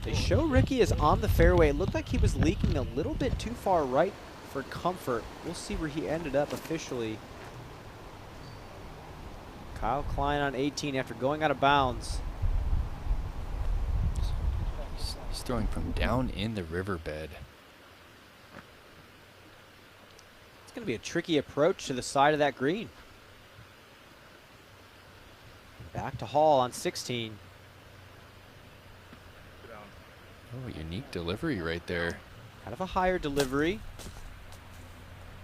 They show Ricky is on the fairway. It looked like he was leaking a little bit too far right for comfort. We'll see where he ended up officially. Kyle Klein on 18 after going out of bounds. He's throwing from down in the riverbed. It's going to be a tricky approach to the side of that green. Back to Hall on 16. Oh, unique delivery right there. Kind of a higher delivery.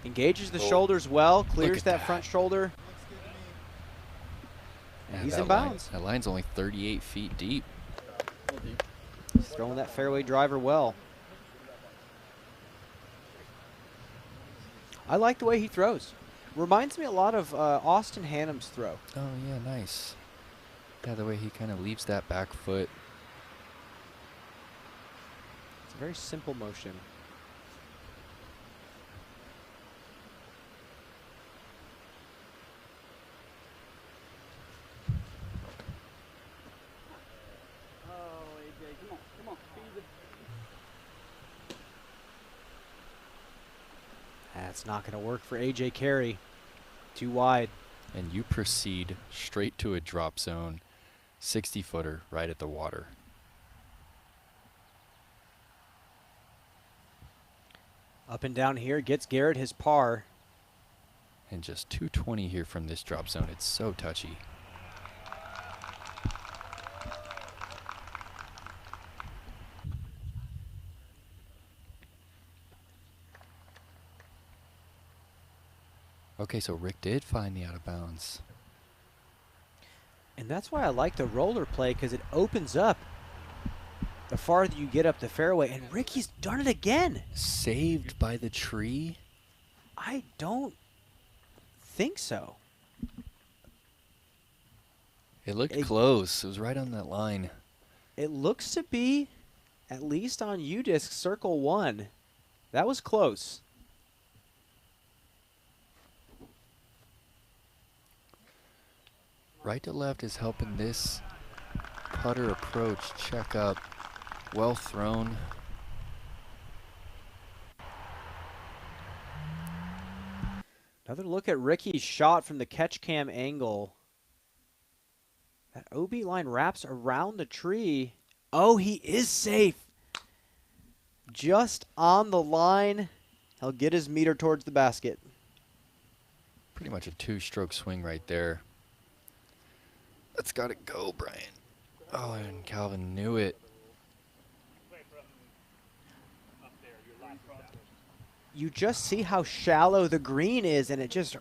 Engages the shoulders well, clears that front shoulder. And he's in bounds. That line's only 38 feet deep. He's throwing that fairway driver well. I like the way he throws. Reminds me a lot of Austin Hannum's throw. Oh, yeah, nice. Yeah, the way he kind of leaves that back foot. It's a very simple motion. That's not going to work for AJ Carey. Too wide. And you proceed straight to a drop zone, 60-footer right at the water. Up and down here, gets Garrett his par. And just 220 here from this drop zone. It's so touchy. Okay, so Rick did find the out of bounds. And that's why I like the roller play, because it opens up the farther you get up the fairway. And Ricky's done it again. Saved by the tree? I don't think so. It looked close. It was right on that line. It looks to be, at least on U-Disc, circle one. That was close. Right to left is helping this putter approach check up. Well thrown. Another look at Ricky's shot from the catch cam angle. That OB line wraps around the tree. Oh, he is safe. Just on the line. He'll get his meter towards the basket. Pretty much a two-stroke swing right there. That's got to go, Brian. Oh, and Calvin knew it. You just see how shallow the green is, and it just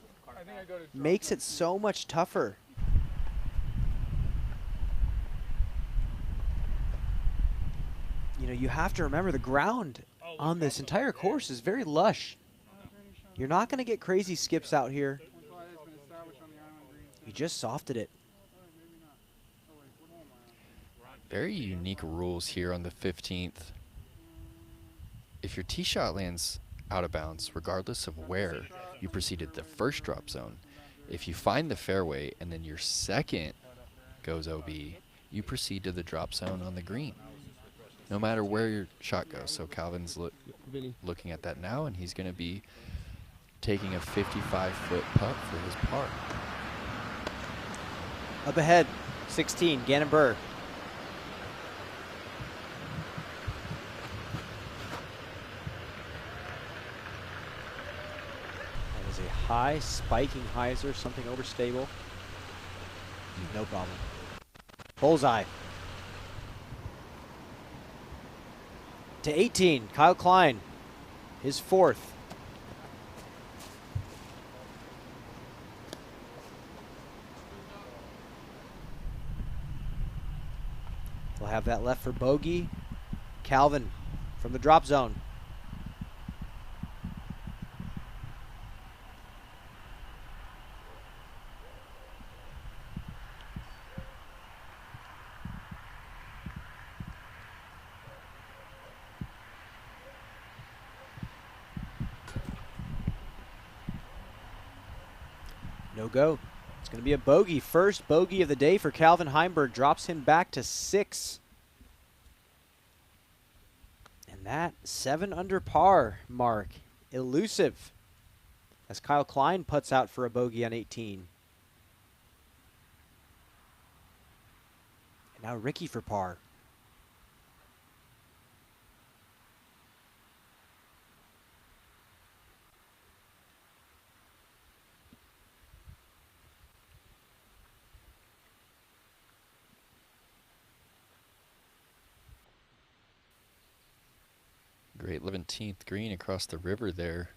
makes it so much tougher. You know, you have to remember the ground on this entire course is very lush. You're not going to get crazy skips out here. You just softed it. Very unique rules here on the 15th. If your tee shot lands out of bounds, regardless of where you proceeded the first drop zone, if you find the fairway and then your second goes OB, you proceed to the drop zone on the green, no matter where your shot goes. So Calvin's looking at that now, and he's going to be taking a 55-foot putt for his par. Up ahead, 16, Gannon Burr. A high spiking hyzer, something overstable. No problem. Bullseye. To 18, Kyle Klein, his fourth. have that left for bogey. Calvin from the drop zone. No go. It's going to be a bogey. First bogey of the day for Calvin Heimberg. Drops him back to 6. And that 7 under par mark. Elusive. As Kyle Klein puts out for a bogey on 18. And now Ricky for par. Great 17th green across the river there.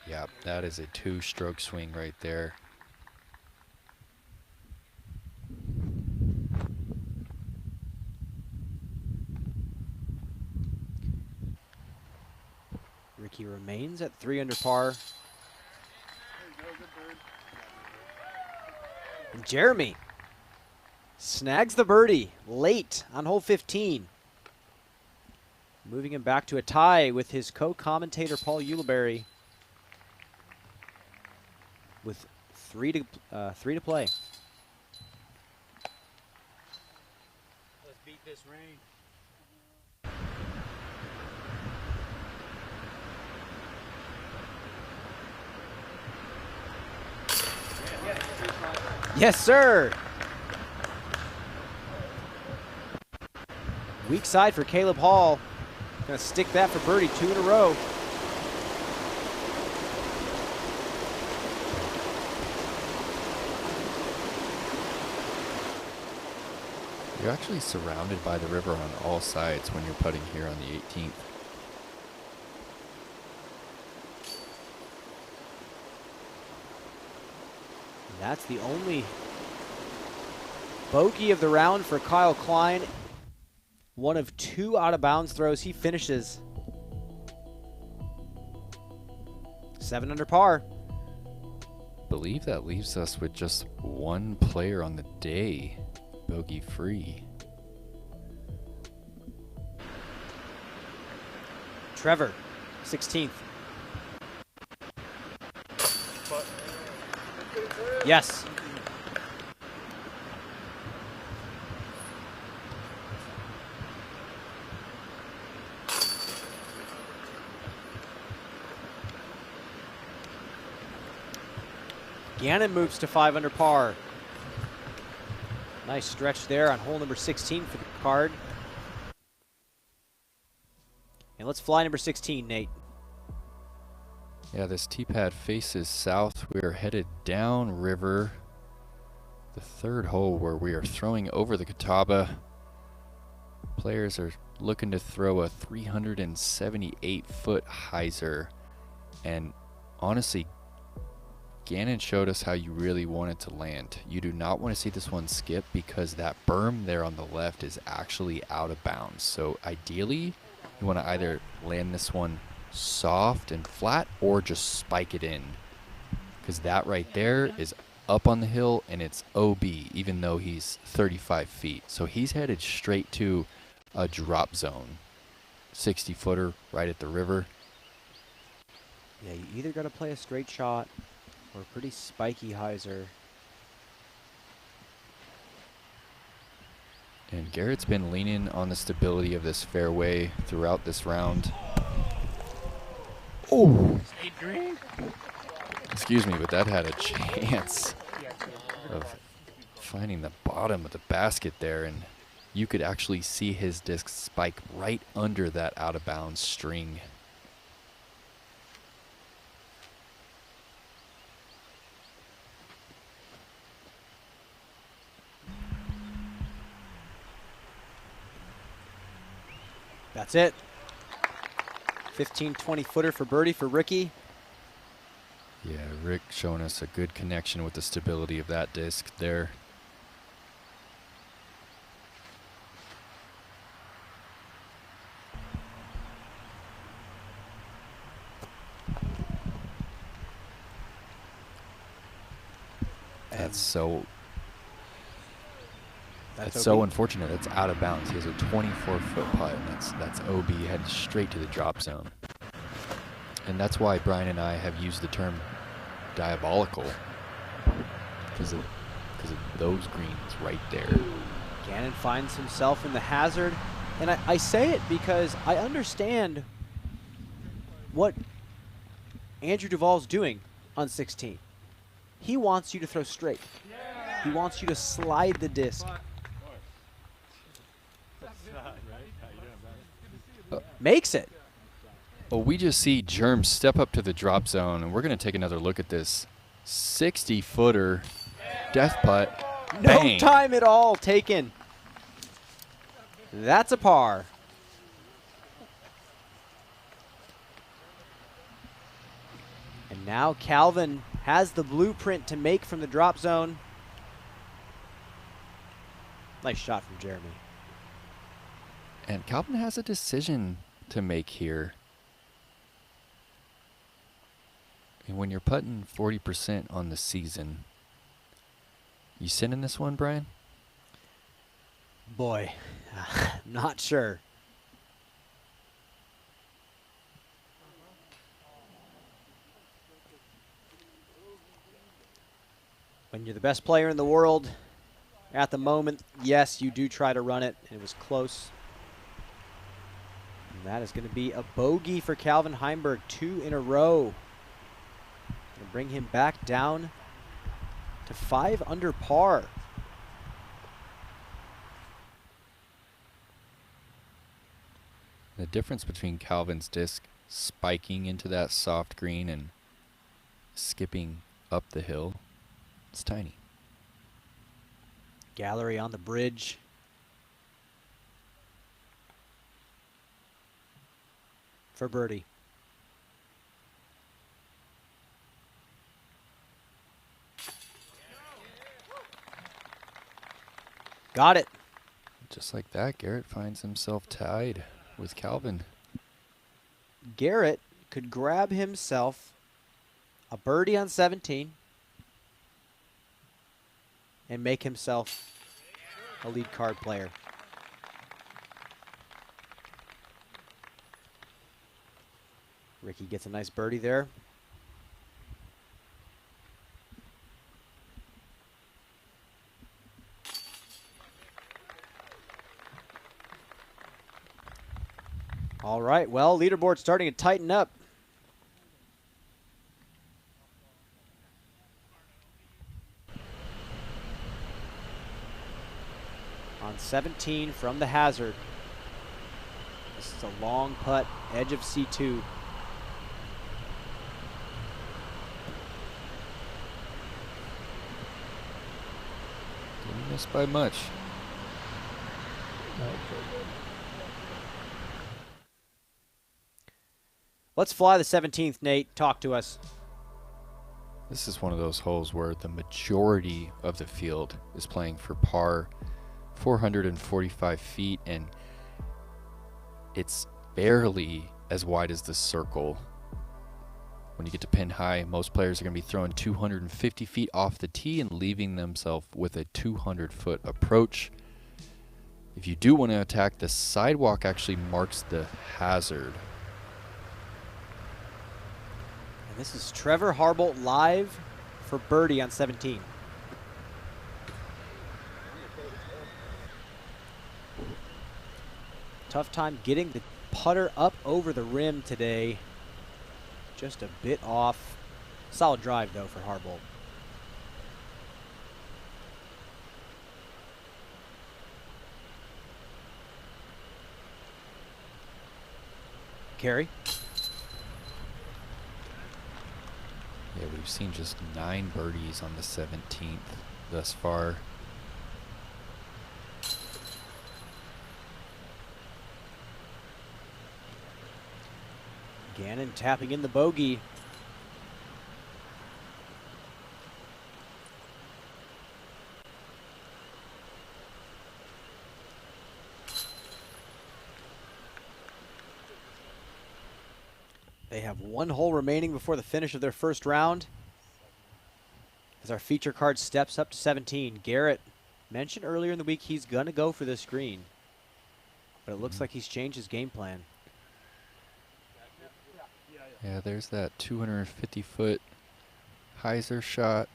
Yeah, that is a 2-stroke swing right there. Ricky remains at 3 under par. And Jeremy snags the birdie late on hole 15. Moving him back to a tie with his co-commentator Paul Ulibarri with 3 to play. Let's beat this rain. Yes, sir. Weak side for Caleb Hall. Gonna stick that for birdie 2 in a row. You're actually surrounded by the river on all sides when you're putting here on the 18th. And that's the only bogey of the round for Kyle Klein. One of 2 out of bounds throws. He finishes 7 under par. Believe that leaves us with just 1 player on the day, bogey free. Trevor, 16th. Yes. Gannon moves to 5 under par. Nice stretch there on hole number 16 for the card. And let's fly number 16, Nate. Yeah, this tee pad faces south. We are headed down river. The 3rd hole where we are throwing over the Catawba. Players are looking to throw a 378-foot hyzer. And honestly, Gannon showed us how you really want it to land. You do not want to see this one skip because that berm there on the left is actually out of bounds. So ideally, you want to either land this one soft and flat or just spike it in, because that right there is up on the hill and it's OB, even though he's 35 feet. So he's headed straight to a drop zone. 60-footer right at the river. Yeah, you either got to play a straight shot or a pretty spiky hyzer. And Garrett's been leaning on the stability of this fairway throughout this round. Oh! Excuse me, but that had a chance of finding the bottom of the basket there, and you could actually see his disc spike right under that out-of-bounds string. That's it. 15-20 footer for birdie for Ricky. Yeah, Rick showing us a good connection with the stability of that disc there. that's so That's so OB. unfortunate. That's out of bounds. He has a 24-foot putt, and that's OB headed straight to the drop zone. And that's why Brian and I have used the term diabolical, because of those greens right there. Gannon finds himself in the hazard, and I say it because I understand what Andrew Duvall's doing on 16. He wants you to throw straight. He wants you to slide the disc. Makes it. Well, we just see Germ step up to the drop zone, and we're going to take another look at this 60-footer death putt. No Bang. time at all taken. That's a par. And now Calvin has the blueprint to make from the drop zone. Nice shot from Jeremy. And Calvin has a decision to make here. And when you're putting 40% on the season, you sending this one, Brian? Boy, not sure. When you're the best player in the world, at the moment, yes, you do try to run it. It was close. And that is going to be a bogey for Calvin Heimberg, 2 in a row. Going to bring him back down to 5 under par. The difference between Calvin's disc spiking into that soft green and skipping up the hill, it's tiny. Gallery on the bridge. For birdie. Got it. Just like that, Garrett finds himself tied with Calvin. Garrett could grab himself a birdie on 17 and make himself a lead card player. Ricky gets a nice birdie there. All right, well, leaderboard starting to tighten up. On 17 from the hazard. This is a long putt, edge of C2. Didn't miss by much. Let's fly the 17th, Nate. Talk to us. This is one of those holes where the majority of the field is playing for par, 445 feet, and it's barely as wide as the circle. When you get to pin high, most players are going to be throwing 250 feet off the tee and leaving themselves with a 200-foot approach. If you do want to attack, the sidewalk actually marks the hazard. And this is Trevor Harbolt live for birdie on 17. Tough time getting the putter up over the rim today. Just a bit off. Solid drive, though, for Harbolt. Carey. Yeah, we've seen just 9 birdies on the 17th thus far. Gannon tapping in the bogey. They have 1 hole remaining before the finish of their first round. As our feature card steps up to 17, Garrett mentioned earlier in the week he's going to go for this green. But it looks like he's changed his game plan. Yeah, there's that 250-foot hyzer shot.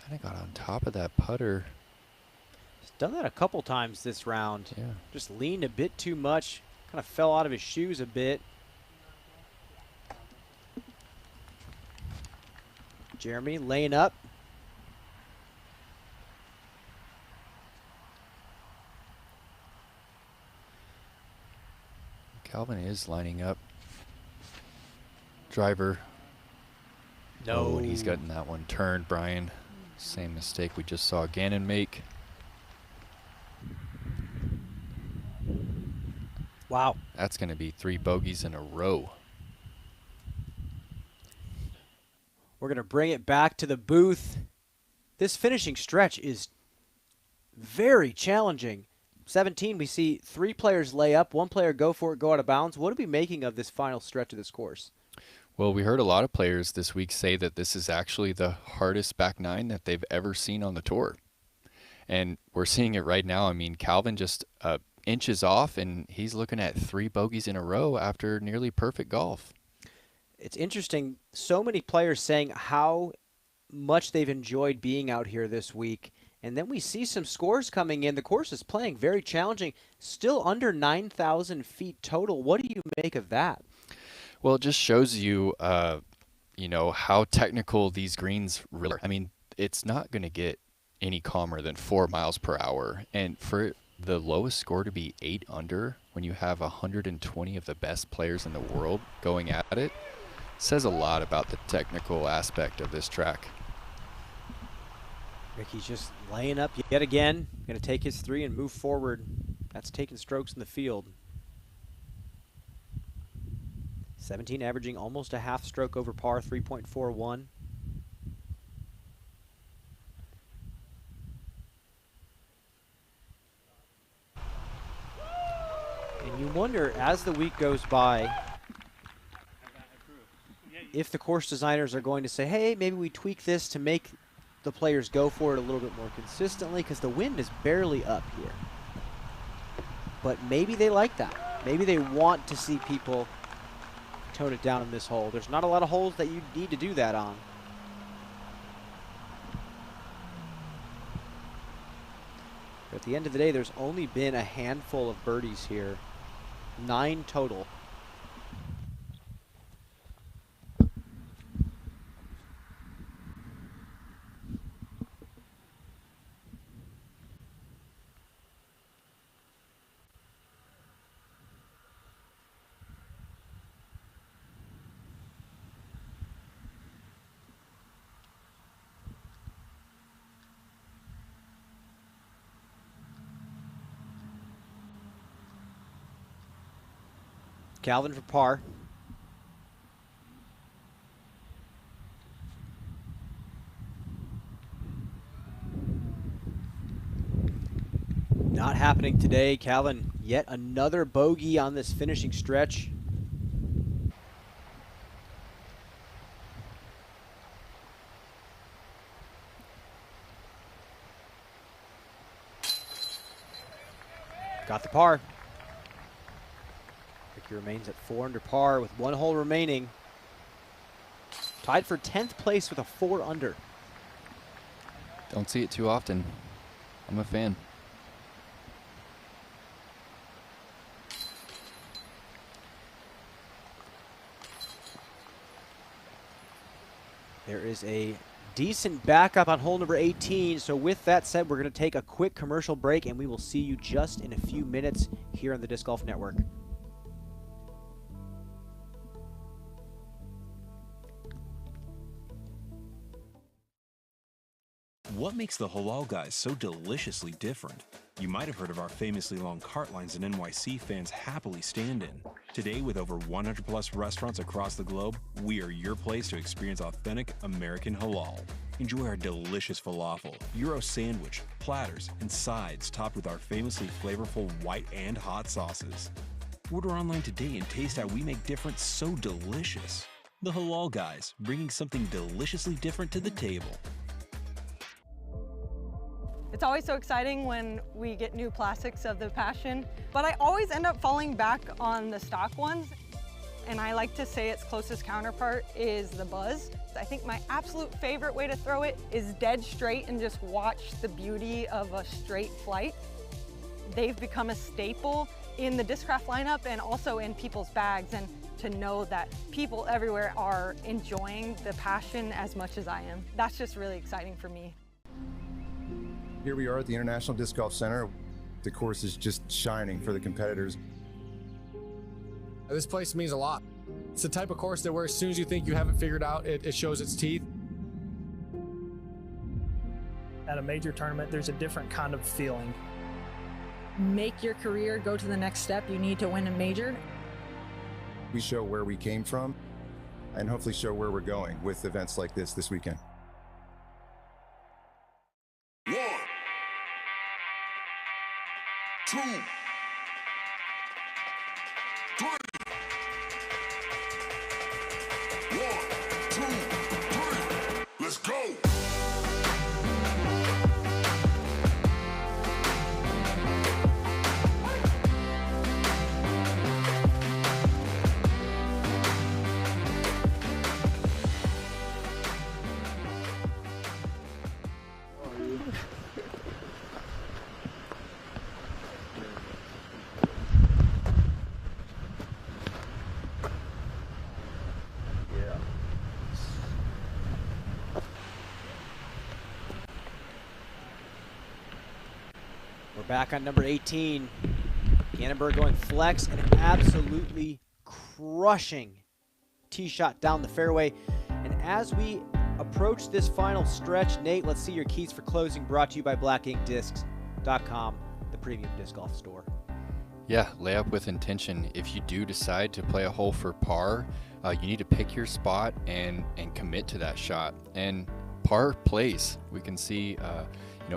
Kind of got on top of that putter. He's done that a couple times this round. Yeah. Just leaned a bit too much. Kind of fell out of his shoes a bit. Jeremy laying up. Calvin is lining up. Driver. No. Oh, and he's gotten that one turned, Brian. Same mistake we just saw Gannon make. Wow. That's going to be 3 bogeys in a row. We're going to bring it back to the booth. This finishing stretch is very challenging. 17, we see 3 players lay up, 1 player go for it, go out of bounds. What are we making of this final stretch of this course? Well, we heard a lot of players this week say that this is actually the hardest back 9 that they've ever seen on the tour. And we're seeing it right now. I mean, Calvin just inches off, and he's looking at 3 bogeys in a row after nearly perfect golf. It's interesting. So many players saying how much they've enjoyed being out here this week. And then we see some scores coming in. The course is playing very challenging, still under 9,000 feet total. What do you make of that? Well, it just shows you, you know, how technical these greens really are. I mean, it's not going to get any calmer than 4 miles per hour. And for the lowest score to be 8 under when you have 120 of the best players in the world going at it, says a lot about the technical aspect of this track. Ricky's just laying up yet again. Going to take his 3 and move forward. That's taking strokes in the field. 17 averaging almost a half stroke over par, 3.41. And you wonder, as the week goes by, if the course designers are going to say, hey, maybe we tweak this to make the players go for it a little bit more consistently, because the wind is barely up here. But maybe they like that. Maybe they want to see people tone it down in this hole. There's not a lot of holes that you need to do that on. But at the end of the day, there's only been a handful of birdies here. 9 total. Calvin for par. Not happening today. Calvin, yet another bogey on this finishing stretch. Got the par. Ricky remains at 4 under par with 1 hole remaining. Tied for 10th place with a 4 under. Don't see it too often. I'm a fan. There is a decent backup on hole number 18. So with that said, we're going to take a quick commercial break, and we will see you just in a few minutes here on the Disc Golf Network. What makes the Halal Guys so deliciously different? You might have heard of our famously long cart lines that NYC fans happily stand in. Today, with over 100 plus restaurants across the globe, we are your place to experience authentic American halal. Enjoy our delicious falafel, Euro sandwich, platters, and sides topped with our famously flavorful white and hot sauces. Order online today and taste how we make different so delicious. The Halal Guys, bringing something deliciously different to the table. It's always so exciting when we get new plastics of the Passion, but I always end up falling back on the stock ones. And I like to say its closest counterpart is the Buzz. I think my absolute favorite way to throw it is dead straight and just watch the beauty of a straight flight. They've become a staple in the Discraft lineup and also in people's bags, and to know that people everywhere are enjoying the Passion as much as I am. That's just really exciting for me. Here we are at the International Disc Golf Center. The course is just shining for the competitors. This place means a lot. It's the type of course that where as soon as you think you have it figured out, it shows its teeth. At a major tournament, there's a different kind of feeling. Make your career go to the next step. You need to win a major. We show where we came from and hopefully show where we're going with events like this weekend. 1, 2, 3. 1, 2, 3. Let's go. Back on number 18. Gannenberg going flex and absolutely crushing tee shot down the fairway. And as we approach this final stretch, Nate, let's see your keys for closing, brought to you by blackinkdiscs.com, the premium disc golf store. Yeah, lay up with intention. If you do decide to play a hole for par, you need to pick your spot and commit to that shot. And par plays. We can see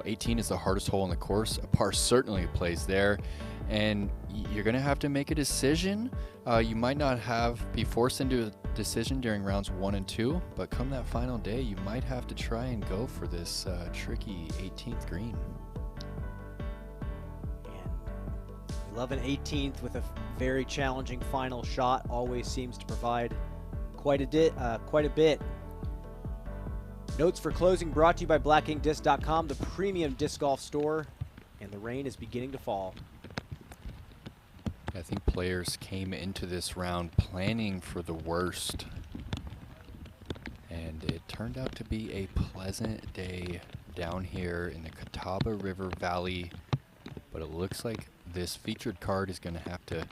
18 is the hardest hole in the course. A par certainly plays there, and you're going to have to make a decision. You might not be forced into a decision during rounds 1 and 2, but come that final day, you might have to try and go for this tricky 18th green. And we love an 18th with a very challenging final shot. Always seems to provide quite a bit. Notes for closing brought to you by blackinkdisc.com, the premium disc golf store, and the rain is beginning to fall. I think players came into this round planning for the worst, and it turned out to be a pleasant day down here in the Catawba River Valley, but it looks like this featured card is going to have to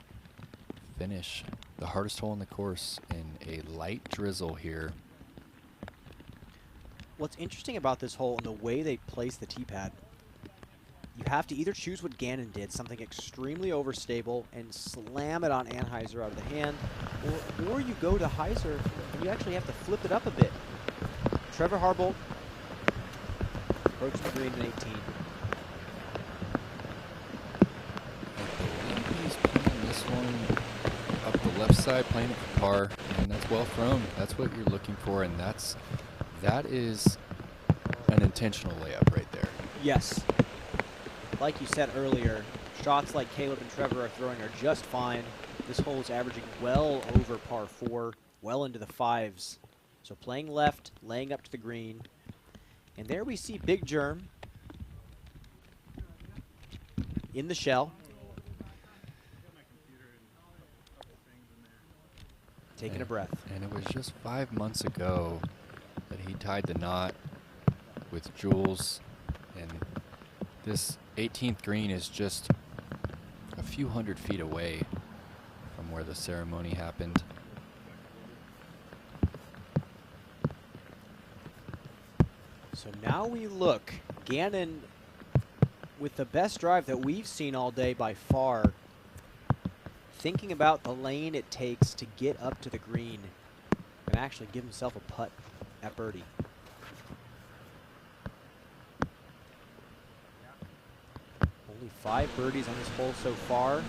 finish the hardest hole in the course in a light drizzle here. What's interesting about this hole and the way they place the tee pad, you have to either choose what Gannon did, something extremely overstable, and slam it on Anheuser out of the hand, or you go to Heiser and you actually have to flip it up a bit. Trevor Harbolt approaches the green in 18. He's playing this one up the left side, playing it for par, and that's well thrown. That's what you're looking for, and that is an intentional layup right there. Yes. Like you said earlier, shots like Caleb and Trevor are throwing are just fine. This hole is averaging well over par 4, well into the 5s. So playing left, laying up to the green. And there we see Big Germ in the shell. Taking a breath. And it was just 5 months ago that he tied the knot with Jules, and this 18th green is just a few hundred feet away from where the ceremony happened. So now we look. Gannon with the best drive that we've seen all day by far. Thinking about the lane it takes to get up to the green and actually give himself a putt at birdie. Only 5 birdies on this hole so far.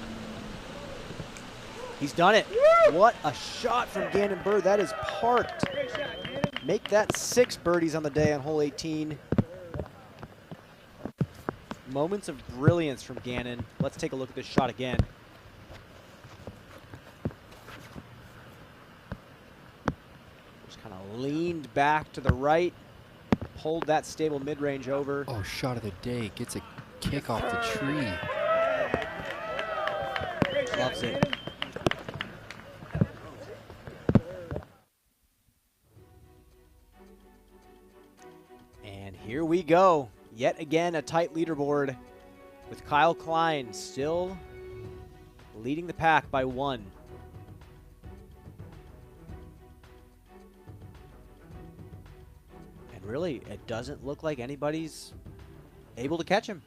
He's done it. What a shot from Gannon Bird. That is parked. Make that 6 birdies on the day on hole 18. Moments of brilliance from Gannon. Let's take a look at this shot again. Just kind of leaned back to the right, pulled that stable mid-range over. Oh, shot of the day. Gets a kick off the tree. Loves it. And here we go. Yet again, a tight leaderboard with Kyle Klein still leading the pack by 1. And really, it doesn't look like anybody's able to catch him.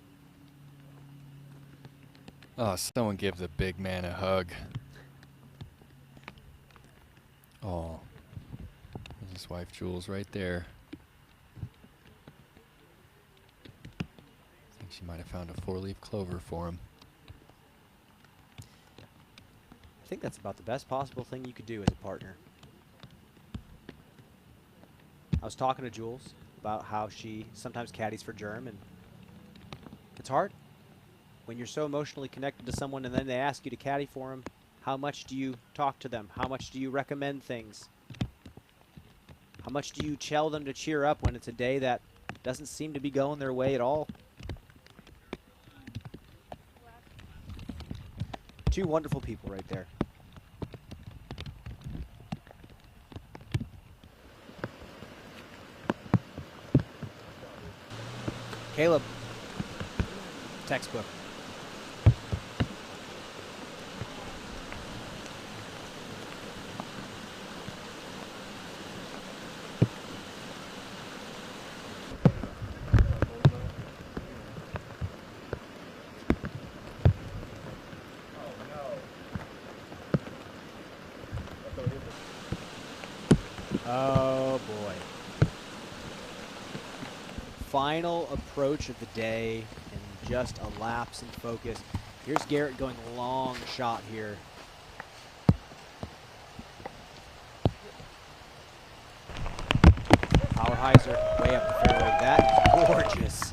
Oh, someone give the big man a hug. Oh, there's his wife Jules right there. I think she might have found a 4-leaf clover for him. I think that's about the best possible thing you could do as a partner. I was talking to Jules about how she sometimes caddies for Germ, and it's hard. When you're so emotionally connected to someone and then they ask you to caddy for them, how much do you talk to them? How much do you recommend things? How much do you tell them to cheer up when it's a day that doesn't seem to be going their way at all? 2 wonderful people right there. Caleb, textbook. Oh boy. Final approach of the day and just a lapse in focus. Here's Garrett going long shot here. Powerheiser way up the fairway. That is gorgeous.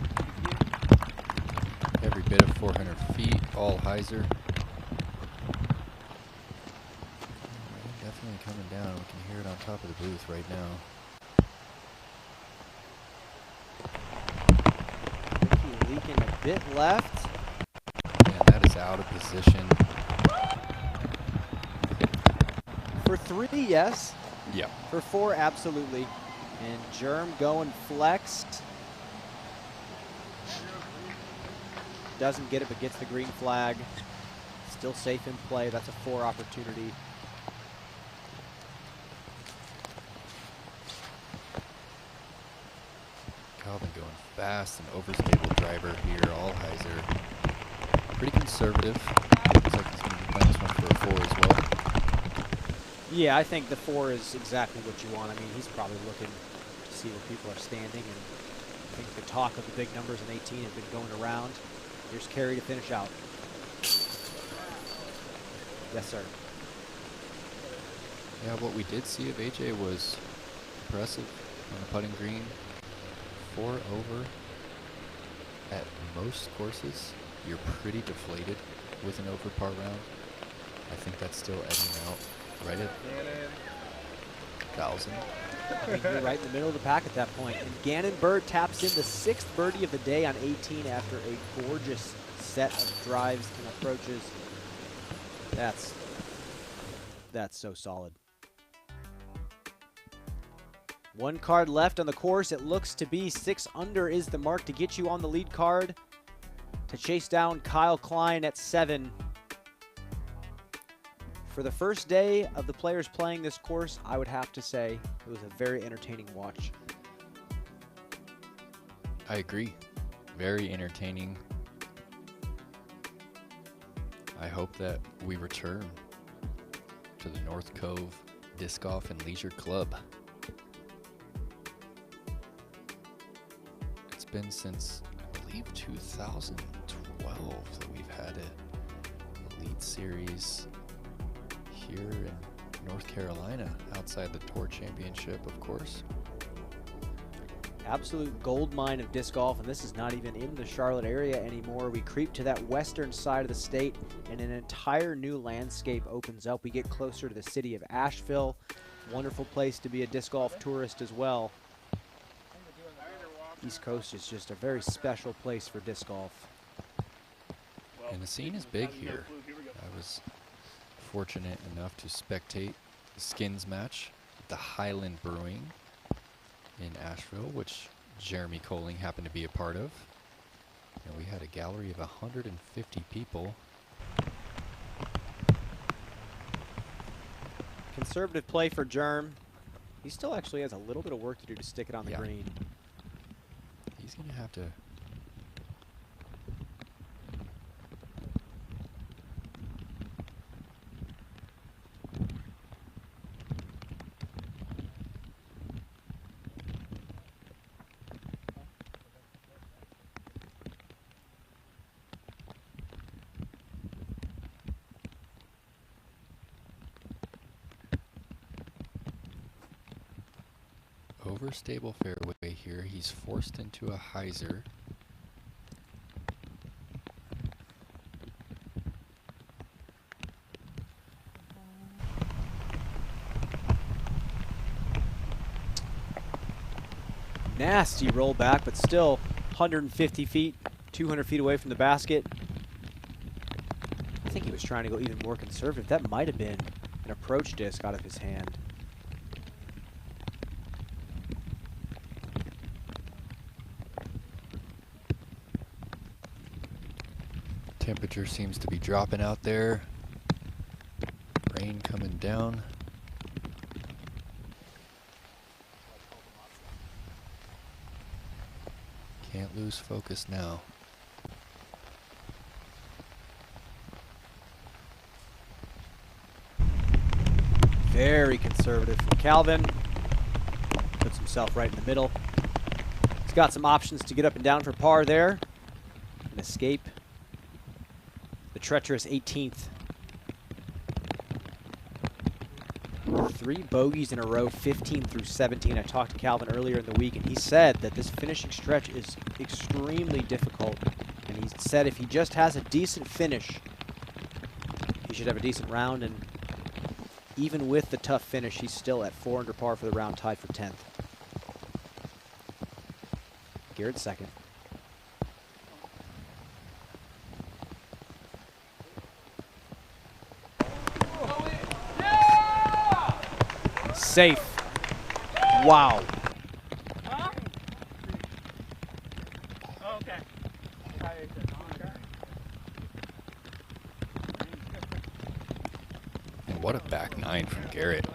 Every bit of 400 feet, all hyzer. Definitely coming down. We can hear it on top of the booth right now. Ricky leaking a bit left. Yeah, that is out of position. For 3, yes. Yeah. For 4, absolutely. And Germ going flexed. Doesn't get it, but gets the green flag. Still safe in play. That's a 4 opportunity. Calvin going fast and overstable driver here, all hyzer. Pretty conservative. Looks like he's going to be playing this one for a 4 as well. Yeah, I think the 4 is exactly what you want. I mean, he's probably looking to see where people are standing, and I think the talk of the big numbers in 18 has been going around. Here's Carey to finish out. Yes, sir. Yeah, what we did see of AJ was impressive on the putting green. 4 over. At most courses, you're pretty deflated with an over par round. I think that's still ebbing out right at 1,000. I think you're right in the middle of the pack at that point. And Gannon Bird taps in the 6th birdie of the day on 18 after a gorgeous set of drives and approaches. That's so solid. 1 card left on the course. It looks to be 6 under is the mark to get you on the lead card to chase down Kyle Klein at 7. For the first day of the players playing this course, I would have to say it was a very entertaining watch. I agree. Very entertaining. I hope that we return to the North Cove Disc Golf and Leisure Club. It's been since, I believe, 2012 that we've had an Elite Series here in North Carolina, outside the Tour Championship, of course. Absolute gold mine of disc golf, and this is not even in the Charlotte area anymore. We creep to that western side of the state, and an entire new landscape opens up. We get closer to the city of Asheville. Wonderful place to be a disc golf tourist as well. East Coast is just a very special place for disc golf. And the scene is big here. I was fortunate enough to spectate the skins match at the Highland Brewing in Asheville, which Jeremy Coling happened to be a part of. And we had a gallery of 150 people. Conservative play for Germ. He still actually has a little bit of work to do to stick it on the green. He's going to have to... Overstable fairway here. He's forced into a hyzer. Nasty roll back, but still 150 feet, 200 feet away from the basket. I think he was trying to go even more conservative. That might have been an approach disc out of his hand. Temperature seems to be dropping out there. Rain coming down. Can't lose focus now. Very conservative from Calvin. Puts himself right in the middle. He's got some options to get up and down for par there. An escape. The treacherous 18th. 3 bogeys in a row, 15 through 17. I talked to Calvin earlier in the week, and he said that this finishing stretch is extremely difficult. And he said if he just has a decent finish, he should have a decent round. And even with the tough finish, he's still at 4 under par for the round, tied for 10th. Garrett second. Safe. Wow. Huh? Oh, okay. And what a back nine from Garrett.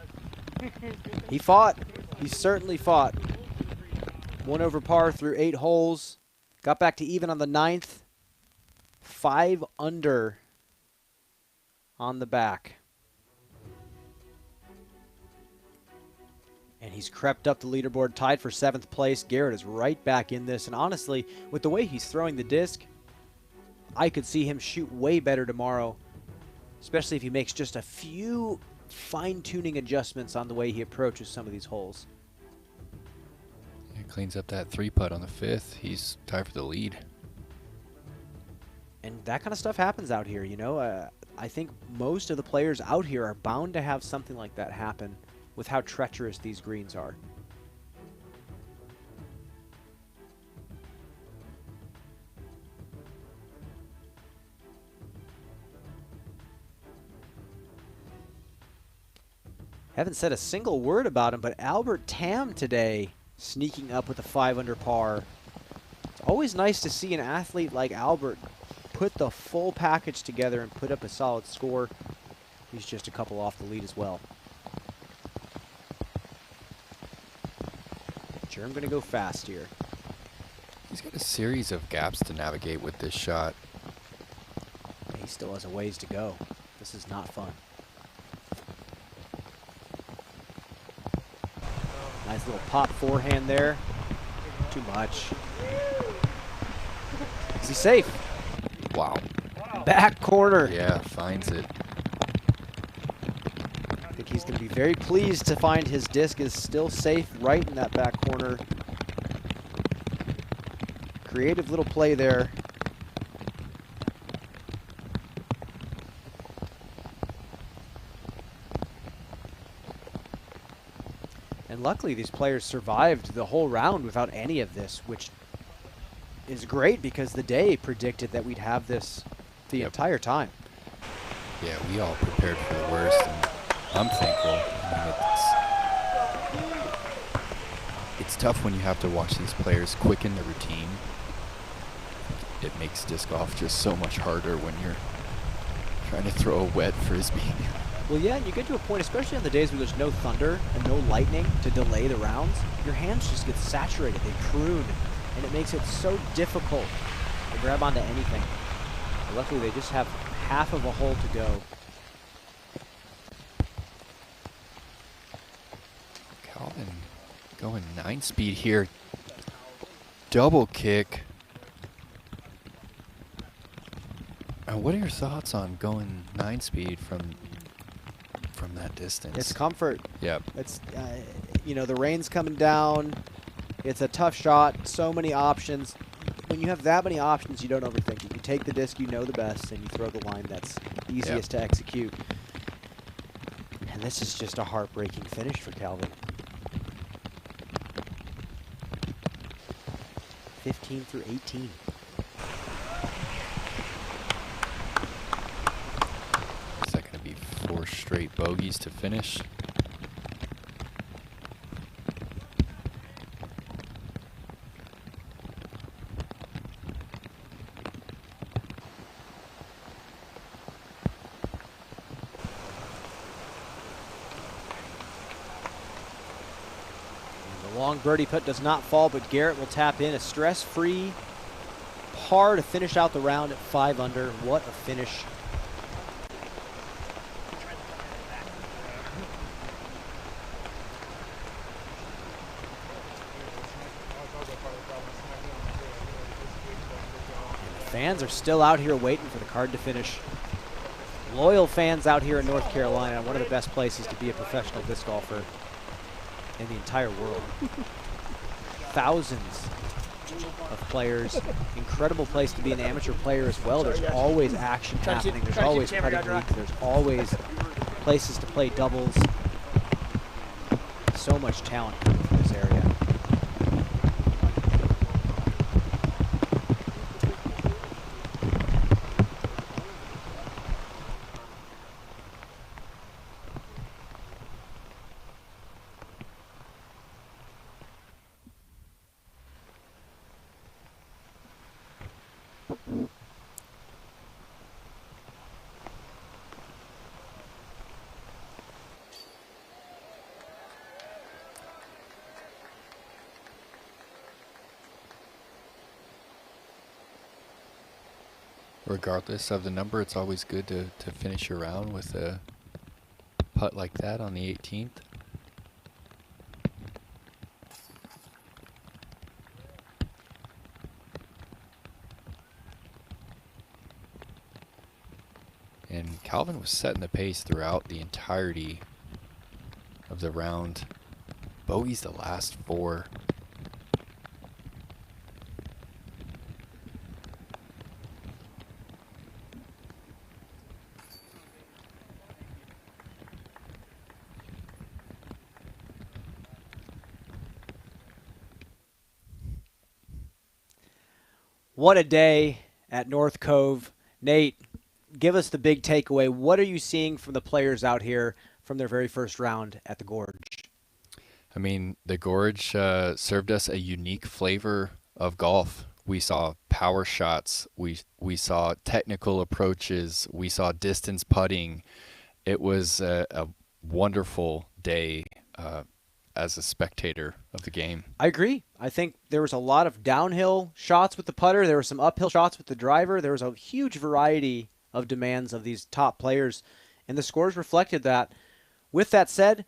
He fought. He certainly fought. 1 over par through 8 holes. Got back to even on the 9th. 5 under on the back. And he's crept up the leaderboard, tied for 7th place. Garrett is right back in this. And honestly, with the way he's throwing the disc, I could see him shoot way better tomorrow, especially if he makes just a few fine-tuning adjustments on the way he approaches some of these holes. He cleans up that 3-putt on the 5th. He's tied for the lead. And that kind of stuff happens out here, you know. I think most of the players out here are bound to have something like that happen with how treacherous these greens are. Haven't said a single word about him, but Albert Tam today sneaking up with a 5 under par. It's always nice to see an athlete like Albert put the full package together and put up a solid score. He's just a couple off the lead as well. Germ going to go fast here. He's got a series of gaps to navigate with this shot. He still has a ways to go. This is not fun. Nice little pop forehand there. Too much. Is he safe? Wow. Back corner. Yeah, finds it. I think he's going to be very pleased to find his disc is still safe right in that back corner. Creative little play there. And luckily these players survived the whole round without any of this, which is great because the day predicted that we'd have this the entire time. Yeah, we all prepared for the worst, and I'm thankful. I mean, it's tough when you have to watch these players quicken the routine. It makes disc golf just so much harder when you're trying to throw a wet frisbee. Well, yeah, you get to a point, especially on the days where there's no thunder and no lightning to delay the rounds, your hands just get saturated, they prune, and it makes it so difficult to grab onto anything. But luckily, they just have half of a hole to go. Calvin going 9-speed here. Double kick. What are your thoughts on going 9-speed from that distance? It's comfort. Yep. It's, you know, the rain's coming down. It's a tough shot. So many options. When you have that many options, you don't overthink it. You take the disc you know the best, and you throw the line that's easiest to execute. And this is just a heartbreaking finish for Calvin. 15 through 18. Is that going to be 4 straight bogeys to finish? Long birdie putt does not fall, but Garrett will tap in a stress-free par to finish out the round at 5 under. What a finish. And the fans are still out here waiting for the card to finish. Loyal fans out here in North Carolina, one of the best places to be a professional disc golfer in the entire world. Thousands of players. Incredible place to be an amateur player as well. There's always action happening. There's always putting leagues. There's always places to play doubles. So much talent coming from this area. Regardless of the number, it's always good to finish your round with a putt like that on the 18th. And Calvin was setting the pace throughout the entirety of the round. Bogey's the last 4. What a day at North Cove. Nate, give us the big takeaway. What are you seeing from the players out here from their very first round at the Gorge? I mean, the Gorge served us a unique flavor of golf. We saw power shots. We saw technical approaches. We saw distance putting. It was a wonderful day. as a spectator of the game. I agree. I think there was a lot of downhill shots with the putter. There were some uphill shots with the driver. There was a huge variety of demands of these top players, and the scores reflected that. With that said,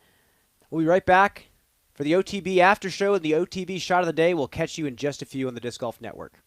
we'll be right back for the OTB After Show and the OTB Shot of the Day. We'll catch you in just a few on the Disc Golf Network.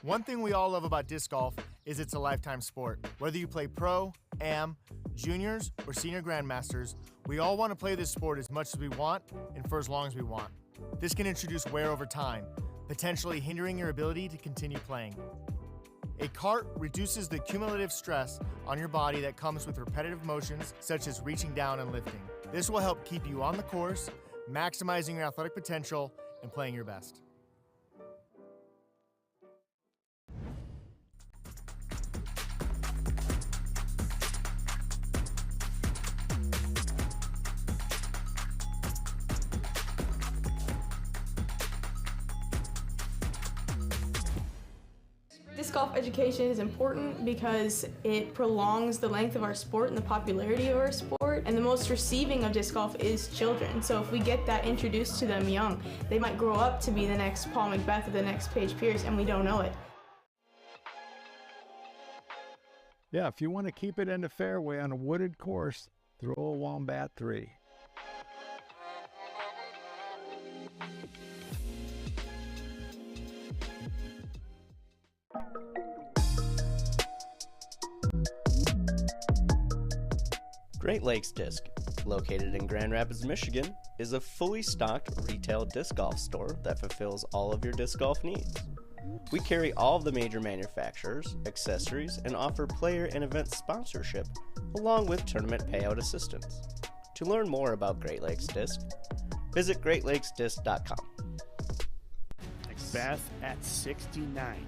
One thing we all love about disc golf is it's a lifetime sport. Whether you play pro, am, juniors, or senior grandmasters, we all want to play this sport as much as we want and for as long as we want. This can introduce wear over time, potentially hindering your ability to continue playing. A cart reduces the cumulative stress on your body that comes with repetitive motions such as reaching down and lifting. This will help keep you on the course, maximizing your athletic potential, and playing your best. Disc golf education is important because it prolongs the length of our sport and the popularity of our sport, and the most receiving of disc golf is children. So if we get that introduced to them young, they might grow up to be the next Paul Macbeth or the next Paige Pierce, and we don't know it. Yeah, if you want to keep it in the fairway on a wooded course, throw a Wombat 3. Great Lakes Disc, located in Grand Rapids, Michigan, is a fully stocked retail disc golf store that fulfills all of your disc golf needs. We carry all of the major manufacturers, accessories, and offer player and event sponsorship, along with tournament payout assistance. To learn more about Great Lakes Disc, visit greatlakesdisc.com. Beth at 69.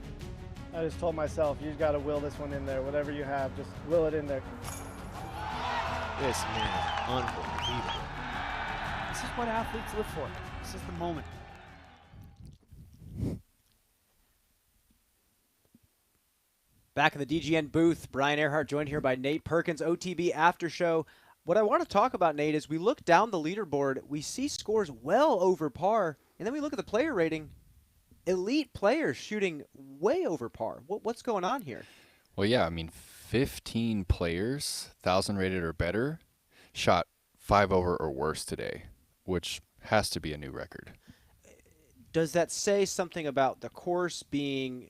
I just told myself, you got to will this one in there. Whatever you have, just will it in there. This man is unbelievable. This is what athletes live for. This is the moment. Back in the DGN booth, Brian Earhart joined here by Nate Perkins, OTB After Show. What I want to talk about, Nate, is we look down the leaderboard, we see scores well over par, and then we look at the player rating. Elite players shooting way over par. What's going on here? Well, yeah, I mean, 15 players, 1,000 rated or better, shot 5 over or worse today, which has to be a new record. Does that say something about the course being,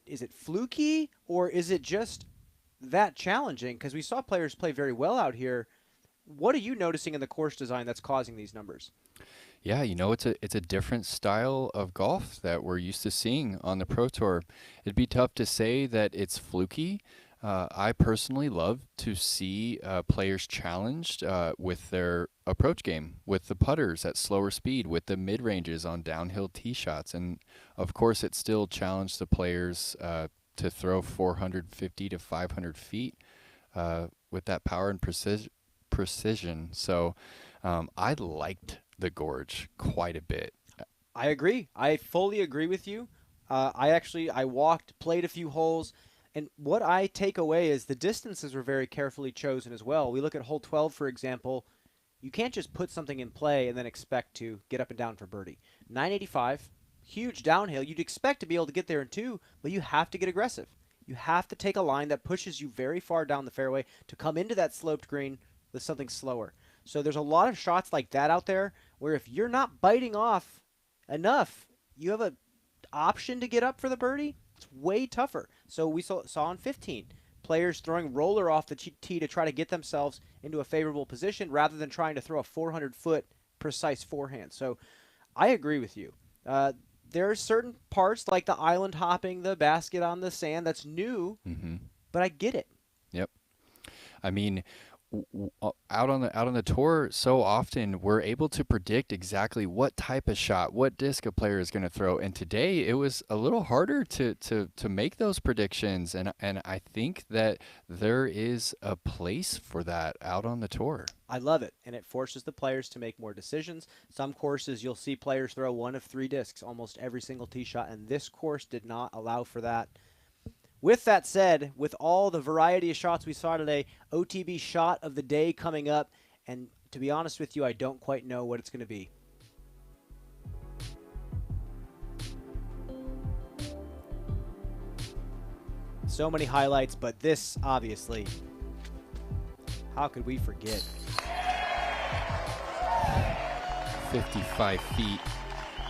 is it fluky, or is it just that challenging? Because we saw players play very well out here. What are you noticing in the course design that's causing these numbers? Yeah, you know, it's a different style of golf that we're used to seeing on the Pro Tour. It'd be tough to say that it's fluky. I personally love to see players challenged with their approach game, with the putters at slower speed, with the mid-ranges on downhill tee shots. And, of course, it still challenged the players to throw 450 to 500 feet with that power and precision. So I liked the Gorge quite a bit. I agree. I fully agree with you. I walked, played a few holes, and what I take away is the distances were very carefully chosen as well. We look at hole 12, for example. You can't just put something in play and then expect to get up and down for birdie. 985, huge downhill. You'd expect to be able to get there in 2, but you have to get aggressive. You have to take a line that pushes you very far down the fairway to come into that sloped green with something slower. So there's a lot of shots like that out there where if you're not biting off enough, you have an option to get up for the birdie. It's way tougher. So we saw on 15, players throwing roller off the tee to try to get themselves into a favorable position rather than trying to throw a 400-foot precise forehand. So I agree with you. There are certain parts like the island hopping, the basket on the sand that's new, but I get it. Yep. I mean, out on the tour, so often we're able to predict exactly what type of shot, what disc a player is going to throw. And today it was a little harder to make those predictions. And I think that there is a place for that out on the tour. I love it, and it forces the players to make more decisions. Some courses you'll see players throw 1 of 3 discs almost every single tee shot, and this course did not allow for that. With that said, with all the variety of shots we saw today, OTB shot of the day coming up, and to be honest with you, I don't quite know what it's going to be. So many highlights, but this, obviously, how could we forget? 55 feet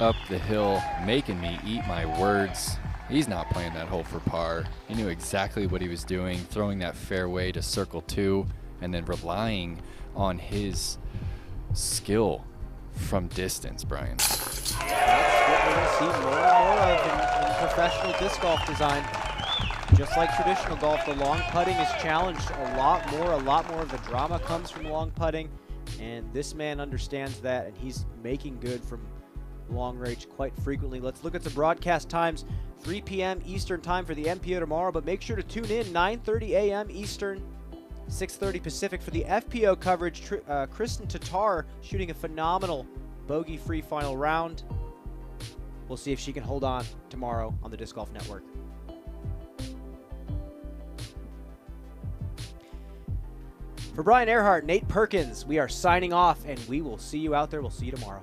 up the hill, making me eat my words. He's not playing that hole for par. He knew exactly what he was doing, throwing that fairway to circle 2, and then relying on his skill from distance, Brian. That's what we're going to see more and more of in professional disc golf design. Just like traditional golf, the long putting is challenged a lot more. A lot more of the drama comes from long putting, and this man understands that, and he's making good from long range quite frequently. Let's look at some broadcast times. 3 p.m. Eastern time for the MPO tomorrow, but make sure to tune in 9:30 a.m. Eastern, 6:30 Pacific for the FPO coverage. Kristen Tatar shooting a phenomenal bogey-free final round. We'll see if she can hold on tomorrow on the Disc Golf Network. For Brian Earhart, Nate Perkins, we are signing off, and we will see you out there. We'll see you tomorrow.